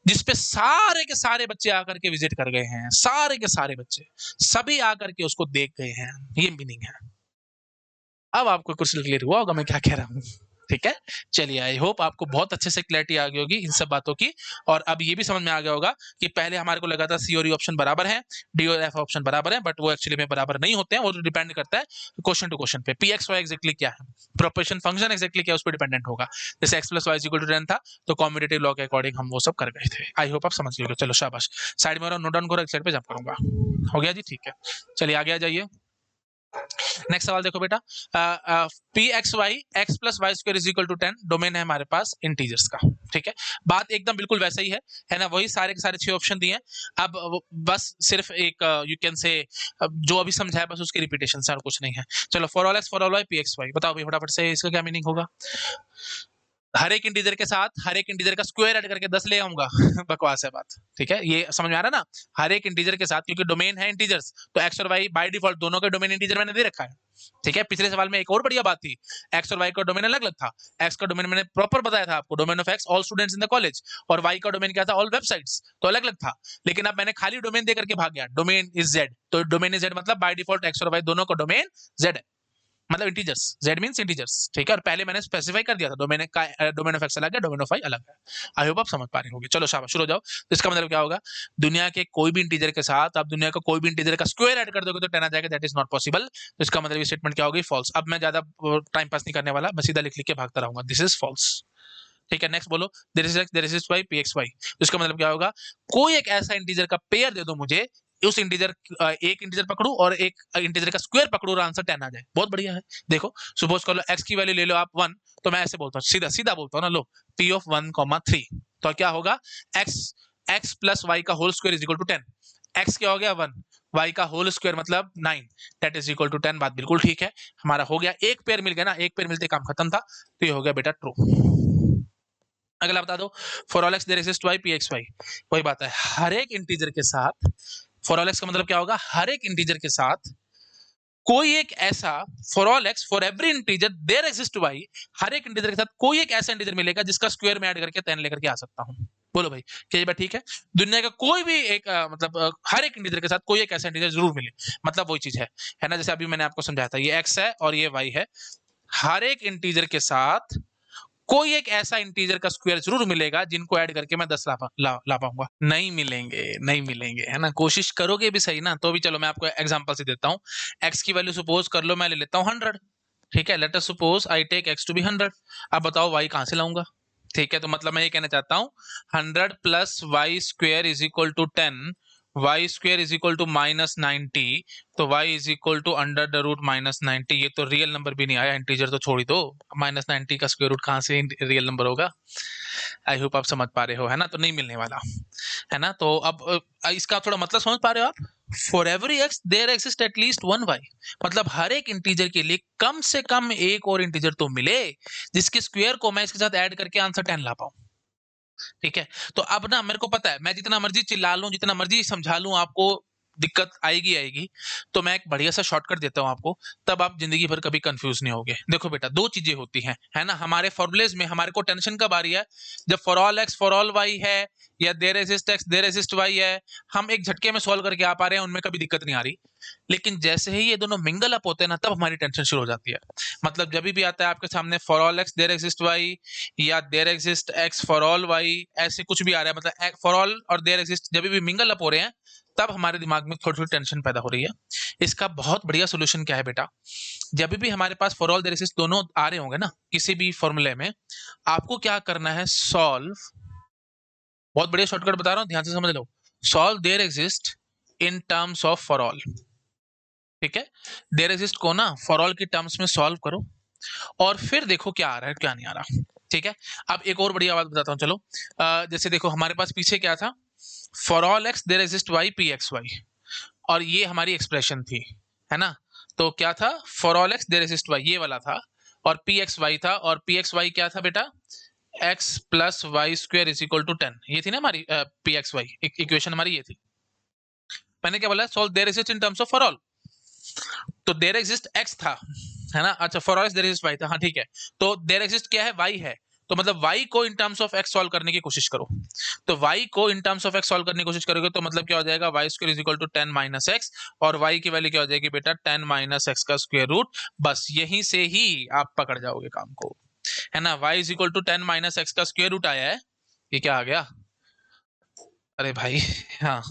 जिसपे सारे के सारे बच्चे आकर के विजिट कर गए हैं, सारे के सारे बच्चे सभी आकर के उसको देख गए हैं, ये मीनिंग है। अब आपको क्वेश्चन क्लियर हुआ होगा मैं क्या कह रहा हूँ, ठीक है। चलिए, आई होप आपको बहुत अच्छे से क्लैरिटी आ गई होगी इन सब बातों की, और अब ये भी समझ में आ गया होगा कि पहले हमारे को लगा था सी और ई ऑप्शन बराबर है, डी और एफ ऑप्शन बराबर है, बट वो एक्चुअली में बराबर नहीं होते हैं, वो डिपेंड करता है क्वेश्चन टू क्वेश्चन पे, पी एक्स वाई एक्जैक्टली क्या है, प्रोपोर्शन फंक्शन एक्जैक्टली क्या है, उस पर डिपेंडेंट होगा। जैसे x plus y equal to 10 था, तो कॉम्यूटेटिव लॉ के अकॉर्डिंग हम वो सब कर गए थे। आई होप आप समझ गए। चलो शाबाश, साइड में नोट डाउन करो, एक साइड पे जंप करूंगा, हो गया जी, ठीक है। चलिए आगे आ जाइए। नेक्स्ट सवाल देखो बेटा, p x y x plus y square is equal to 10, domain है हमारे पास इंटीजर्स का, ठीक है। बात एकदम बिल्कुल वैसा ही है ना, वही सारे के सारे 6 ऑप्शन दिए हैं। अब बस सिर्फ एक यू कैन से जो अभी समझाया बस उसकी रिपीटेशन से, और कुछ नहीं है। चलो, for all x for all y P x y, बताओ भाई फटाफट से इसका क्या मीनिंग होगा। हर एक इंटीजर के साथ हर एक इंटीजर का स्क्वायर ऐड करके 10 ले आऊंगा बकवास है बात, ठीक है, ये समझ में आ रहा है ना। हर एक इंटीजर के साथ, क्योंकि डोमेन है इंटीजर्स, तो एक्स और वाई बाय डिफॉल्ट दोनों के डोमेन इंटीजर मैंने दे रखा है, ठीक है। पिछले सवाल में एक और बढ़िया बात थी, एक्स और वाई का डोमेन अलग अलग था, एक्स का डोमेन मैंने प्रॉपर बताया था आपको, domain of x all students in the college, और वाई का डोमेन क्या था, ऑल वेबसाइट्स, तो अलग अलग था। लेकिन अब मैंने खाली डोमेन देकर के भाग गया, डोमेन इज जेड, तो डोमेन इज जेड मतलब बाय डिफॉल्ट एक्स और वाई दोनों का डोमेन जेड है, मतलब इंटीजर्स, z मींस इंटीजर्स, ठीक है। और पहले मैंने स्पेसिफाई कर दिया था डोमेन का, डोमेन ऑफ x अलग है, डोमेन ऑफ y अलग है। आई होप आप समझ पा रहे होंगे। चलो शाबाश, शुरू हो जाओ। तो इसका मतलब क्या होगा, दुनिया के कोई भी इंटीजर के साथ आप दुनिया का कोई भी इंटीजर का स्क्वायर ऐड कर दोगे तो 10 आ जाएगा, दैट इज नॉट पॉसिबल। तो इसका मतलब ये स्टेटमेंट क्या होगी, फॉल्स। अब मैं ज्यादा टाइम पास नहीं करने वाला, मैं सीधा लिख लिख के भागता रहूंगा, दिस इज फॉल्स। ठीक है, नेक्स्ट बोलो, there is x, there is y, pxy। तो इसका मतलब क्या होगा, कोई एक ऐसा इंटीजर का पेयर दे दो मुझे, उस इंटीजर, एक इंटीजर पकड़ू और एक इंटीजर का स्क्वायर पकड़ू और आंसर 10 आ जाए, बहुत बढ़िया है। देखो सपोज कर लो x की वैल्यू ले लो आप 1, तो मैं ऐसे बोलता हूँ, सीधा सीधा बोलता हूँ ना, लो p ऑफ 1, 3, तो क्या होगा, x प्लस y का whole square is equal to 10। x क्या हो गया 1, y का होल स्क्वायर मतलब 9, दैट इज इक्वल टू 10। बात बिल्कुल ठीक है, हमारा हो गया, एक पेयर मिल गया ना, एक पेयर मिलते काम खत्म था, तो ये हो गया बेटा ट्रू। अगला बता दो, for all x there exist y p x y। वही बात है, हर एक इंटीजर के साथ, फॉर ऑल एक्स का मतलब क्या होगा, हर एक इंटीजर के साथ कोई एक ऐसा, for all x for every integer there exist y, हर एक इंटीजर के साथ कोई एक ऐसा इंटीजर मिलेगा जिसका स्क्वायर में ऐड करके 10 लेकर के आ सकता हूं। बोलो भाई, क्या ये बात ठीक है? दुनिया का कोई भी एक मतलब हर एक इंटीजर के साथ कोई एक ऐसा इंटीजर जरूर मिले, मतलब वही चीज है ना, जैसे अभी मैंने आपको समझाया था, ये x है और ये y है, हर एक इंटीजर के साथ कोई एक ऐसा इंटीजर का स्क्वायर जरूर मिलेगा जिनको ऐड करके मैं 10 ला पाऊंगा। नहीं मिलेंगे, नहीं मिलेंगे, है ना, कोशिश करोगे भी सही ना तो भी। चलो मैं आपको एग्जांपल से देता हूँ, x की वैल्यू सपोज कर लो मैं ले लेता हूँ 100, ठीक है, let us suppose I take x to be 100। अब बताओ y कहां से लाऊंगा? ठीक है, तो मतलब मैं ये कहना चाहता हूँ 100 plus y square is equal to 10, y square is equal to -90, तो y is equal to under the root -90। ये तो रियल नंबर भी नहीं आया, इंटीजर तो छोड़ ही दो, -90 का स्क्वायर रूट कहाँ से रियल नंबर होगा? आई होप आप समझ पा रहे हो, है ना, तो नहीं मिलने वाला, है ना। तो अब इसका थोड़ा मतलब समझ पा रहे हो आप, for every x there exist at least 1 y, मतलब हर एक इंटीजर के लिए कम से कम एक और इंटीजर तो मिले जिसके स्क्वायर को मैं इसके साथ ऐड करके आंसर 10 ला पाऊं। ठीक है, तो अब ना मेरे को पता है, मैं जितना मर्जी चिल्ला लूं, जितना मर्जी समझा लूं, आपको दिक्कत आएगी आएगी, तो मैं एक बढ़िया सा शॉर्टकट देता हूं आपको, तब आप जिंदगी भर कभी कंफ्यूज नहीं होगे। देखो बेटा, दो चीजें होती हैं, है ना, हमारे फॉर्मूलेज में हमारे को टेंशन कब आ रही है, जब for all x for all y है, या there exist x there exist y है, हम एक झटके में सॉल्व करके आ पा रहे हैं, उनमें कभी दिक्कत नहीं आ रही। लेकिन जैसे ही ये दोनों मिंगल अप होते हैं ना, तब हमारी टेंशन शुरू हो जाती है। मतलब जब भी आता है आपके सामने for all x there exist y, या there exist x for all y, ऐसे कुछ भी आ रहा है, मतलब फॉर ऑल और देयर एक्सिस्ट जब भी मिंगल अप हो रहे हैं, तब हमारे दिमाग में थोड़ी थोड़ी टेंशन पैदा हो रही है। इसका बहुत बढ़िया सोल्यूशन क्या है बेटा, जब भी हमारे पास फॉर ऑल देयर एक्सिस्ट दोनों आ रहे होंगे ना किसी भी फॉर्मूले में, आपको क्या करना है, सॉल्व, बहुत बढ़िया शॉर्टकट बता रहा हूं, ध्यान से समझ लो, solve there exist in terms of for all. ठीक है, देयर एक्सिस्ट को ना फॉर ऑल के टर्म्स में सॉल्व करो, और फिर देखो क्या आ रहा है क्या नहीं आ रहा। ठीक है, अब एक और बढ़िया बात बताता हूँ, चलो जैसे देखो हमारे पास पीछे क्या था, for all x there exist y P x y, और ये हमारी एक्सप्रेशन थी, है ना। तो क्या था, for all x there exist y ये वाला था, और पी एक्स वाई था, और पी एक्स वाई क्या था बेटा, x plus y square is equal to 10, ये थी ना हमारी पी एक्स वाई इक्वेशन, हमारी ये थी। मैंने क्या बोला, solve there exist in terms of for all, तो देयर एक्सिस्ट एक्स था, है ना, अच्छा for all there exist y था, हाँ ठीक है, तो देयर एक्सिस्ट क्या है, वाई है, तो मतलब y को in terms of x solve करने की कोशिश करो, तो y को in terms of x solve करने की कोशिश करोगे तो मतलब क्या हो जाएगा, y square is equal to 10 minus x, और y की वैल्यू क्या हो जाएगी बेटा, 10 माइनस एक्स का स्क्वायर रूट। बस यहीं से ही आप पकड़ जाओगे काम को, है ना, y is equal to 10 minus x का स्क्वायर रूट आया है, ये क्या आ गया, अरे भाई हाँ,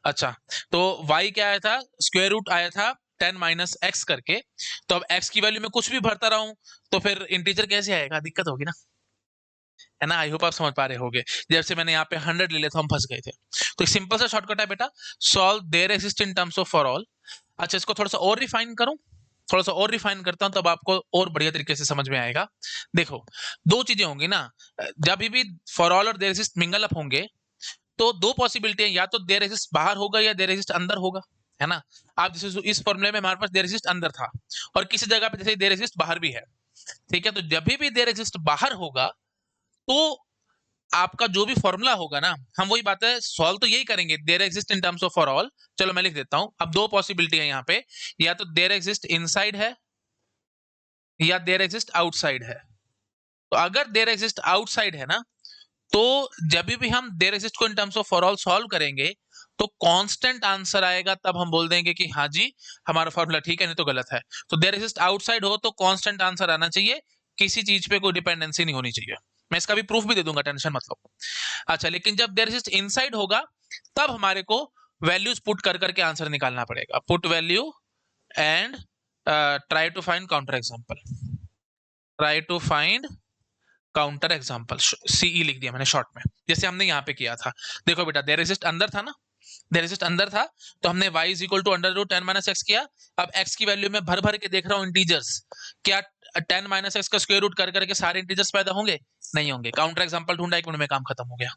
अच्छा, तो y क्या आया था, स्क्वायर रूट आया था 10 माइनस एक्स करके, तो अब x की वैल्यू में कुछ भी भरता रहूं तो फिर इंटीजर कैसे आएगा, दिक्कत होगी ना, है ना। आई होप आप समझ पा रहे होगे, जैसे मैंने यहाँ पे 100 ले लिया था, हम फंस गए थे। तो एक सिंपल सा शॉर्टकट है बेटा, solve there exist in terms of for all. अच्छा, इसको थोड़ा सा और रिफाइन करूं, थोड़ा सा और रिफाइन करता हूं, तब आपको और बढ़िया तरीके से समझ में आएगा। देखो, दो चीजें होंगी ना, जब भी फॉर ऑल और देयर एक्सिस्ट मिंगल अप होंगे, तो दो पॉसिबिलिटी है, या तो देयर एक्सिस्ट बाहर होगा या देयर एक्सिस्ट अंदर होगा, है ना। आप जैसे इस फॉर्मूले में हमारे पास देयर एक्सिस्ट अंदर था, और किसी जगह पे जैसे देयर एक्सिस्ट बाहर भी है, ठीक है, तो जब भी देयर एक्सिस्ट बाहर होगा, तो आपका जो भी फॉर्मूला होगा ना, हम वही बात है सॉल्व तो यही करेंगे, there exist in terms of for all. चलो मैं लिख देता हूं, अब दो पॉसिबिलिटी है यहाँ पे, या तो देयर एक्सिस्ट इनसाइड है, या देयर एक्सिस्ट आउटसाइड है। तो अगर देयर एक्सिस्ट आउटसाइड है ना, तो जब भी हम देयर एक्सिस्ट को in terms of for all solve करेंगे, तो कांस्टेंट आंसर आएगा तब हम बोल देंगे कि हाँ जी हमारा फॉर्मूला ठीक है, नहीं तो गलत है। तो देयर एग्जिस्ट आउटसाइड हो तो कांस्टेंट आंसर आना चाहिए, किसी चीज पे कोई डिपेंडेंसी नहीं होनी चाहिए। मैं इसका भी प्रूफ भी दे दूंगा, टेंशन मत लो। अच्छा, लेकिन जब देयर एग्जिस्ट इनसाइड होगा तब हमारे को वैल्यूज पुट कर करके आंसर निकालना पड़ेगा। Put value and try to find counter example, try to find counter example, CE लिख दिया मैंने शॉर्ट में, जैसे हमने यहाँ पे किया था। देखो बेटा देयर एग्जिस्ट अंदर था ना, देयर एग्जिस्ट अंदर था, तो हमने y is equal to under root 10 minus x किया। अब x की वैल्यू में भर भर के देख रहा हूँ इंटीजर्स, क्या 10 माइनस एक्स का स्क्वायर रूट कर करके सारे इंटीजर्स पैदा होंगे? नहीं होंगे। काउंटर एग्जांपल ढूंढा, 1 मिनट में काम खत्म हो गया।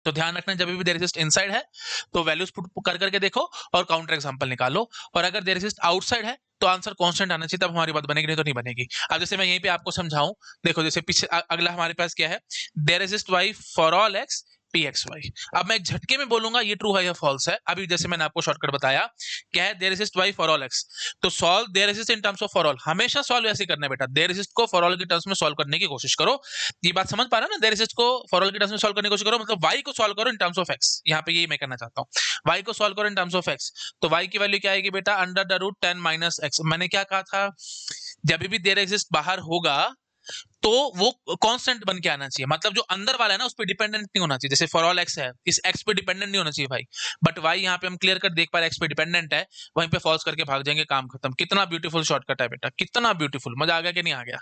तो ध्यान रखना, जब भी देयर एग्जिस्ट इनसाइड है तो वैल्यूज पुट कर करके देखो और काउंटर एग्जांपल निकालो, और अगर देयर एग्जिस्ट आउटसाइड है तो आंसर कांस्टेंट आना चाहिए, तब हमारी बात बनेगी, नहीं तो नहीं बनेगी। अब जैसे मैं यहीं पे आपको समझाऊं, देखो जैसे पीछे अगला हमारे पास क्या है, there exist y for all x p x y. अब मैं एक झटके में बोलूंगा ये ट्रू है या फॉल्स है। अभी जैसे मैंने आपको शॉर्टकट बताया, क्या है, there exist y for all x, तो solve there exist in terms of for all. हमेशा सॉल्व ऐसे करना है बेटा, देयर एग्जिस्ट को फॉर ऑल के टर्म्स में सॉल्व करने की कोशिश करो। ये बात समझ पा रहा है ना, देयर एग्जिस्ट को फॉर ऑल के टर्म्स में सॉल्व करने की कोशिश करो, मतलब y को सॉल्व करो इन टर्म्स ऑफ x। यहाँ पे यही मैं करना चाहता हूँ, y को सॉल्व करो इन टर्म्स ऑफ x। तो y की वैल्यू क्या आएगी बेटा, under the root 10 minus x. मैंने क्या कहा था, जब भी देयर एग्जिस्ट बाहर होगा तो वो कांस्टेंट बन के आना चाहिए, मतलब जो अंदर वाला है ना उस पर डिपेंडेंट नहीं होना चाहिए। जैसे फॉर ऑल एक्स है, इस एक्स पे डिपेंडेंट नहीं होना चाहिए भाई, बट वाई यहाँ पे हम क्लियर कर देख पा रहे एक्स पे डिपेंडेंट है, वहीं पे फॉल्स करके भाग जाएंगे, काम खत्म। कितना ब्यूटीफुल शॉर्टकट है बेटा, कितना ब्यूटीफुल। मजा आ गया कि नहीं आ गया?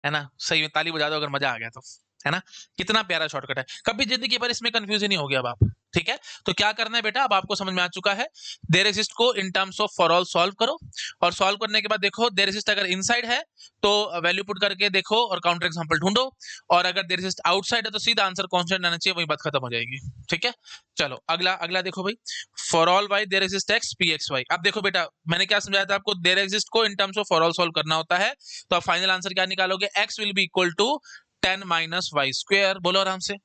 है ना, सही में ताली बजा दो अगर मजा आ गया तो, है ना। कितना प्यारा शॉर्टकट है, कभी जिंदगी भर इसमें कंफ्यूज ही नहीं हो गया अब आप। ठीक है, तो क्या करना है बेटा, अब आपको समझ में आ चुका है। देयर एग्जिस्ट को in terms of for all solve करो, और सॉल्व करने के बाद देखो देयर एग्जिस्ट अगर इनसाइड है तो वैल्यू पुट करके देखो और काउंटर एग्जांपल ढूंढो, और अगर देयर एग्जिस्ट आउटसाइड है तो सीधा आंसर कांस्टेंट आना चाहिए, वही बात खत्म हो जाएगी। ठीक है, चलो अगला अगला देखो भाई, for all y there exist x P x y. अब देखो बेटा मैंने क्या समझाया था आपको, देयर एग्जिस्ट को in terms of for all solve करना होता है, तो आप फाइनल आंसर क्या निकालोगे, x will be equal to 10 minus y square. बोलो आराम से,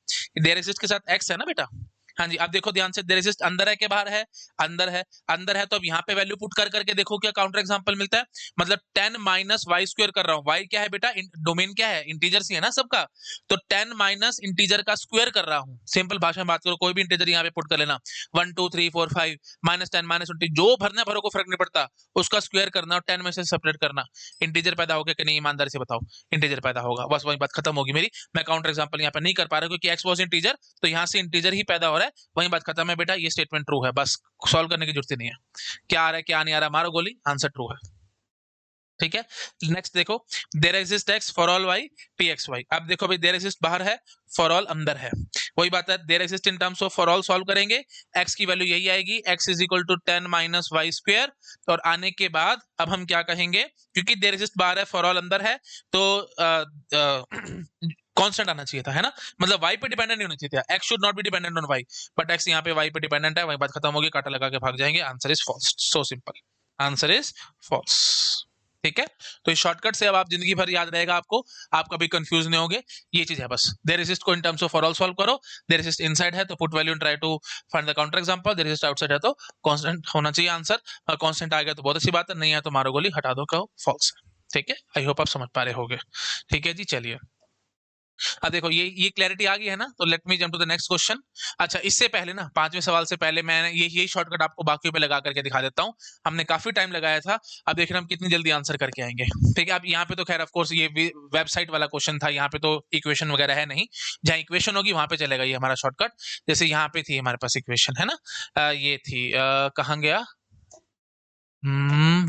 देयर एग्जिस्ट के साथ x है ना बेटा। हाँ जी, अब देखो ध्यान से, देयर एग्जिस्ट अंदर है के बाहर है, अंदर है, अंदर है, तो अब यहाँ पे वैल्यू पुट कर करके देखो क्या काउंटर एग्जांपल मिलता है। मतलब 10 माइनस वाई स्क्वायर कर रहा हूँ, वाई क्या है बेटा, डोमेन क्या है, इंटीजर ही है ना सबका, तो 10 माइनस इंटीजर का स्क्वायर कर रहा हूँ। सिंपल भाषा में बात करो, कोई भी इंटीजर यहाँ पे पुट कर लेना, 1 2 3 4 5 माइनस 10 माइनस 20, जो भरना भरो को फर्क नहीं पड़ता, उसका स्क्वायर करना और 10 में से सेपरेट करना। इंटीजर पैदा होगा कि नहीं, ईमानदारी से बताओ, इंटीजर पैदा होगा, बस वही बात खत्म होगी मेरी। मैं काउंटर एग्जांपल यहाँ पे नहीं कर पा रहा क्योंकि एक्स वाज इंटीजर, तो यहाँ से इंटीजर ही पैदा हो रहा है, वही बात खत्म है बेटा, ये स्टेटमेंट ट्रू है, बस सॉल्व करने की जरूरत ही नहीं है। क्या आ रहा है क्या नहीं आ रहा, मारो गोली, आंसर ट्रू है। ठीक है, नेक्स्ट देखो, there exist x for all y P x y. अब देखो भाई देयर एग्जिस्ट बाहर है, फॉर ऑल अंदर है, वही बात है, there exist in terms of for all solve करेंगे, एक्स की वैल्यू यही आएगी, x is equal to 10 minus y square. और आने के बाद अब हम क्या कहेंगे, क्योंकि देयर एग्जिस्ट बाहर है, फॉर ऑल अंदर है, तो कांस्टेंट आना चाहिए था, है ना, मतलब y पे डिपेंडेंट नहीं होना चाहिए था, x should not be dependent on y, but x यहाँ पे y पे डिपेंडेंट है, वही बात खत्म होगी, काटा लगा के भाग जाएंगे, answer is false. So simple, answer is false. ठीक है, तो इस शॉर्टकट से अब आप जिंदगी भर याद रहेगा आपको, आप कभी कंफ्यूज नहीं होगे, ये चीज है बस। देयर एग्जिस्ट को in terms of for all solve करो, देयर एग्जिस्ट इनसाइड है तो put value and try to find the counter example, there exist outside है तो कांस्टेंट होना चाहिए आंसर, और कांस्टेंट आ गया तो बहुत अच्छी बात है, नहीं है तो मारो गोली, हटा दो, कहो फॉल्स है। ठीक है, आई होप आप समझ पा रहे होगे। ठीक है जी, चलिए अब देखो ये क्लैरिटी आ गई है ना, तो let me jump to the next question. अच्छा, इससे पहले ना 5वें सवाल से पहले मैं यही शॉर्टकट आपको बाकियों पे लगा करके दिखा देता हूँ, हमने काफी टाइम लगाया था, अब देख रहे हैं हम कितनी जल्दी आंसर करके आएंगे। ठीक है, अब यहाँ पे तो खैर ऑफ कोर्स ये वेबसाइट वाला क्वेश्चन था, यहाँ पे तो इक्वेशन वगैरह है नहीं, जहाँ इक्वेशन होगी वहां पे चलेगा ये हमारा शॉर्टकट। जैसे यहाँ पे थी हमारे पास इक्वेशन, है ना, ये थी कहाँ गया,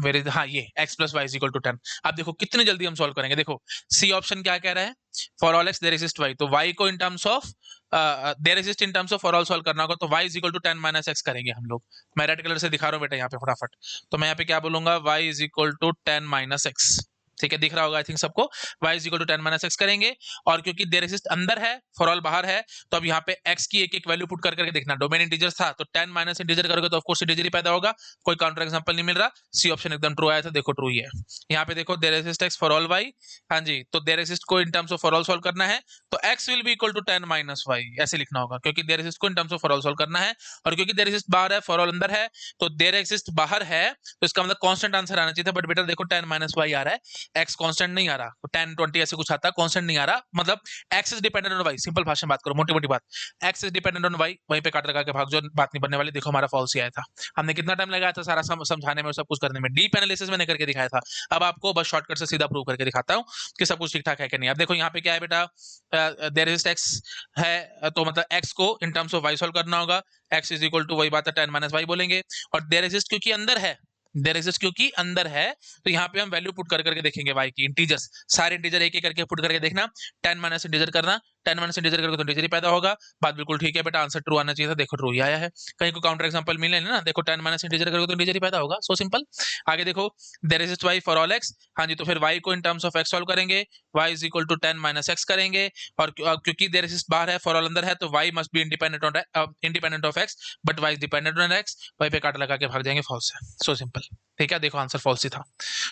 वेरी, हाँ ये x plus y equal to 10। अब देखो कितनी जल्दी हम सॉल्व करेंगे, देखो सी ऑप्शन क्या कह रहा है, for all x there exist y, तो y को in terms of there exist in terms of for all solve करना होगा, तो y is equal to 10 minus x करेंगे हम लोग। मैं रेड कलर से दिखा रहा हूँ बेटा यहाँ पे फटाफट, तो मैं यहाँ पे क्या बोलूंगा, y is equal to 10 minus x. ठीक है, दिख रहा होगा आई थिंक सबको, y is equal to 10 minus x करेंगे, और क्योंकि देयर एग्जिस्ट अंदर है, फॉर ऑल बाहर है, तो अब यहाँ पे x की एक एक वैल्यू पुट कर करके देखना, डोमेन इंटीजर था तो 10 माइनस इंटीजर करोगे तो ऑफ कोर्स इंटीजर ही पैदा होगा, कोई काउंटर एग्जांपल नहीं मिल रहा, सी ऑप्शन एकदम ट्रू आया था, देखो ट्रू ही है। यहाँ पे देखो there exist x for all y, हाँ जी, तो देयर एग्जिस्ट को in terms of for all solve करना है, तो x will be equal to 10 minus y ऐसे लिखना होगा, क्योंकि देयर एग्जिस्ट को in terms of for all solve करना है, और क्योंकि देयर एग्जिस्ट बाहर है, फॉर ऑल अंदर है, तो देयर एग्जिस्ट बाहर है, तो इसका मतलब कांस्टेंट आंसर आना चाहिए था, बट बेटा देखो 10 माइनस y आ रहा है, x कांस्टेंट नहीं आ रहा, 10 20 ऐसे कुछ आता है, कांस्टेंट नहीं आ रहा, मतलब x is dependent on y। Simple भाषा में बात करो, मोटी मोटी बात, x is dependent on y, वहीं पे काट लगा के भाग, जो बात नहीं बनने वाली। देखो हमारा फॉल्स ही आया था। हमने कितना टाइम लगाया था सारा समझाने में, सब कुछ करने में, डीप एनालिसिस मैंने करके दिखाया था। अब आपको बस शॉर्टकट से सीधा प्रूव करके दिखाता हूँ कि सब कुछ ठीक ठाक है कि नहीं। अब देखो यहाँ पे क्या है बेटा, देयर इज x है, तो मतलब x को in terms of y solve करना होगा। x इज इक्वल टू वही बात है 10 माइनस y बोलेंगे, और देयर एग्जिस्ट क्योंकि अंदर है, देयर एग्जिस्ट क्योंकि अंदर है, तो यहाँ पे हम वैल्यू पुट कर करके देखेंगे y की, इंटीजर्स सारे इंटीजर एक एक करके पुट करके देखना, 10 माइनस इंटीजर करना, 10 माइनस इंटीजर करके तो इंटीजर ही पैदा होगा। बात बिल्कुल ठीक है बेटा, आंसर ट्रू आना चाहिए था, देखो ट्रू ही आया है। कहीं को काउंटर एग्जांपल मिले ना, देखो 10 माइनस इंटीजर करके तो इंटीजर ही पैदा होगा, सो सिंपल। आगे देखो, there exist y for all x, हाँ जी, तो फिर y को in terms of x solve करेंगे, y is equal to 10 minus x करेंगे, और क्योंकि देयर एग्जिस्ट बाहर है, फॉर ऑल अंदर है, तो y must be independent of x, but y is dependent on x, y पे काट लगा के भाग जाएंगे, फॉल्स है, सो सिंपल। ठीक है, देखो आंसर फॉल्स ही था।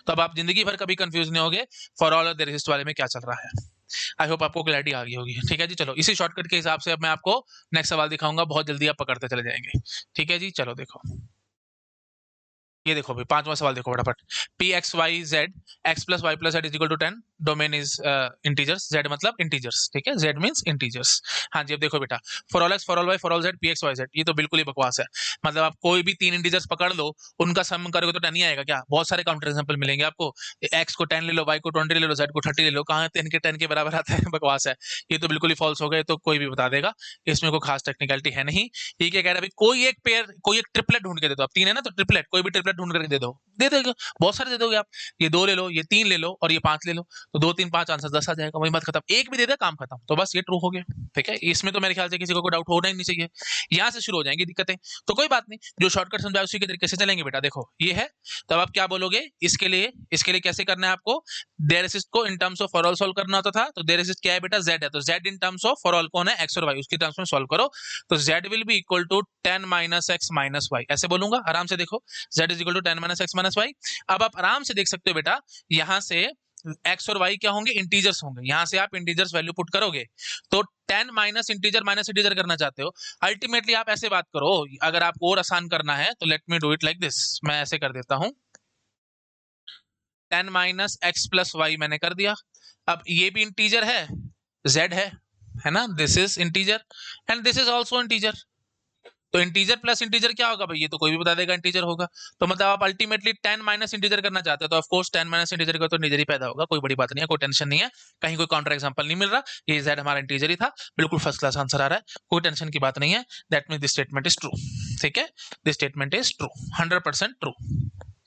तो अब आप जिंदगी भर कभी कंफ्यूज नहीं होगे फॉर ऑल और देयर एग्जिस्ट वाले में क्या चल रहा है। आई होप आपको क्लैरिटी आ गई होगी। ठीक है जी, चलो इसी शॉर्टकट के हिसाब से अब मैं आपको नेक्स्ट सवाल दिखाऊंगा, बहुत जल्दी आप पकड़ते चले जाएंगे। ठीक है जी, चलो देखो, ये देखो भाई, पांचवा सवाल देखो फटाफट। P x y z x plus y plus z is equal to 10, domain is integers, z मतलब इंटीजर्स, ठीक है, जेड मींस इंटीजर्स। हाँ जी, अब देखो बेटा, for all x for all y for all z p x y z, ये तो बिल्कुल ही बकवास है। मतलब आप कोई भी तीन इंटीजर्स पकड़ लो, उनका सम करोगे तो 10 ही आएगा क्या? बहुत सारे काउंटर एग्जांपल मिलेंगे आपको, एक्स को 10 ले लो, वाई को 20 ले लो, जेड को 30 ले लो, कहाँ 10 के बराबर आता है? बकवास है, ये तो बिल्कुल ही फॉल्स हो गए, तो कोई भी बता देगा, इसमें कोई खास टेक्निकलिटी है नहीं। ये क्या कह रहा है भाई, कोई एक पेयर, कोई एक ट्रिपलेट ढूंढ के दे दो, आप तीन है ना, तो ट्रिपलेट, कोई भी ट्रिपलेट ढूंढ करके दे दो, दे देगा, बहुत सारे दे दोगे आप, ये 2 ले लो, ये 3 ले लो, और ये 5 ले लो, तो 2 3 5 आंसर 10 आ जाएगा, वही बात खत्म। एक भी दे दे, काम खत्म, तो बस ये ट्रू हो गया। ठीक है, इसमें तो मेरे ख्याल से किसी को कोई डाउट होना ही नहीं चाहिए। यहाँ से शुरू हो जाएंगी दिक्कतें, तो कोई बात नहीं, जो शॉर्टकट समझाया उसी के तरीके से चलेंगे बेटा। देखो ये है, तब आप क्या बोलोगे इसके लिए कैसे करना है आपको, देयर एग्जिस्ट को in terms of for all solve करना होता था, तो देयर एग्जिस्ट क्या है बेटा, z है, तो z in terms of for all कौन है, x और y, उसकी टर्म्स में सॉल्व करो, तो z will be equal to 10 minus x minus y, ऐसे बोलूंगा आराम से। देखो z is equal to 10 minus x minus y. अब आप आराम से देख सकते हो बेटा, यहां से x और y क्या होंगे, इंटीजर्स होंगे, यहां से आप इंटीजर्स वैल्यू पुट करोगे, तो 10 माइनस इंटीजर करना चाहते हो, अल्टीमेटली आप ऐसे बात करो। अगर आपको और आसान करना है तो let me do it like this, मैं ऐसे कर देता हूं, 10 माइनस एक्स प्लस वाई मैंने कर दिया। अब ये भी इंटीजर है, z है ना, this is integer and this is also integer, तो इंटीजर प्लस इंटीजर क्या होगा भाई, ये तो कोई भी बता देगा इंटीजर होगा। तो मतलब आप अल्टीमेटली 10 माइनस इंटीजर करना चाहते हो, तो ऑफ कोर्स 10 माइनस इंटीजर का तो इंटीजर ही पैदा होगा, कोई बड़ी बात नहीं है, कोई टेंशन नहीं है, कहीं कोई काउंटर एग्जांपल नहीं मिल रहा, ये z हमारा इंटीजर ही था, बिल्कुल फर्स्ट क्लास आंसर आ रहा है, कोई टेंशन की बात नहीं है। That means this statement is true. ठीक है, this statement is true, 100% true.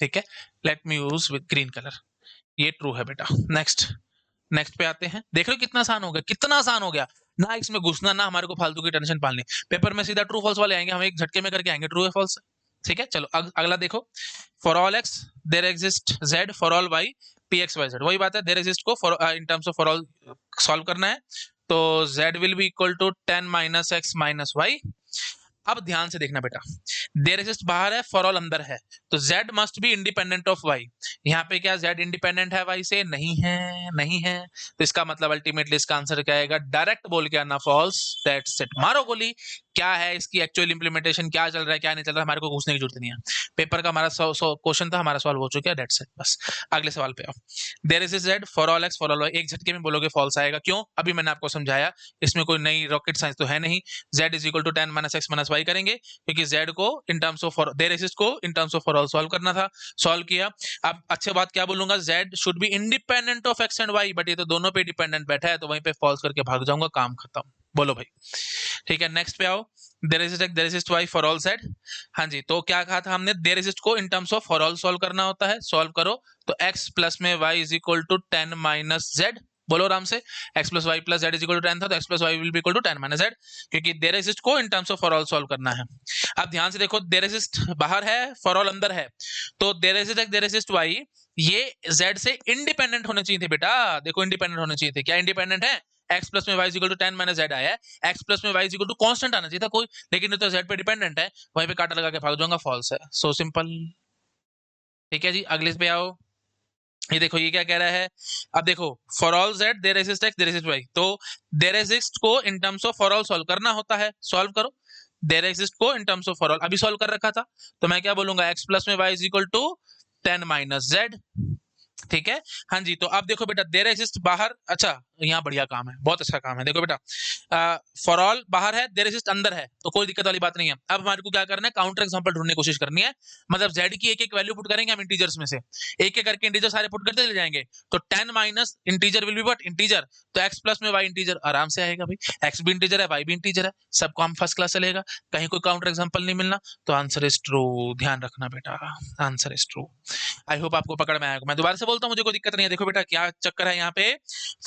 ठीक है, let me use with green colour, ये ट्रू है बेटा। नेक्स्ट पे आते हैं, देख रहे हो कितना आसान हो गया, कितना आसान हो गया, ना इसमें घुसना, ना हमारे को फालतू की टेंशन पालनी, पेपर में सीधा ट्रू फॉल्स वाले आएंगे, हम एक झटके में करके आएंगे ट्रू है फॉल्स। ठीक है, चलो अगला देखो, for all x there exist z for all y P x y z, वही बात है, देयर एग्जिस्ट को for in terms of for all solve करना है, तो z will be equal to 10 minus x minus y. अब ध्यान से देखना बेटा, देयर एग्जिस्ट बाहर है, फॉर ऑल अंदर है, तो z must be independent of y। यहाँ पे क्या z इंडिपेंडेंट है y से, नहीं है, नहीं है, तो इसका मतलब अल्टीमेटली इसका आंसर क्या आएगा, डायरेक्ट बोल के आना फॉल्स, दैट्स इट, मारो गोली। क्या है इसकी एक्चुअल इंप्लीमेंटेशन, क्या चल रहा है क्या नहीं चल रहा है, हमारे को घुसने की जरूरत नहीं है, पेपर का हमारा 100 क्वेश्चन था, हमारा सवाल हो चुका है, दैट्स इट, बस अगले सवाल पे आओ। There is z for all x for all y, एक झटके में बोलोगे फॉल्स आएगा, क्यों, अभी मैंने आपको समझाया, इसमें कोई नई रॉकेट साइंस तो है नहीं, z is equal to 10 minus x minus y करेंगे, क्योंकि z को in terms of there exist को in terms of for all solve करना था, सॉल्व किया। अब अच्छे बात क्या बोलूंगा, z should be independent of x and y, but ये तो दोनों पे डिपेंडेंट बैठा है, तो वहीं पे फॉल्स करके भाग जाऊंगा, काम खत्म, बोलो भाई। ठीक है, नेक्स्ट पे आओ, there exist y for all z। हाँ जी, तो क्या कहा था हमने, देयर एग्जिस्ट को in terms of for all solve करना होता है, सॉल्व करो, तो x प्लस में y is equal to 10 minus z, बोलो आराम से, x plus y plus z is equal to 10 था, तो x plus y will be equal to 10 minus z, क्योंकि देयर एग्जिस्ट को in terms of for all solve करना है। अब ध्यान से देखो, देयर एग्जिस्ट बाहर है, फॉर ऑल अंदर है, तो देयर एग्जिस्ट वाई ये z से इंडिपेंडेंट होने चाहिए थे बेटा, देखो इंडिपेंडेंट होने चाहिए थे, क्या इंडिपेंडेंट है, x प्लस में y is equal to 10 minus z आया है, x प्लस में y is equal to constant आना चाहिए था कोई, लेकिन ये तो z पे डिपेंडेंट है, वहीं पे काटा लगा के भाग जाऊंगा, फॉल्स है, सो सिंपल। ठीक है जी, अगले पे आओ, ये देखो ये क्या कह रहा है, अब देखो for all z there exist x there exist y, तो देयर एग्जिस्ट को in terms of for all solve करना होता है, सॉल्व करो, देयर एग्जिस्ट को in terms of for all अभी सॉल्व कर रखा था, तो मैं क्या बोलूंगा, x प्लस में y is equal to 10 minus z, ठीक है। हाँ जी, तो अब देखो बेटा देयर एग्जिस्ट बाहर, अच्छा यहाँ बढ़िया काम है, बहुत अच्छा काम है। देखो बेटा फॉर ऑल बाहर है, देयर एग्जिस्ट अंदर है, तो कोई दिक्कत वाली बात नहीं है। अब हमारे को क्या करना है, काउंटर एग्जांपल ढूंढने की कोशिश करनी है। मतलब जेड की एक एक वैल्यू पुट करेंगे हम इंटीजर्स में से, एक एक करके इंटीजर सारे पुट करते चले जाएंगे। तो 10 minus integer will be what, integer. तो एक्स प्लस में वाई इंटीजर आराम से आएगा भाई, एक्स भी इंटीजर है वाई भी इंटीजर है, सब काम फर्स्ट क्लास चलेगा, कहीं कोई काउंटर एग्जांपल नहीं मिलना। तो आंसर इज ट्रू, ध्यान रखना बेटा, answer is true. I hope आपको पकड़ में आएगा। मैं दोबारा से बोलता हूँ, मुझे कोई दिक्कत नहीं है। देखो बेटा क्या चक्कर है यहाँ पे,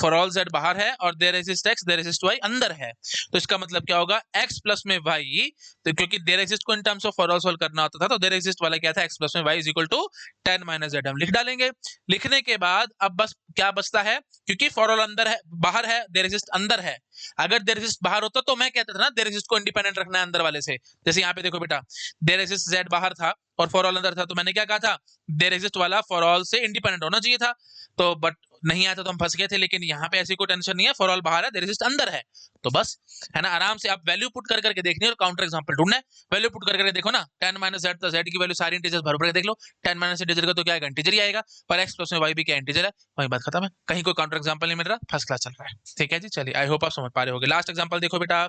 फॉर ऑल जेड बाहर है और there exist x there exist y अंदर है। तो इसका मतलब क्या होगा, एक्स प्लस में वाई, तो क्योंकि देयर एग्जिस्ट को in terms of for all solve करना होता था, तो देयर एग्जिस्ट वाला क्या था, एक्स प्लस में y is equal to 10 minus z हम लिख डालेंगे। लिखने के बाद अब बस क्या बचता है, क्योंकि फॉर ऑल अंदर है, बाहर है, देयर एग्जिस्ट अंदर है। अगर देयर एग्जिस्ट बाहर होता तो मैं कहता था ना देयर एग्जिस्ट को इंडिपेंडेंट रखना है अंदर वाले से। जैसे यहाँ पे देखो बेटा देयर एग्जिस्ट जेड बाहर था और फॉर ऑल अंदर था, तो मैंने क्या कहा था, देयर एग्जिस्ट वाला फॉर ऑल से इंडिपेंडेंट होना चाहिए था। तो बट नहीं आया था तो हम फंस गए थे। लेकिन यहाँ पे ऐसी कोई टेंशन नहीं है, फॉर ऑल बाहर है, देयर एग्जिस्ट अंदर है, तो बस है ना, आराम से आप वैल्यू पुट कर करके देखनी है और काउंटर एग्जांपल ढूंढना है। वैल्यू पुट कर करके देखो ना, 10 माइनस जेड, तो जेड की वैल्यू सारी इंटीजर्स भर भर के देख लो, 10 माइनस इंटीजर का तो क्या आएगा, इंटीजर ही आएगा, और एक्स प्लस में वाई भी क्या इंटीजर है, वही बात खत्म है। कहीं कोई काउंटर एग्जांपल नहीं मिल रहा, फर्स्ट क्लास चल रहा है। ठीक है जी, चलिए आई होप आप समझ पा रहे होगे। लास्ट एग्जांपल देखो बेटा,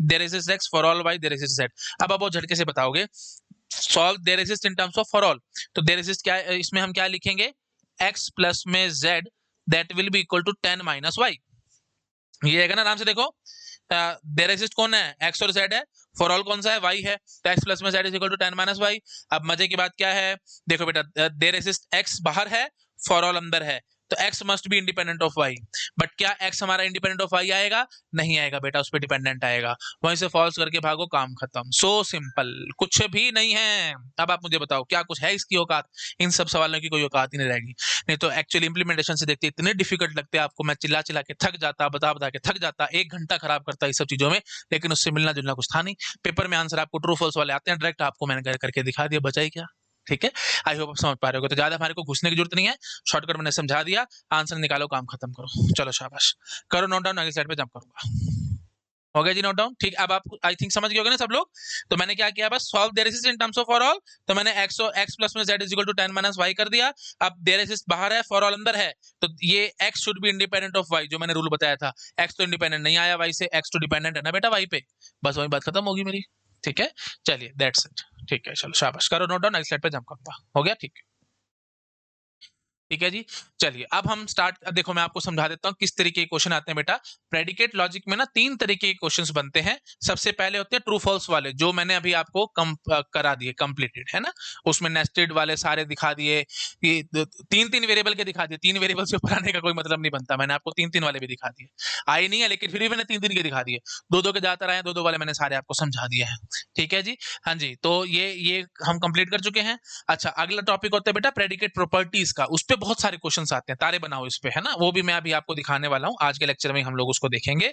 there exist x for all y there exist z. अब आप वो झटके से बताओगे, solve there exist in terms of for all. तो देयर एग्जिस्ट क्या, इसमें हम क्या लिखेंगे, x प्लस में z that will be equal to 10 minus y. ये है ना, आराम से देखो, देयर एग्जिस्ट कौन है, x और z है, फॉर ऑल कौन सा है, y है, तो x प्लस में z is equal to 10 minus y. अब मजे की बात क्या है, देखो बेटा देयर एग्जिस्ट x बाहर है, फॉर ऑल अंदर है, तो x must be independent of y। But क्या x हमारा इंडिपेंडेंट ऑफ y आएगा, नहीं आएगा बेटा, उस पर डिपेंडेंट आएगा। वहीं से फॉल्स करके भागो, काम खत्म, सो सिंपल, कुछ भी नहीं है। अब आप मुझे बताओ क्या कुछ है इसकी औकात, इन सब सवालों की कोई औकात ही नहीं रहेगी। नहीं तो एक्चुअली इंप्लीमेंटेशन से देखते इतने डिफिकल्ट लगते हैं आपको, मैं चिल्ला चिल्ला के थक जाता, बता बता के थक जाता, 1 घंटा खराब करता इस सब चीजों में, लेकिन उससे मिलना जुलना कुछ था नहीं। पेपर में आंसर आपको ट्रू फॉल्स वाले आते हैं डायरेक्ट, आपको मैंने करके दिखा दिया, बचा ही क्या। ठीक है, आई होप आप समझ पा रहे हो। तो ज्यादा हमारे को घुसने की जरूरत नहीं है, शॉर्टकट मैंने समझा दिया, आंसर निकालो, काम खत्म करो, चलो शाबाश, करो नोट डाउन, अगली स्लाइड पे जंप करूंगा। हो गया जी नोट डाउन, ठीक। अब आप आई थिंक समझ गए होगे ना सब लोग। तो मैंने क्या किया, बस solve there exist in terms of for all, तो मैंने x प्लस में z is equal to 10 minus y कर दिया। अब देयर एग्जिस्ट बाहर है, फॉर ऑल अंदर है, तो ये x should be independent of y, जो मैंने रूल बताया था। x तो इंडिपेंडेंट नहीं आया y से, x तो डिपेंडेंट है ना बेटा y पे, बस वही बात खत्म होगी मेरी। ठीक है, चलिए दैट्स इट। ठीक है, चलो शाबाश, करो नोट डाउन, नेक्स्ट स्लाइड पे जंप करूंगा। हो गया, ठीक है, ठीक है जी। चलिए अब हम स्टार्ट, अब देखो मैं आपको समझा देता हूँ किस तरीके के क्वेश्चन आते हैं बेटा। प्रेडिकेट लॉजिक में ना 3 तरीके के क्वेश्चंस बनते हैं। सबसे पहले होते हैं ट्रू फॉल्स वाले, जो मैंने अभी आपको करा दिए, कंप्लीटेड है ना, उसमें नेस्टेड वाले सारे दिखा दिए, कि 3-3 वेरिएबल के दिखा दिए, 3 वेरिएबल से ऊपर आने का कोई मतलब नहीं बनता, मैंने आपको 3-3 वाले भी दिखा दिए। आए नहीं है लेकिन फिर भी मैंने 3-3 के दिखा दिए, 2-2 के ज्यादातर आए, 2-2 वाले मैंने सारे आपको समझा दिए हैं। ठीक है जी, हाँ जी, तो ये हम कंप्लीट कर चुके हैं। अच्छा, अगला टॉपिक होता है बेटा प्रेडिकेट प्रॉपर्टीज का, उस पे बहुत सारे क्वेश्चंस आते हैं, तारे बनाओ इस पे, है ना, वो भी मैं अभी आपको दिखाने वाला हूं, आज के लेक्चर में हम लोग उसको देखेंगे।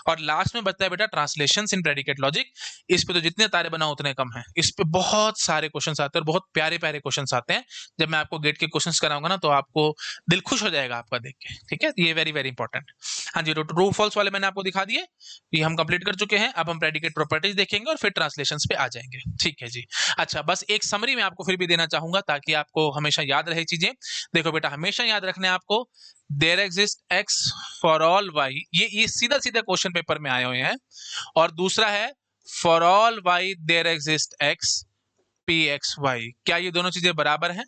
और लास्ट में बचता है बेटा ट्रांसलेशंस इन प्रेडिकेट लॉजिक। इस पे तो जितने तारे बनाओ उतने कम है, इस पे बहुत सारे क्वेश्चंस आते हैं और बहुत प्यारे प्यारे क्वेश्चंस आते हैं। जब मैं आपको गेट के क्वेश्चंस कराऊंगा ना, तो आपको दिल खुश हो जाएगा आपका देख के। ठीक है, ये वेरी वेरी इंपॉर्टेंट। हाँ जी, ट्रू फॉल्स वाले मैंने आपको दिखा दिए, ये हम कंप्लीट कर चुके हैं। अब हम प्रेडिकेट प्रॉपर्टीज देखेंगे और फिर ट्रांसलेशंस पे आ जाएंगे। ठीक है जी। अच्छा, बस एक समरी मैं आपको फिर भी देना चाहूंगा ताकि आपको हमेशा याद रहे चीजें। देखो बेटा, हमेशा याद रखना है आपको, there exist x for all y, ये सीधा सीधा क्वेश्चन पेपर में आए हुए हैं। और दूसरा है for all y there exist x p x y। क्या ये दोनों चीजें बराबर हैं?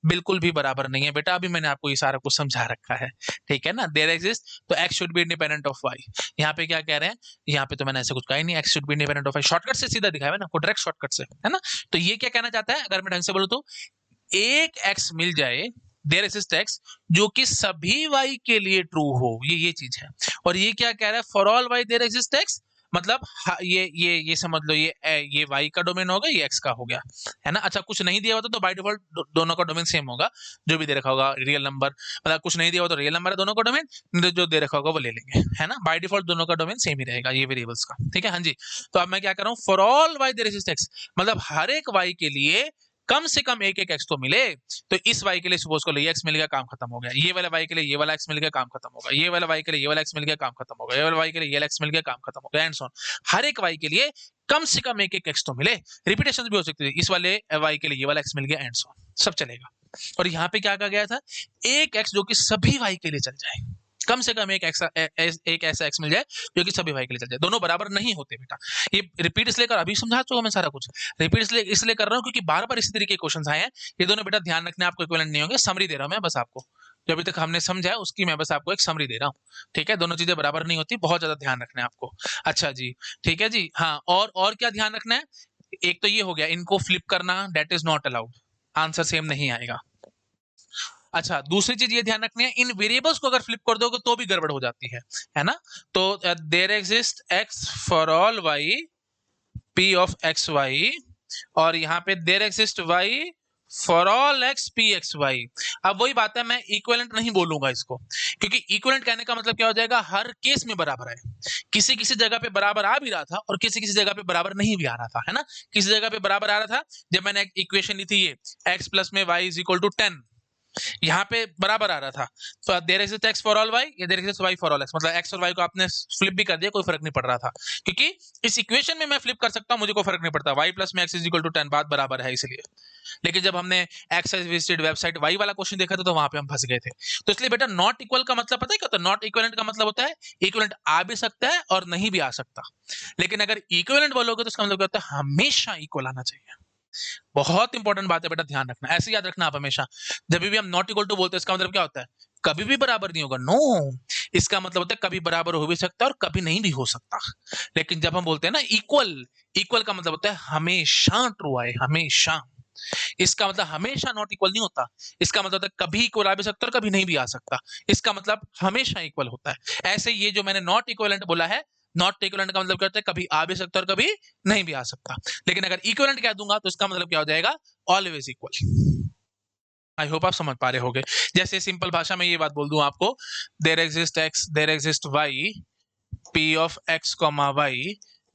बिल्कुल भी बराबर नहीं है बेटा, अभी मैंने आपको ये सारा कुछ समझा रखा है। ठीक है ना, देयर एग्जिस्ट तो x should be independent of y। यहाँ पे क्या कह रहे हैं, यहाँ पे तो मैंने ऐसे कुछ कहा ही नहीं, x should be independent of y, shortcut से सीधा दिखाया है ना, को डायरेक्ट शॉर्टकट से, है ना। तो ये क्या कहना चाहता है, अगर मैं ढंग से बोलूं तो, एक x मिल जाए, देयर एग्जिस्ट x, जो कि सभी y के लिए ट्रू हो, ये चीज है। और ये क्या कह रहा है, for all y there exist x, मतलब ये समझ लो, ये y का डोमेन होगा, ये x का हो गया, है ना। अच्छा, कुछ नहीं दिया होता तो बाय डिफॉल्ट दोनों का डोमेन सेम होगा, जो भी दे रखा होगा रियल नंबर, मतलब कुछ नहीं दिया होगा तो रियल नंबर है दोनों का डोमेन, जो दे रखा होगा वो ले लेंगे, है ना। बाय डिफॉल्ट दोनों का डोमेन सेम ही रहेगा ये वेरिएबल्स का। ठीक है, हाँ जी। तो अब मैं क्या कर रहा हूँ, for all y there exist x, मतलब हर एक y के लिए कम से कम एक एक x तो मिले। तो इस y के लिए सपोज कर लो ये x मिल गया, काम खत्म हो गया। ये वाला y के लिए ये वाला x मिल गया, काम खत्म होगा। ये वाला y के लिए ये वाला x मिल गया, काम खत्म होगा। ये वाला y के लिए ये x मिल गया, काम खत्म हो गया, एंड सो ऑन। हर एक y के लिए कम से कम एक एक x तो मिले, रिपीटेशन भी हो सकती है, इस वाले y के लिए ये वाला x मिल गया, एंड सो ऑन, सब चलेगा। और यहाँ पे क्या कहा गया था, एक x जो कि सभी y के लिए चल जाए, कम से कम एक ऐसा x मिल जाए जो कि सभी y के लिए चल जाए। दोनों बराबर नहीं होते बेटा, ये रिपीट इसलिए कर, अभी समझा चुका मैं सारा कुछ, रिपीट इसलिए कर रहा हूँ क्योंकि बार बार इसी तरीके के क्वेश्चन आए हैं। ये दोनों बेटा ध्यान रखने, आपको इक्विवेलेंट नहीं होंगे, समरी दे रहा हूँ मैं बस आपको, जो अभी तक हमने समझा है उसकी मैं बस आपको एक समरी दे रहा हूँ, ठीक है। दोनों चीजें बराबर नहीं होती, बहुत ज्यादा ध्यान रखना है आपको। अच्छा जी, ठीक है जी, हाँ, और क्या ध्यान रखना है, एक तो ये हो गया, इनको फ्लिप करना that is not allowed, answer same नहीं आएगा। अच्छा, दूसरी चीज ये ध्यान रखनी है, इन वेरिएबल्स को अगर फ्लिप कर दोगे तो भी गड़बड़ हो जाती है ना। तो there exist x for all y p of x y, और यहाँ पे there exist y for all x p x y। अब वही बात है, मैं इक्विवेलेंट नहीं बोलूंगा इसको, क्योंकि इक्विवेलेंट कहने का मतलब क्या हो जाएगा, हर केस में बराबर है। किसी किसी जगह पे बराबर आ भी रहा था और किसी किसी जगह पे बराबर नहीं भी आ रहा था, है ना। किसी जगह पे बराबर आ रहा था, जब मैंने इक्वेशन ली थी ये x प्लस में y इज इक्वल टू 10, यहाँ पे बराबर आ रहा था, तो there exist x for all y, या there exist y for all x, मतलब x और y को आपने फ्लिप भी कर दिया, कोई फर्क नहीं पड़ रहा था, क्योंकि इस इक्वेशन में मैं फ्लिप कर सकता हूं, मुझे कोई फर्क नहीं पड़ता, y प्लस में x इज इक्वल टू 10, बात बराबर है इसलिए। लेकिन जब हमने x has visited website y वाला क्वेश्चन देखा था, तो वहां पे हम फंस गए थे। तो इसलिए बेटा नॉट इक्वल का मतलब पता है क्या होता है, नॉट इक्विवेलेंट का मतलब होता है इक्विवेलेंट आ भी सकता है और नहीं भी आ सकता, लेकिन अगर इक्विवेलेंट बोलोगे तो इसका मतलब क्या होता है, हमेशा इक्वल आना चाहिए। बहुत इंपॉर्टेंट बात है बेटा, ध्यान रखना, ऐसे याद रखना आप हमेशा, जब भी हम नॉट इक्वल टू बोलते हैं इसका मतलब क्या होता है, कभी भी बराबर नहीं होगा, नो, इसका मतलब होता है कभी बराबर हो भी सकता है और कभी नहीं भी हो सकता। लेकिन जब हम बोलते हैं ना इक्वल, इक्वल का मतलब होता है हमेशा ट्रू आए, हमेशा, इसका मतलब हमेशा नॉट इक्वल नहीं होता, इसका मतलब होता है कभी इक्वल आ भी सकता है और कभी नहीं भी आ सकता, इसका मतलब हमेशा इक्वल होता है। ऐसे ये जो मैंने नॉट इक्विवेलेंट बोला है, नॉट इक्विवेलेंट का मतलब क्या होता है, कभी आ भी सकता है और कभी नहीं भी आ सकता, लेकिन अगर इक्विवेलेंट कह दूंगा तो इसका मतलब क्या हो जाएगा, ऑलवेज इक्वल। आई होप आप समझ पा रहे होगे। जैसे सिंपल भाषा में ये बात बोल दूं आपको, there exist x, there exist y, p of x, y,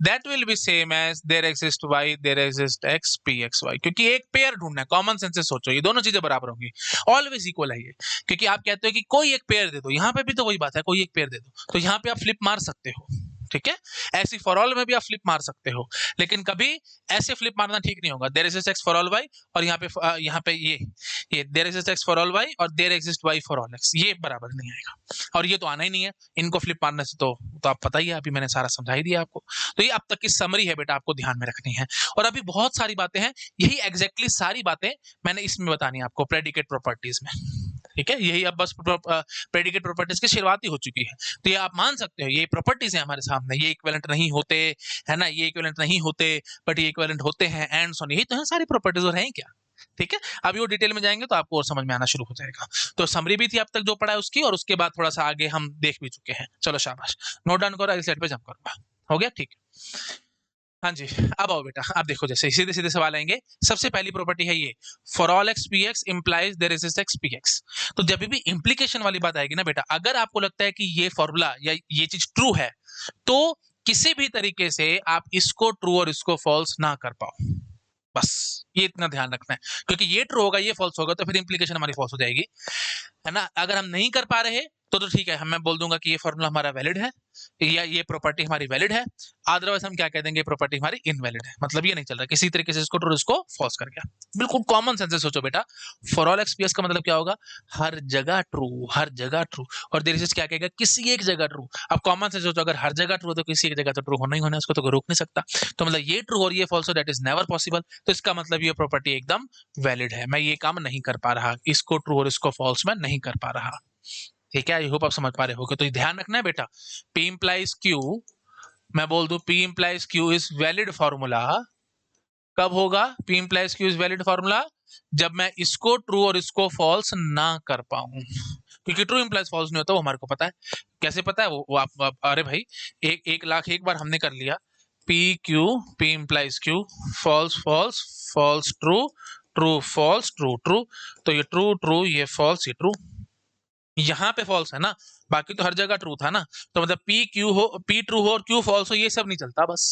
that will be same as there exists y, there exists x, p x y, क्योंकि एक पेयर ढूंढना है, कॉमन सेंस से सोचो, ये दोनों चीजें बराबर होंगी, ऑलवेज इक्वल है ये। क्योंकि आप कहते हो कि कोई एक पेयर दे दो, यहाँ पे भी तो वही बात है, कोई एक पेयर दे दो, तो यहाँ पे आप फ्लिप मार सकते हो, ठीक है। ऐसी फॉर ऑल में भी आप फ्लिप मार सकते हो, लेकिन कभी ऐसे फ्लिप मारना ठीक नहीं होगा, there exist x for all y, और यहाँ पे ये there exist x for all y और there exist y for all x, ये बराबर नहीं आएगा, और ये तो आना ही नहीं है, इनको फ्लिप मारने से तो आप पता ही है, अभी मैंने सारा समझा ही दिया आपको। तो ये अब तक की समरी है बेटा, आपको ध्यान में रखनी है, और अभी बहुत सारी बातें हैं, यही एग्जैक्टली सारी बातें मैंने इसमें बतानी है आपको, प्रेडिकेट प्रॉपर्टीज में, ठीक है। यही अब बस प्रेडिकेट प्रॉपर्टीज की शुरुआत हो चुकी है, तो ये आप मान सकते हो, ये प्रॉपर्टीज है हमारे सामने, ये इक्विवेलेंट नहीं होते, है ना, ये इक्विवेलेंट नहीं होते, बट ये इक्विवेलेंट होते हैं, एंड सो ऑन, यही तो है सारी प्रॉपर्टीज, और हैं क्या, ठीक है। अभी वो डिटेल में जाएंगे तो आपको और समझ में आना शुरू हो जाएगा। तो समरी भी थी अब तक जो पढ़ा है उसकी, और उसके बाद थोड़ा सा आगे हम देख भी चुके हैं। चलो शाबाश, नोट डाउन करो, अगली स्लाइड पे जंप करूंगा, हो गया, ठीक है। हाँ जी, अब आओ बेटा, आप देखो, जैसे सीधे सीधे सवाल आएंगे। सबसे पहली प्रॉपर्टी है ये, for all x P x implies there exist x P x. तो जब भी इंप्लीकेशन वाली बात आएगी ना बेटा, अगर आपको लगता है कि ये फॉर्मूला या ये चीज ट्रू है, तो किसी भी तरीके से आप इसको ट्रू और इसको फॉल्स ना कर पाओ, बस ये इतना ध्यान रखना है, क्योंकि ये ट्रू होगा ये फॉल्स होगा तो फिर इंप्लीकेशन हमारी फॉल्स हो जाएगी, है ना। अगर हम नहीं कर पा रहे तो ठीक है, मैं बोल दूंगा कि ये फॉर्मूला हमारा वैलिड है, या ये प्रॉपर्टी हमारी वैलिड है, अदरवाइज हम क्या कह देंगे, प्रॉपर्टी हमारी इनवैलिड है, मतलब ये नहीं चल रहा, किसी तरीके से इसको ट्रू इसको फॉल्स कर गया। बिल्कुल कॉमन सेंस से सोचो बेटा, for all x P x का मतलब क्या होगा, हर जगह ट्रू, हर जगह ट्रू, और देयर इज क्या कहेगा, किसी एक जगह ट्रू। अब कॉमन सेंस सोचो, अगर हर जगह ट्रू तो किसी एक जगह तो ट्रू होना ही होना है, उसको तो रोक नहीं सकता, तो मतलब ये ट्रू और ये false, that is never possible, तो इसका मतलब ये प्रॉपर्टी एकदम वैलिड है, मैं ये काम नहीं कर पा रहा, इसको ट्रू और इसको फॉल्स मैं नहीं कर पा रहा, ठीक है। आई होप आप समझ पा रहे होगे। तो ध्यान रखना है बेटा, P implies Q, मैं बोल दूं P implies Q is valid formula, कब होगा P implies Q is valid formula, जब मैं इसको ट्रू और इसको फॉल्स ना कर पाऊं, क्योंकि ट्रू implies फॉल्स नहीं होता, वो हमारे को पता है, कैसे पता है वो आप अरे भाई, एक लाख एक बार हमने कर लिया, P Q, P implies Q, false false false true, true false true true, तो ये ट्रू ट्रू, ये फॉल्स, ये ट्रू, यहाँ पे फॉल्स है ना, बाकी तो हर जगह ट्रू था ना, तो मतलब पी क्यू हो, पी ट्रू हो और क्यू फॉल्स हो, ये सब नहीं चलता बस,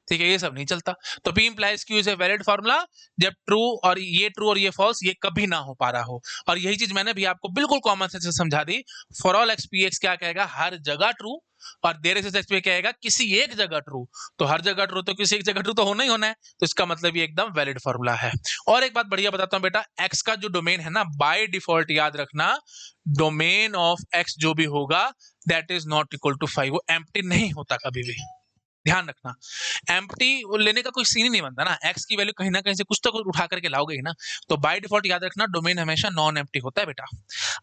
ठीक है, ये सब नहीं चलता। तो P implies Q is a valid formula जब ट्रू और ये फॉल्स ये कभी ना हो पा रहा हो, और यही चीज मैंने भी आपको बिल्कुल कॉमन सेंस से समझा दी, for all x P x क्या कहेगा, हर जगह ट्रू, और देयर एक्सिस्ट एक्स क्या आएगा, किसी एक जगह ट्रू, तो हर जगह ट्रू तो किसी एक जगह ट्रू तो होना ही होना है, तो इसका मतलब ये एकदम वैलिड फॉर्मूला है। और एक बात बढ़िया बताता हूं बेटा, एक्स का जो डोमेन है ना, बाय डिफॉल्ट याद रखना, डोमेन ऑफ एक्स जो भी होगा that is not equal to 5, वो एम्प्टी नहीं होता कभी भी, ध्यान रखना। एम्प्टी लेने का कोई सीन ही नहीं बनता ना, एक्स की वैल्यू कहीं ना कहीं से कुछ तो उठा करके लाओगे ही ना, तो बाय डिफॉल्ट याद रखना डोमेन हमेशा नॉन एम्प्टी होता है बेटा।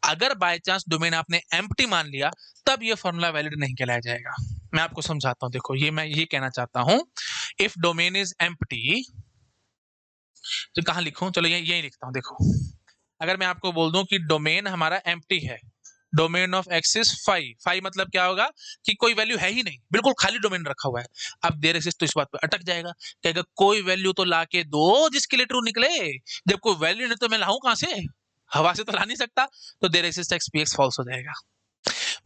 अगर बाय चांस डोमेन आपने एम्प्टी मान लिया तब ये फॉर्मूला वैलिड नहीं कहलाया जाएगा। मैं आपको समझाता हूं, देखो ये मैं ये कहना चाहता हूं, इफ डोमेन इज एम्प्टी, तो कहां लिखूं, चलो यही लिखता हूं। देखो अगर मैं आपको बोल दूं कि डोमेन हमारा एम्प्टी है, डोमेन ऑफ एक्स इज 5 मतलब क्या होगा कि कोई वैल्यू है ही नहीं, बिल्कुल खाली डोमेन रखा हुआ है। अब देयर एक्सिस्ट तो इस बात पे अटक जाएगा, कहेगा कोई वैल्यू तो ला के दो जिसके लिए ट्रू निकले, जब कोई वैल्यू नहीं तो मैं लाऊं कहां से, हवा से तो ला नहीं सकता, तो there exist x P x false हो जाएगा।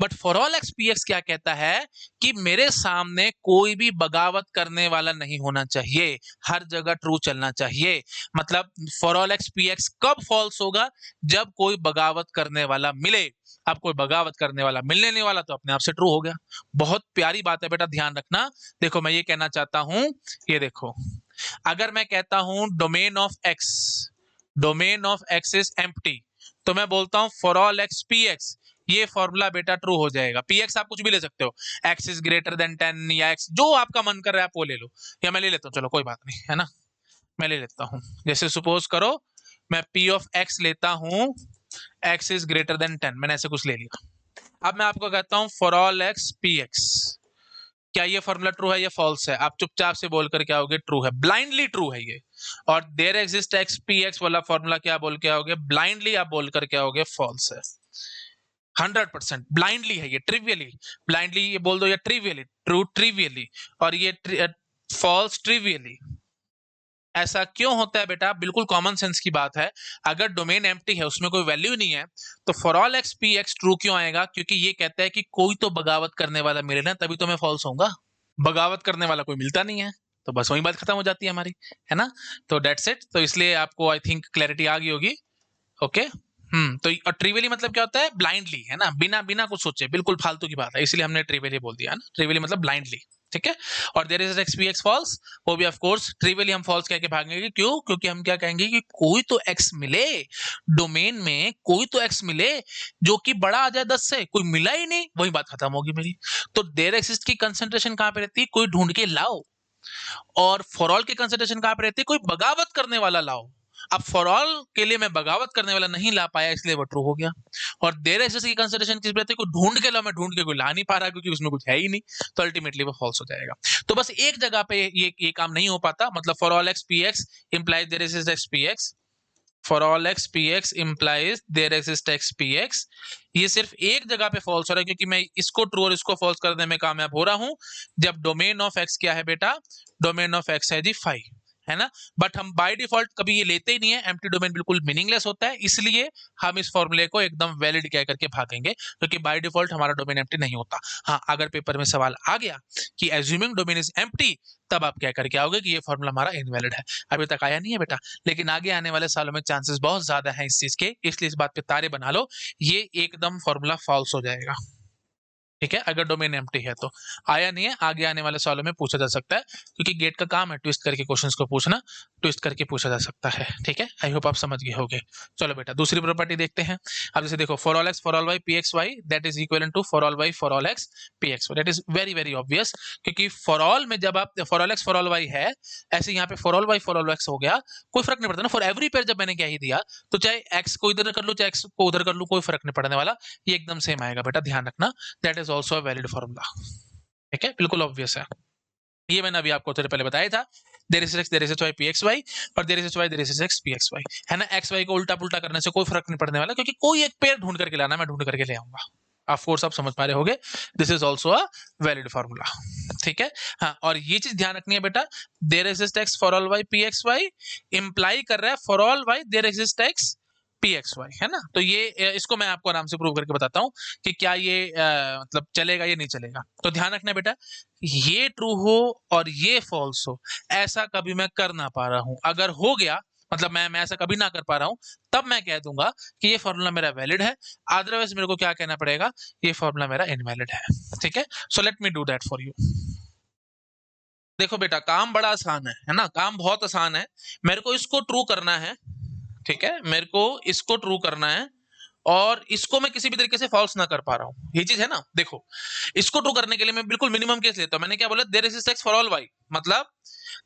But for all x P x क्या कहता है कि मेरे सामने कोई भी बगावत करने वाला नहीं होना चाहिए, हर जगह ट्रू चलना चाहिए। मतलब for all x P x कब फॉल्स होगा, जब कोई बगावत करने वाला मिले। अब कोई बगावत करने वाला मिलने नहीं वाला तो अपने आप से ट्रू हो गया। बहुत प्यारी बात है बेटा, ध्यान रखना। देखो मैं ये कहना चाहता हूं, ये देखो अगर मैं कहता हूं domain of x is empty, तो मैं बोलता हूं for all x P x, ये फॉर्मूला बेटा ट्रू हो जाएगा। पी एक्स आप कुछ भी ले सकते हो, एक्स इज ग्रेटर देन 10 या एक्स जो आपका मन कर रहा है आप वो ले लो, या मैं ले लेता हूँ, चलो कोई बात नहीं है ना, मैं ले लेता हूँ। जैसे सपोज करो मैं पी ऑफ एक्स लेता हूँ, एक्स इज ग्रेटर देन 10, मैंने ऐसे कुछ ले लिया। अब मैं आपको कहता हूँ for all x P x, क्या ये फॉर्मूला ट्रू है या फॉल्स है? आप चुपचाप से बोलकर क्या होगे, ट्रू है, ब्लाइंडली ट्रू है ये। और there exist x P x वाला फॉर्मूला क्या बोल के आओगे, ब्लाइंडली आप बोलकर क्या होगे, फॉल्स है। 100% ब्लाइंडली है ये, ट्रिवियली ब्लाइंडली ये बोल दो, या ट्रिवियली ट्रू ट्रिवियली, और ये फॉल्स ट्रिवियली। ऐसा क्यों होता है बेटा, बिल्कुल कॉमन सेंस की बात है। अगर डोमेन एम्प्टी है, उसमें कोई वैल्यू नहीं है, तो for all x P x true क्यों आएगा, क्योंकि ये कहता है कि कोई तो बगावत करने वाला मिले ना, तभी तो मैं फॉल्स होऊंगा। बगावत करने वाला कोई मिलता नहीं है, तो बस वही बात खत्म हो जाती है हमारी, है ना। तो डेट्स इट। तो इसलिए आपको आई थिंक क्लैरिटी आ गई होगी। ओके तो ट्रिवियली मतलब क्या होता है, ब्लाइंडली, है ना, बिना बिना कुछ सोचे, बिल्कुल फालतू की बात है, इसलिए हमने ट्रिवियली बोल दिया ना, ट्रिवियली मतलब ब्लाइंडली, ठीक है। और there is x P x false, वो भी ऑफ कोर्स ट्रिवियली हम फॉल्स कह के भागेंगे, क्यों, क्योंकि हम क्या कहेंगे कि कोई तो एक्स मिले डोमेन में, कोई तो एक्स मिले जो कि बड़ा आ जाए 10 से, कोई मिला ही नहीं, वही बात खत्म होगी मेरी। तो देयर एक्सिस्ट की कंसंट्रेशन कहां पे रहती है, कोई ढूंढ के लाओ, और फॉर ऑल की कंसंट्रेशन कहां पे रहती है, कोई बगावत करने वाला लाओ। अब फॉर ऑल के लिए मैं बगावत करने वाला नहीं ला पाया, इसलिए वो ट्रू हो गया। और देयर एक्सिस्ट की कंसिडरेशन किस पे रहती है, कोई ढूंढ के लाओ, मैं ढूंढ के कोई ला नहीं पा रहा क्योंकि उसमें कुछ है ही नहीं, तो अल्टीमेटली वो फॉल्स हो जाएगा। तो बस एक जगह पे ये काम नहीं हो पाता, मतलब for all x P x implies there exist x P x, for all x P x implies there exist x P x, ये सिर्फ एक जगह पे फॉल्स हो रहा है, क्योंकि मैं इसको ट्रू और इसको फॉल्स करने में कामयाब हो रहा हूं, जब डोमेन ऑफ एक्स क्या है बेटा, डोमेन ऑफ एक्स है जी 5, है ना। बट हम बाय डिफॉल्ट कभी ये लेते ही नहीं है, एम्प्टी डोमेन बिल्कुल मीनिंगलेस होता है, इसलिए हम इस फॉर्मूले को एकदम वैलिड कह करके भागेंगे, क्योंकि बाय डिफॉल्ट हमारा डोमेन एम्प्टी नहीं होता। हाँ, अगर पेपर में सवाल आ गया कि एज्यूमिंग डोमेन इज एम्प्टी, तब आप क्या करके आओगे कि ये फॉर्मूला हमारा इनवैलिड है। अभी तक आया नहीं है बेटा, लेकिन आगे आने वाले सालों में चांसेस बहुत ज्यादा हैं इस चीज के, इसलिए इस बात पे तारे बना लो, ये एकदम फॉर्मूला फॉल्स हो जाएगा, ठीक है, अगर डोमेन एम्प्टी है तो। आया नहीं है, आगे आने वाले सालों में पूछा जा सकता है, क्योंकि गेट का काम है ट्विस्ट करके क्वेश्चंस को पूछना, ट्विस्ट करके पूछा जा सकता है, ठीक है। आई होप आप समझ गए होंगे। चलो बेटा दूसरी प्रॉपर्टी देखते हैं। अब जैसे देखो for all x for all y P x y that is equal to for all y for all x P x y, that is very very obvious, क्योंकि फॉर ऑल में जब आप for all x for all y है, ऐसे यहाँ पे for all y for all x हो गया, कोई फर्क नहीं पड़ता ना, फॉर एवरी पेयर जब मैंने क्या ही दिया, तो चाहे एक्स को इधर कर लो चाहे एक्स को उधर कर लो, कोई फर्क नहीं पड़ने वाला, ये एकदम सेम आएगा बेटा, ध्यान रखना। That is also a valid formula, ठीक है, बिल्कुल ऑब्वियस है। ये मैंने अभी आपको थोड़े पहले बताया था, there is x there is y P x y, और there is y there is x P x y, है ना। एक्स वाई को उल्टा पुल्टा करने से कोई फर्क नहीं पड़ने वाला, क्योंकि कोई एक पेयर ढूंढ करके लाना, मैं ढूंढ करके ले आऊंगा। ऑफ कोर्स आप समझ पा रहे होगे, this is also a valid formula, ठीक है। हाँ, और ये चीज ध्यान रखनी है बेटा, there exist x for all y P x y imply कर रहा है for all y there exist x P x y, है ना। तो ये इसको मैं आपको आराम से प्रूव करके बताता हूँ कि क्या ये मतलब चलेगा या नहीं चलेगा। तो ध्यान रखना बेटा, ये ट्रू हो और ये फॉल्स हो, ऐसा कभी मैं कर ना पा रहा हूं। अगर हो गया मतलब मैं ऐसा कभी ना कर पा रहा हूं, तब मैं कह दूंगा कि ये फॉर्मूला मेरा वैलिड है। अदरवाइज मेरे को क्या कहना पड़ेगा, ये फॉर्मूला मेरा इनवैलिड है। ठीक है, so let me do that for you. देखो बेटा, काम बड़ा आसान है ना, काम बहुत आसान है। मेरे को इसको ट्रू करना है, ठीक है, मेरे को इसको ट्रू करना है, और इसको मैं किसी भी तरीके से फॉल्स ना कर पा रहा हूं, ये चीज है ना। देखो, इसको ट्रू करने के लिए मैं बिल्कुल मिनिमम केस लेता हूं। मैंने क्या बोला, there is x for all y, मतलब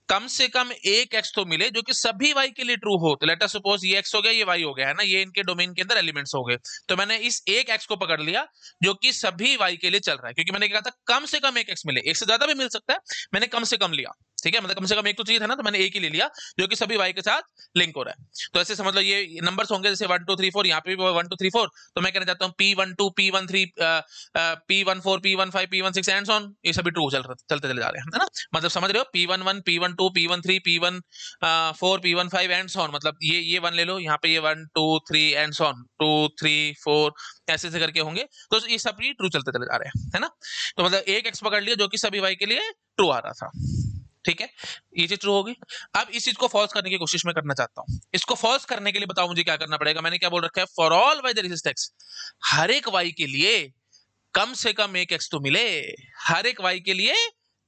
कम से कम एक एक्स तो मिले जो कि सभी वाई के लिए ट्रू हो। तो लेट अस सपोज ये एक्स हो गया, ये वाई हो गया, है ना, ये इनके डोमेन के अंदर एलिमेंट्स हो गए। तो मैंने इस एक एक्स को पकड़ लिया जो कि सभी वाई के लिए चल रहा है, क्योंकि मैंने कहा था कम से कम एक एक्स मिले, एक से ज्यादा भी मिल सकता है, मैंने कम से कम लिया। ठीक है, मतलब कम से कम एक तो चाहिए था ना, तो मैंने एक ही ले लिया जो कि सभी वाई के साथ लिंक हो रहा है। तो ऐसे समझ लो ये नंबर्स होंगे जैसे 1 2 3 4, यहाँ पे भी 1 2 3 4। तो मैं कहना चाहता हूँ P12 P13 P14 P15 P16 and so on, ये सभी ट्रू चलते चले जा रहे हैं, है ना। मतलब समझ रहे हो, P11 P12 P13 P14 P15 and so on, मतलब ये वन ले लो, यहाँ पे ये 1 2 3 एंड सो ऑन 2 3 4 ऐसे ऐसे करके होंगे। तो ये सभी ट्रू चलते चले जा रहे हैं, है ना। तो मतलब एक एक्स पकड़ लिया जो कि सभी वाई के लिए ट्रू आ रहा था। ठीक है, ये चीज ट्रू होगी। अब इस चीज को फॉल्स करने की कोशिश मैं करना चाहता हूं। इसको फॉल्स करने के लिए बताओ मुझे क्या करना पड़ेगा। मैंने क्या बोल रखा है, for all y there is x, हर एक वाई के लिए कम से कम एक एक्स तो मिले, हर एक वाई के लिए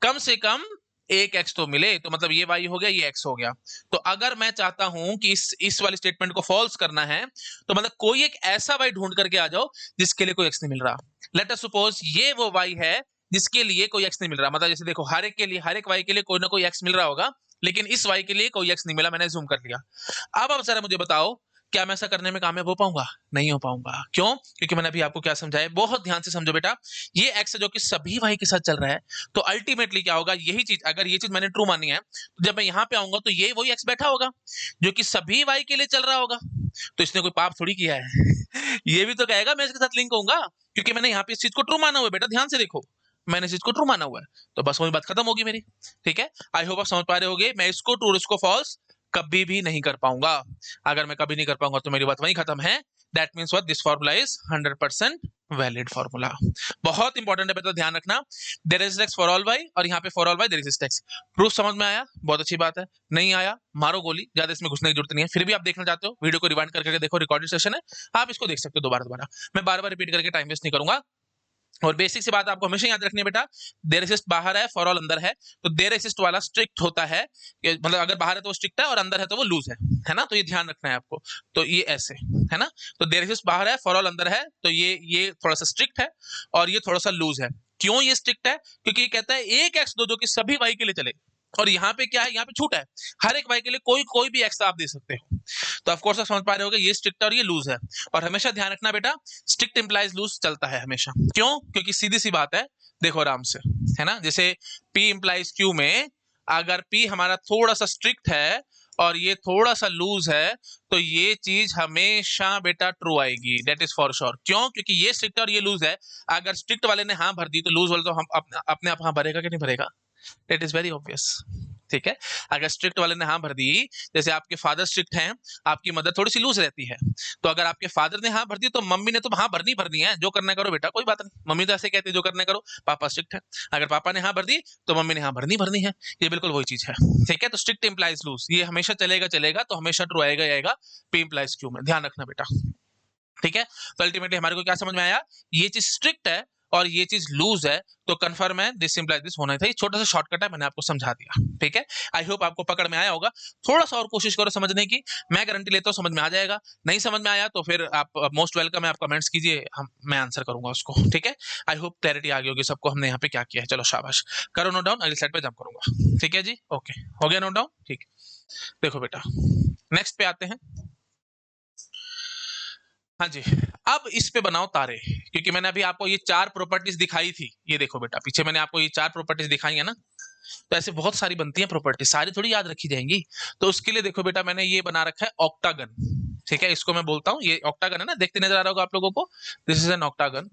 कम से कम एक एक्स तो मिले। तो मतलब ये वाई हो गया, ये एक्स हो गया। तो अगर मैं चाहता हूं कि इस वाली स्टेटमेंट को फॉल्स करना है, तो मतलब कोई एक ऐसा वाई ढूंढ करके आ जाओ जिसके लिए कोई एक्स नहीं मिल रहा। लेट अस सपोज ये वो वाई है जिसके लिए कोई एक्स नहीं मिल रहा। मतलब जैसे देखो, हर एक के लिए, हर एक वाई के लिए कोई ना कोई एक्स मिल रहा होगा, लेकिन इस वाई के लिए कोई एक्स नहीं मिला, मैंने जूम कर लिया। अब जरा मुझे बताओ, क्या मैं ऐसा करने में कामयाब हो पाऊंगा? नहीं हो पाऊंगा। क्यों? क्योंकि मैंने अभी आपको क्या समझाया, बहुत ध्यान से समझो बेटा। ये एक्स है जो कि सभी वाई के साथ चल रहा है, तो अल्टीमेटली क्या होगा, यही चीज, अगर ये चीज मैंने ट्रू मानी है, तो जब मैं यहां पे आऊंगा तो ये वही एक्स बैठा होगा जो कि सभी वाई के लिए चल रहा होगा। तो इसने कोई पाप थोड़ी किया है। ये भी तो कहेगा मैं इसके साथ लिंक होऊंगा, क्योंकि मैंने यहाँ पे इस चीज को ट्रू माना हुआ है। बेटा ध्यान से देखो, मैंने इस चीज को ट्रू माना हुआ है, तो बस वही बात खत्म होगी मेरी। ठीक है, आई होप आप समझ पा रहे होगे। मैं इसको ट्रू और इसको फॉल्स कभी भी नहीं कर पाऊंगा। अगर मैं कभी नहीं कर पाऊंगा तो मेरी बात वहीं खत्म है। That means what, this formula is 100% valid formula. बहुत इंपॉर्टेंट है बेटा, ध्यान रखना। There is x for all y, और यहाँ पे for all y there is x. Proof समझ में आया? बहुत अच्छी बात है। नहीं आया, मारो गोली, ज्यादा इसमें घुसने की जरूरत नहीं है। फिर भी आप देखना चाहते हो, वीडियो को रिवाइंड करके देखो, रिकॉर्डेड सेशन है, आप इसको देख सकते हो दोबारा दोबारा। मैं बार बार रिपीट करके टाइम वेस्ट नहीं करूंगा। और बेसिक सी बात आपको हमेशा याद रखनी है बेटा, देयर एसिस्ट बाहर है, फॉर ऑल अंदर है। तो देयर एसिस्ट वाला स्ट्रिक्ट होता है, मतलब अगर बाहर है तो वो स्ट्रिक्ट है और अंदर है तो वो लूज है ना। तो ये ध्यान रखना है आपको। तो ये ऐसे है ना, तो देयर एसिस्ट बाहर है, फॉर ऑल अंदर है, तो ये थोड़ा सा स्ट्रिक्ट है और ये थोड़ा सा लूज है। क्यों ये स्ट्रिक्ट है? क्योंकि ये कहता है एक एक्स दो जो कि सभी वाई के लिए चले, और यहाँ पे क्या है, यहाँ पे छूट है, हर एक वाई के लिए कोई कोई भी एक्स आप दे सकते हो। तो ऑफ कोर्स आप समझ पा रहे होगे, ये स्ट्रिक्ट है और ये लूज है। और हमेशा ध्यान रखना बेटा, स्ट्रिक्ट इंप्लाइज लूज चलता है हमेशा। क्यों? क्योंकि सीधी सी बात है, देखो आराम से, है ना, जैसे P इंप्लाइज Q में अगर P हमारा थोड़ा सा स्ट्रिक्ट है और ये थोड़ा सा लूज है, तो ये चीज हमेशा बेटा ट्रू आएगी, दैट इज फॉर श्योर। क्यों? क्योंकि ये स्ट्रिक्ट और ये लूज है। अगर स्ट्रिक्ट वाले ने हाँ भर दी तो लूज वाले तो हम अपने आप हाँ भरेगा कि नहीं भरेगा? It is very obvious. ठीक है, अगर स्ट्रिक्ट वाले ने हाँ भर दी, जैसे आपके फादर स्ट्रिक्ट हैं, आपकी मदर थोड़ी सी लूज रहती है, तो अगर आपके फादर ने हाँ भर दी तो मम्मी ने तो हाँ भरनी भरनी है, जो करना करो बेटा, कोई बात नहीं। मम्मी तो ऐसे कहती है जो करना करो, पापा स्ट्रिक्ट है, अगर पापा ने हाँ भर दी तो मम्मी ने हाँ भरनी भरनी है। ये बिल्कुल वही चीज है। ठीक है, तो स्ट्रिक्ट इंप्लाइज लूज, ये हमेशा चलेगा चलेगा, तो हमेशा ट्रू आएगा आएगा P इंप्लाइज Q में, ध्यान रखना बेटा। ठीक है, तो अल्टीमेटली हमारे को क्या समझ में आया, ये चीज स्ट्रिक्ट है और ये चीज लूज है, तो कंफर्म है, दिस इंप्लाइज दिस होना था। ये छोटा सा शॉर्टकट है, मैंने आपको समझा दिया। ठीक है, आई होप आपको पकड़ में आया होगा। थोड़ा सा और कोशिश करो समझने की, मैं गारंटी लेता हूँ समझ में आ जाएगा। नहीं समझ में आया तो फिर आप मोस्ट वेलकम है, आप कमेंट्स कीजिए, मैं आंसर करूंगा उसको। ठीक है, आई होप क्लैरिटी आ गई होगी सबको, हमने यहाँ पे क्या किया है। चलो शाबाश, करो नोट डाउन, अगली स्लाइड पे जंप करूंगा। ठीक है जी, ओके, हो गया नोट डाउन? ठीक, देखो बेटा नेक्स्ट पे आते हैं। हाँ जी, अब इस पे बनाओ तारे, क्योंकि मैंने अभी आपको ये चार प्रॉपर्टीज दिखाई थी। ये देखो बेटा, पीछे मैंने आपको ये चार प्रॉपर्टीज दिखाई है ना, तो ऐसे बहुत सारी बनती हैं प्रॉपर्टी, सारी थोड़ी याद रखी जाएंगी। तो उसके लिए देखो बेटा, मैंने ये बना रखा है ऑक्टागन। ठीक है, इसको मैं बोलता हूँ, ये ऑक्टागन है ना, देखते नजर आ रहा होगा आप लोगों को, दिस इज एन ऑक्टागन।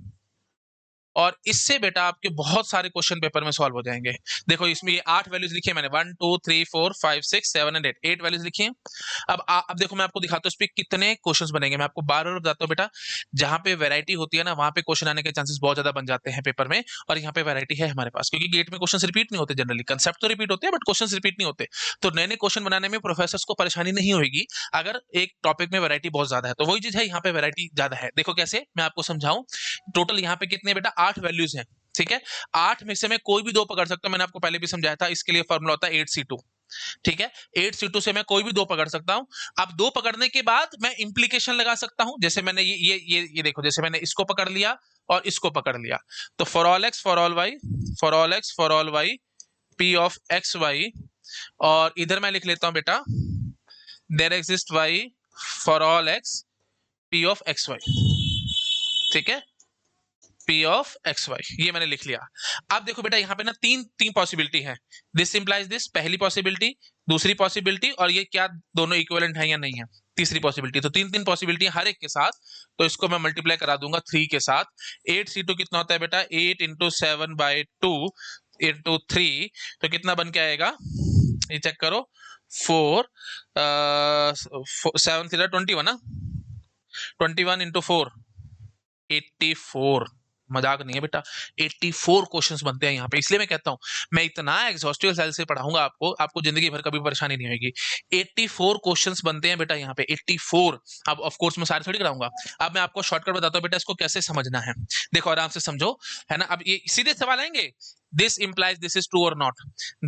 और इससे बेटा आपके बहुत सारे क्वेश्चन पेपर में सॉल्व हो जाएंगे। देखो इसमें ये 8 वैल्यूज लिखी है मैंने, 1 2 3 4 5 6 7 एंड 8 वैल्यूज लिखी हैं। अब देखो मैं आपको दिखाता हूँ इस पे कितने क्वेश्चंस बनेंगे। मैं आपको बार बार बताता हूँ बेटा, जहां पे वैरायटी होती है ना वहां पे क्वेश्चन आने के चांसेस बहुत ज्यादा बन जाते हैं पेपर में, और यहाँ पे वैरायटी है हमारे पास, क्योंकि गेट में क्वेश्चन रिपीट नहीं होते जनरली, कंसेप्ट तो रिपीट होते हैं बट क्वेश्चन रिपीट नहीं होते। तो नए नए क्वेश्चन बनाने में प्रोफेसर को परेशानी नहीं होगी अगर एक टॉपिक में वैरायटी बहुत ज्यादा है। तो वही चीज है, यहाँ पे वैरायटी ज्यादा है। देखो कैसे मैं आपको समझाऊं। टोटल यहाँ पे कितने बेटा 8 वैल्यूज हैं, ठीक है। 8 में से मैं कोई भी 2 पकड़ सकता हूं, मैंने आपको पहले भी समझाया था, इसके लिए फॉर्मूला होता है 8C2, ठीक है। 8C2 से मैं कोई भी 2 पकड़ सकता हूं। अब 2 पकड़ने के बाद मैं इंप्लीकेशन लगा सकता हूं, जैसे मैंने ये देखो, जैसे मैंने इसको पकड़ लिया और इसको पकड़ लिया, तो for all x for all y, for all x for all y P of x y, और इधर मैं लिख लेता हूं बेटा there exist y for all x p of x y, ठीक है, पी ऑफ एक्स वाई, ये मैंने लिख लिया। अब देखो बेटा यहाँ पे ना तीन तीन पॉसिबिलिटी है, दिस इंप्लाइज दिस पहली पॉसिबिलिटी, दूसरी पॉसिबिलिटी, और ये क्या दोनों इक्विवेलेंट है या नहीं है तीसरी पॉसिबिलिटी। तो तीन तीन पॉसिबिलिटी हर एक के साथ, तो इसको मैं मल्टीप्लाई करा दूंगा 3 के साथ। 8C2 कितना होता है बेटा, 8 इंटू 7/2 इंटू 3, तो कितना बन के आएगा ये चेक करो, 4 7 3 21 ना, 21 इंटू 4 84, मजाक नहीं है बेटा, 84 क्वेश्चंस बनते हैं यहाँ पे। इसलिए मैं कहता हूँ मैं इतना एग्जॉस्टिव स्टाइल से पढ़ाऊंगा आपको, आपको जिंदगी भर कभी परेशानी नहीं होगी। 84 क्वेश्चंस बनते हैं बेटा यहाँ पे, 84। अब ऑफ कोर्स मैं सारे थोड़ी कराऊंगा, अब मैं आपको शॉर्टकट बताता हूँ बेटा इसको कैसे समझना है। देखो आराम से समझो, है ना। अब ये सीधे सवाल आएंगे, this implies this is true और not,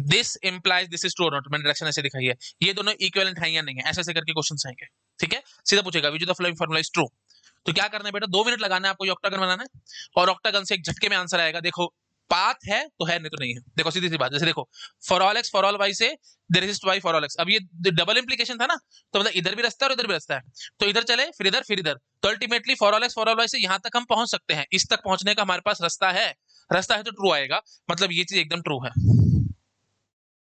this implies this is true और नॉट, मैंने डायरेक्शन ऐसे दिखाई है, ये दोनों इक्विवेलेंट है या नहीं है, ऐसे ऐसे करके क्वेश्चन आएंगे, ठीक है। सीधा पूछेगा which the following formula is true. तो क्या करना है बेटा, 2 मिनट लगाना है आपको, ये ऑक्टागन बनाना है, और ऑक्टागन से एक झटके में आंसर आएगा। देखो पाथ है तो है, नहीं तो नहीं है। देखो सीधी सी बात, जैसे देखो for all x for all y से there is y for all x, अब ये डबल इंप्लीकेशन था ना, तो मतलब इधर भी रास्ता है और इधर भी रास्ता है, तो इधर चले फिर इधर फिर इधर, तो ultimately for all x for all y से यहां तक हम पहुंच सकते हैं, इस तक पहुंचने का हमारे पास रास्ता है, रास्ता है तो ट्रू आएगा, मतलब ये चीज एकदम ट्रू है,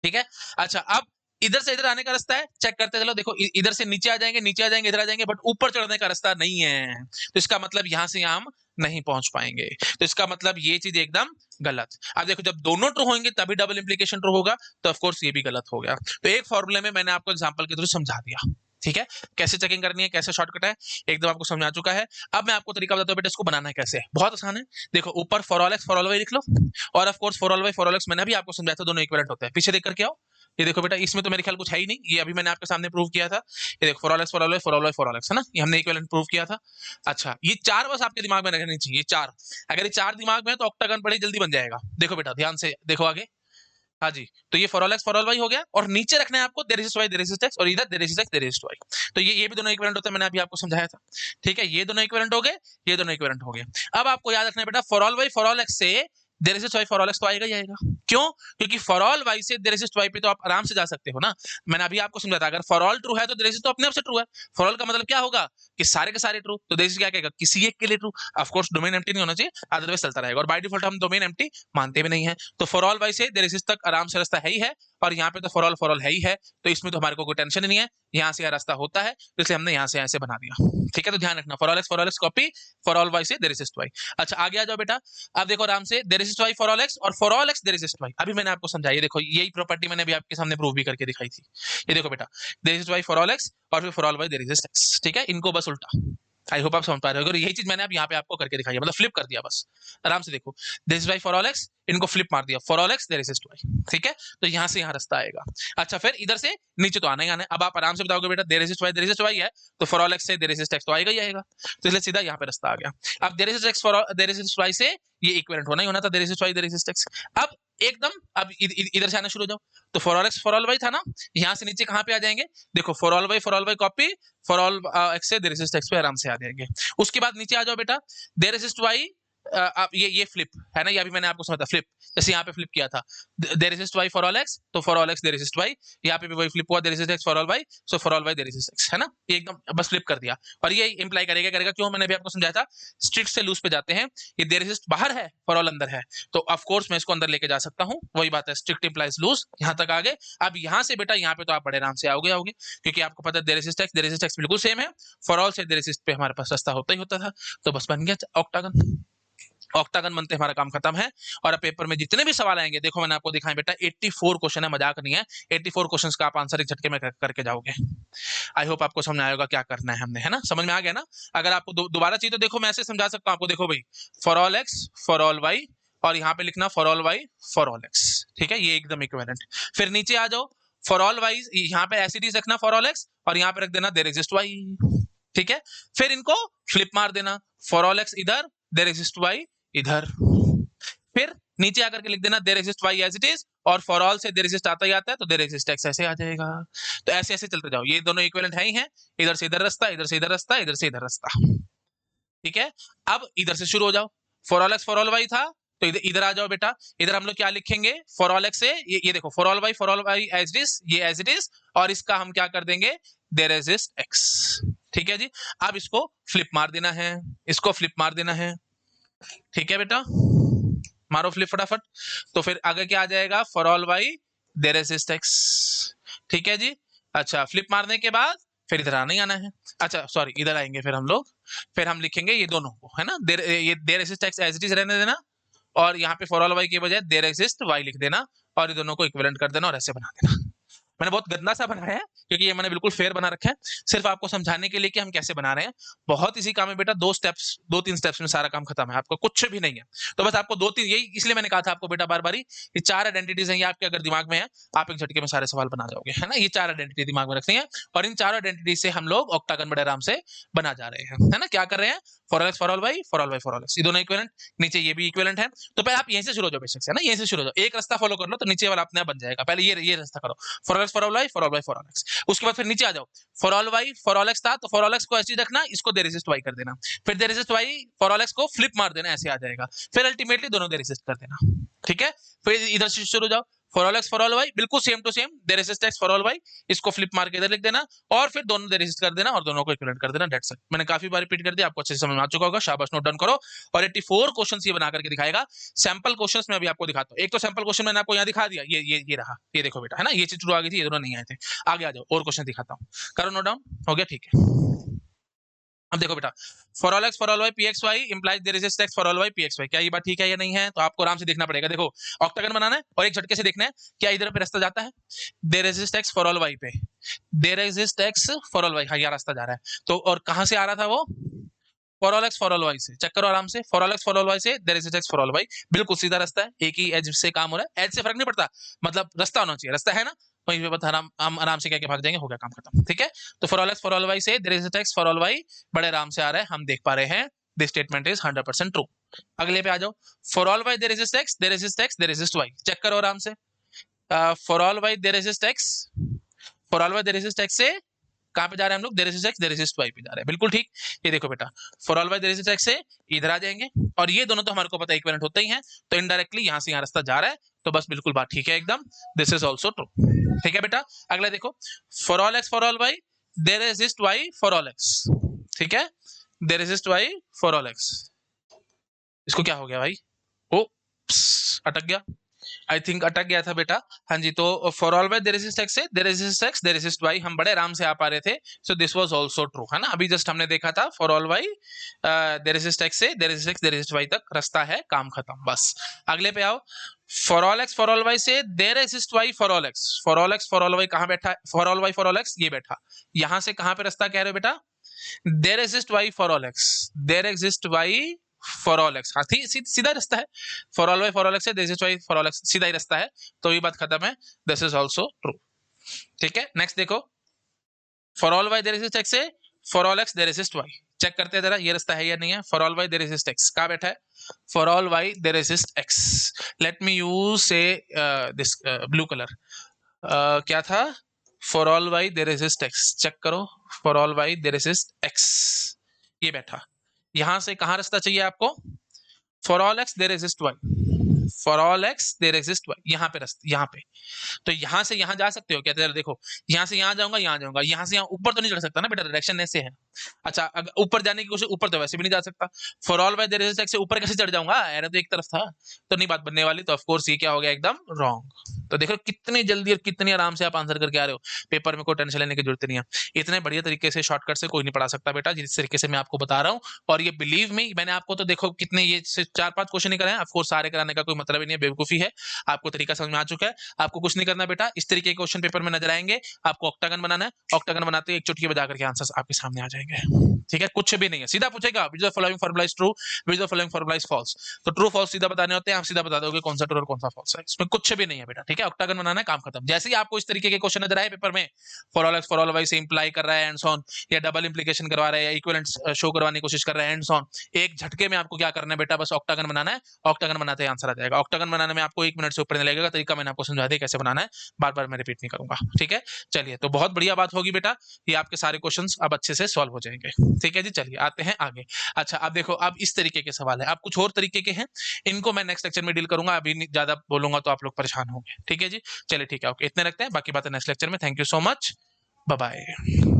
ठीक है। अच्छा अब इधर से इधर आने का रास्ता है, चेक करते चलो, देखो इधर से नीचे आ जाएंगे, नीचे आ जाएंगे, इधर आ जाएंगे, बट ऊपर चढ़ने का रास्ता नहीं है, तो इसका मतलब यहां से यहां हम नहीं पहुंच पाएंगे, तो इसका मतलब ये चीज एकदम गलत। अब देखो जब दोनों ट्रू होंगे तभी डबल इंप्लीकेशन ट्रू होगा, तो ऑफ कोर्स ये भी गलत हो गया। तो एक फॉर्मूले में मैंने आपको एग्जांपल के थ्रू समझा दिया, ठीक है। कैसे चेकिंग करनी है, कैसे शॉर्टकट है, एकदम आपको समझा चुका है। अब मैं आपको तरीका बताता हूँ बेटा इसको बनाना है कैसे, बहुत आसान है। देखो ऊपर for all x for all y लिख लो, और of course for all y for all x मैंने भी आपको समझाया था दोनों इक्विवेलेंट होते हैं। पीछे देख करके आओ, ये देखो बेटा इसमें तो मेरे ख्याल कुछ है ही नहीं, ये अभी मैंने आपके सामने प्रूव किया था। ये देखो for all x for all y for all y for all x है ना, ये हमने इक्विवेलेंट प्रूव किया था। अच्छा ये 4 बस आपके दिमाग में रखनी चाहिए, ये 4, अगर ये 4 दिमाग में है तो ऑक्टागन बड़े जल्दी बन जाएगा। देखो बेटा ध्यान से देखो आगे, हाँ जी, तो ये for all x for all y हो गया, और नीचे रखना है आपको there is y there is x, और इधर there is x there is y, तो ये भी दोनों इक्विवेलेंट होते हैं, मैंने अभी आपको समझाया था, ठीक है। ये दोनों इक्विवेलेंट हो गए, ये दोनों इक्विवेलेंट हो गए। अब आपको याद रखना है बेटा for all y for all x से there is y for all x तो आएगा ही आएगा, क्यों, क्योंकि फॉर ऑल वाई से देयर इज वाई पे तो आप आराम से जा सकते हो ना, मैंने अभी आपको समझाया था, अगर फॉर ऑल ट्रू है तो देयर इज तो अपने आप से ट्रू है। फॉर ऑल का मतलब क्या होगा कि सारे के सारे ट्रू, तो देयर इज क्या कहेगा किसी एक के लिए true, of course domain empty नहीं होना चाहिए, अदरवाइज चलता रहेगा, और बाय डिफॉल्ट हम डोमेन एम्प्टी मानते भी नहीं है। तो फॉर ऑल वाई से देयर इज तक आराम से रास्ता है ही है, और यहाँ पे तो फॉर ऑल है ही है, तो इसमें तो हमारे को कोई टेंशन नहीं है, यहाँ से यह रास्ता होता है, तो इसलिए हमने यहाँ से ऐसे बना दिया, ठीक है। तो ध्यान रखना for all x copy, for all y से देयर इज वाई। अच्छा आगे आ जाओ बेटा, अब देखो आराम से there is y for all x और for all x there is y, अभी मैंने आपको समझाया, देखो यही प्रॉपर्टी मैंने अभी आपके सामने प्रूव भी करके दिखाई थी। ये देखो बेटा there is y for all x और फिर for all y there is x, ठीक है, इनको बस उल्टा, आई होप आप समझ पा रहे हो, यही चीज मैंने अब यहाँ पे आपको करके दिखाई है, मतलब फ्लिप कर दिया बस। आराम से देखो there is y for all x, इनको फ्लिप मार दिया for all x there is y, ठीक है, तो यहाँ से यहाँ रास्ता आएगा। अच्छा फिर इधर से नीचे तो आना ही आना है, अब आप आराम से बताओगे बेटा देयर इज वाई है, तो फॉर ऑल एक्स से देयर इज एक्स तो आएगा ही आएगा, तो इसलिए सीधा यहाँ पे रास्ता आ गया। अब there is x for there is y से ये इक्विवेलेंट होना ही होना था, there is y there is x. अब एकदम अब इधर से आना शुरू हो जाओ, तो for all x for all y था ना, यहाँ से नीचे कहाँ पे आ जाएंगे, देखो for all y copy, for all x से देयर इज एक्स पे आराम से आ जाएंगे। उसके बाद नीचे आ जाओ बेटा देयर इज वाई, अब ये फ्लिप है ना, ये अभी मैंने आपको समझा फ्लिप, जैसे यहाँ पे फ्लिप किया था there is y for all x, तो for all x there is y, यहाँ पे भी वही फ्लिप हुआ there is x for all y, so for all y there is x, है ना, ये एकदम बस फ्लिप कर दिया। और ये इंप्लाई करेगा क्यों, मैंने भी आपको समझाया था स्ट्रिक्ट से लूज पे जाते हैं, ये देयर इज बाहर है फॉर ऑल अंदर है, तो ऑफ कोर्स मैं इसको अंदर लेके जा सकता हूँ, वही बात है स्ट्रिक्ट इंप्लाइज लूज, यहाँ तक आगे। अब यहाँ से बेटा यहाँ पे तो आप बड़े आराम से आओगे, क्योंकि आपको पता है देयर इज एक्स बिल्कुल सेम है, फॉर ऑल से देयर इज पे हमारे पास रास्ता होता ही होता था, तो बस बन गया ऑक्टागन। ऑक्टागन बनते हमारा काम खत्म है। और अब पेपर में जितने भी सवाल आएंगे, देखो मैंने आपको दिखाया बेटा 84 क्वेश्चन है, मजाक नहीं है। 84 क्वेश्चंस का आप आंसर एक झटके में करके जाओगे। आई होप आपको समझ में आएगा क्या करना है हमने, है ना, समझ में आ गया ना। अगर आपको दोबारा चाहिए तो देखो मैं ऐसे समझा सकता हूँ आपको। देखो भाई, for all x for all y, और यहाँ पे लिखना for all y for all x, ठीक है, ये एकदम इक्विवेलेंट। फिर नीचे आ जाओ, फॉर ऑल वाई यहाँ पे ऐसे रखना फॉर ऑल एक्स, और यहाँ पे रख देना देयर एग्जिस्ट वाई, ठीक है। फिर इनको फ्लिप मार देना, फॉर ऑल एक्स इधर, देयर एग्जिस्ट वाई इधर। फिर नीचे आकर के लिख देना there exist y as it is, और फॉर ऑल से देयर एग्जिस्ट आता ही आता है, तो देयर एग्जिस्ट एक्स ऐसे आ जाएगा। तो ऐसे ऐसे चलते जाओ, ये दोनों इक्विवेलेंट है ही है, इधर से इधर रास्ता, इधर से इधर रास्ता, इधर से इधर रास्ता, ठीक है। अब इधर से शुरू हो जाओ, for all x for all y था, तो इधर इधर आ जाओ बेटा। इधर हम लोग क्या लिखेंगे, फॉर ऑल एक्स से ये देखो for all y as it is, ये एज इट इज, और इसका हम क्या कर देंगे, देयर एग्जिस्ट एक्स, ठीक है जी। अब इसको फ्लिप मार देना है, इसको फ्लिप मार देना है, ठीक है बेटा, मारो फ्लिप फटाफट। तो फिर आगे क्या आ जाएगा, for all y there exist x, ठीक है जी। अच्छा, फ्लिप मारने के बाद फिर इधर आना ही आना है। अच्छा सॉरी, इधर आएंगे फिर हम लोग, फिर हम लिखेंगे ये दोनों को, है ना, ये there exist x as it is रहने देना, और यहाँ पे फॉर ऑल वाई के बजाय देयर एग्जिस्ट वाई लिख देना, और ये दोनों को इक्विवेलेंट कर देना, और ऐसे बना देना। मैंने बहुत गंदा सा बनाया है, क्योंकि ये मैंने बिल्कुल फेयर बना रखा है, सिर्फ आपको समझाने के लिए कि हम कैसे बना रहे हैं। बहुत इसी काम है बेटा, 2-3 स्टेप्स में सारा काम खत्म है, आपको कुछ भी नहीं है। तो बस आपको 2-3, यही इसलिए मैंने कहा था आपको बेटा बार बार, ये 4 आइडेंटिटीज हैं, ये आपके अगर दिमाग में है, आप एक झटके में सारे सवाल बना जाओगे, है ना। ये 4 आइडेंटिटी दिमाग में रखनी है, और इन 4 आइडेंटिटी से हम लोग ऑक्टागन बड़े आराम से बना जा रहे हैं, है ना। क्या कर रहे हैं, for x for all y for all y for all x, ये दोनों इक्विवेलेंट, नीचे ये भी इक्विवेलेंट है। तो पहले आप यहीं से शुरू हो जाओ बेसिक से, है ना, यहीं से शुरू हो जाओ, एक रास्ता फॉलो कर लो, तो नीचे वाला अपने आप बन जाएगा। पहले ये रास्ता करो, for x for all y for all y for all x. उसके बाद फिर नीचे आ जाओ, for all y for all x था, तो फॉर ऑल एक्स को ऐसे रखना, इसको देयर एग्जिस्ट वाई कर देना, फिर there exist y for all x को फ्लिप मार देना, ऐसे आ जाएगा। फिर अल्टीमेटली दोनों देयर एग्जिस्ट कर देना, ठीक है। फिर इधर से शुरू हो जाओ, for all x for all y, बिल्कुल same to same, there exist x for all y, इसको फ्लिप मार के इधर लिख देना, और फिर दोनों देयर एग्जिस्ट कर देना, और दोनों को इक्विवेलेंट कर देना, दैट्स इट। मैंने काफी बार रिपीट कर दिया, आपको अच्छे से समझ में आ चुका होगा, शाबाश, नोट डाउन करो। और 84 क्वेश्चंस ये बना करके दिखाएगा। सैंपल क्वेश्चंस में अभी आपको दिखाता हूं। एक तो सैंपल क्वेश्चन मैंने आपको यहाँ दिखा दिया, ये रहा, ये देखो बेटा, है ना, ये चीज शुरू आ गई थी, ये दोनों नहीं आए थे। आगे आ जाओ, और क्वेश्चन दिखाता हूँ, करो नोट डाउन, हो गया, ठीक है। अब देखो बेटा, for all x for all y P x y implies there is x for all y P x y, क्या ये बात ठीक है या नहीं है, तो आपको आराम से देखना पड़ेगा। देखो, ऑक्टागन बनाना है और एक झटके से देखना है क्या इधर पे रास्ता जाता है, there is x for all y पे, there is x for all y, हाँ, ये रास्ता जा रहा है। तो और कहां से आ रहा था वो, for all x for all y से, चेक करो आराम से, for all x for all y से there is x for all y, बिल्कुल सीधा रास्ता है, एक ही एज से काम हो रहा है, एज से फर्क नहीं पड़ता, मतलब रास्ता होना चाहिए, रास्ता है ना, वहीं पे बता हम आराम से क्या भाग जाएंगे, हो गया काम खत्म, ठीक है। तो for all x for all y से there is x for all y बड़े आराम से आ रहा है, हम देख पा रहे हैं, दिस स्टेटमेंट इज 100% ट्रू। अगले पे आ जाओ, for all y there is x there is x there is y, check करो आराम से, for all y there is x for all y there is x से कहां पे जा रहे हैं हम लोग, there is x there is y पे जा रहे हैं, बिल्कुल ठीक। ये देखो बेटा, for all y there is x से इधर आ जाएंगे, और ये दोनों तो हमारे को पता है इक्विवेलेंट होते ही हैं, तो इनडायरेक्टली यहां से यहां रास्ता जा रहा है, तो बस बिल्कुल बात ठीक है एकदम, दिस इज ऑल्सो ट्रू, ठीक है बेटा। अगला देखो, for all x for all y there is y for all x, ठीक है, there is y for all x, इसको क्या हो गया भाई, ओ अटक गया, आई थिंक अटक गया था बेटा, हाँ जी। तो for all y there is x से there is x there is y हम बड़े आराम से आ पा रहे थे, so this was also true, है ना। अभी जस्ट हमने देखा था for all y there is x से there is x there is y तक रास्ता है, काम खत्म, बस। अगले पे आओ, for all x for all y से there is y for all x, for all x for all y कहां बैठा है, for all y for all x ये बैठा, यहां से कहां पे रास्ता कह रहे हो बेटा, there exist y for all x, there exist y for all x, हाँ सीधा रास्ता है, for all y for all x है, there exist y for all x, सीधा ही रास्ता है, तो ये बात खत्म है, दिस इज आल्सो ट्रू, ठीक है। नेक्स्ट देखो, for all y there exist x है, for all x there exist y, check करते हैं जरा ये रास्ता है या नहीं है, for all y there exist x कहां बैठा है, for all y there exist x, let me use say this blue colour, क्या था, for all y there exist x, check करो, for all y there exist x, ये बैठा, यहां से कहां रास्ता चाहिए आपको, for all x there exist y, for all x there exist y, यहाँ पे रास्ता, यहाँ पे, तो यहां से यहां जा सकते हो क्या, देखो यहां से यहां जाऊंगा, यहां जाऊंगा, यहां से यहां ऊपर तो नहीं चढ़ सकता ना बेटा, डायरेक्शन ऐसे है। अच्छा, अगर ऊपर जाने की कोशिश, ऊपर तो वैसे भी नहीं जा सकता, for all y there exist x से ऊपर कैसे चढ़ जाऊंगा, एरो तो एक तरफ था, तो नहीं बात बनने वाली, तो ऑफ कोर्स ये क्या हो गया एकदम रॉन्ग, तो देखो कितनी जल्दी और कितनी आराम से आप आंसर करके आ रहे हो, पेपर में कोई टेंशन लेने की जरूरत नहीं है। इतने बढ़िया तरीके से शॉर्टकट से कोई नहीं पढ़ा सकता बेटा, जिस तरीके से मैं आपको बता रहा हूँ। और ये बिलीव मी, मैंने आपको तो देखो कितने ये 4-5 क्वेश्चन ही कराए, ऑफ कोर्स सारे कराने का कोई मतलब ही नहीं है, बेवकूफी है। आपको तरीका समझ में आ चुका है। आपको कुछ नहीं करना बेटा, इस तरीके के क्वेश्चन पेपर में नजर आएंगे, आपको ऑक्टागन बनाना है, ऑक्टागन बनाते ही एक चुटकी बजा करके आंसर आपके सामने आ जाएंगे। ठीक है, कुछ भी नहीं है, सीधा पूछेगा which the following formula is true, which the following formula is false. तो ट्रू फॉल्स सीधा बताने होते हैं, आप सीधा बता दोगे कौन सा ट्रू और कौन सा फॉल्स है, इसमें कुछ भी नहीं है बेटा। ठीक है, ऑक्टागन बनाना है, काम खत्म। जैसे ही आपको इस तरीके के क्वेश्चन नजर आए पेपर में, for all x for all y से इंप्लाई कर रहा है एंड सो ऑन, या डबल इंप्लीकेशन करवा रहा है, या इक्विवेलेंट शो करवाने की कोशिश कर रहा है एंड सो ऑन, एक झटके में आपको क्या करना है बेटा, बस ऑक्टागन बनाना है, ऑक्टागन बनाते ही आंसर आ जाएगा। ऑक्टागन बनाने में आपको 1 मिनट से ऊपर नहीं लगेगा, तरीका मैंने आपको समझा दिया कैसे बनाना है, बार बार मैं रिपीट नहीं करूंगा। ठीक है, चलिए, तो बहुत बढ़िया बात होगी बेटा, ये आपके सारे क्वेश्चंस अब अच्छे से सॉल्व हो जाएंगे। ठीक है जी, चलिए आते हैं आगे। अच्छा, अब देखो, अब इस तरीके के सवाल है, अब कुछ और तरीके के हैं, इनको मैं नेक्स्ट लेक्चर में डील करूंगा, अभी ज्यादा बोलूंगा तो आप लोग परेशान होंगे। ठीक है जी, चलिए ठीक है, ओके, इतने रखते हैं, बाकी बातें नेक्स्ट लेक्चर में। Thank you so much, bye bye.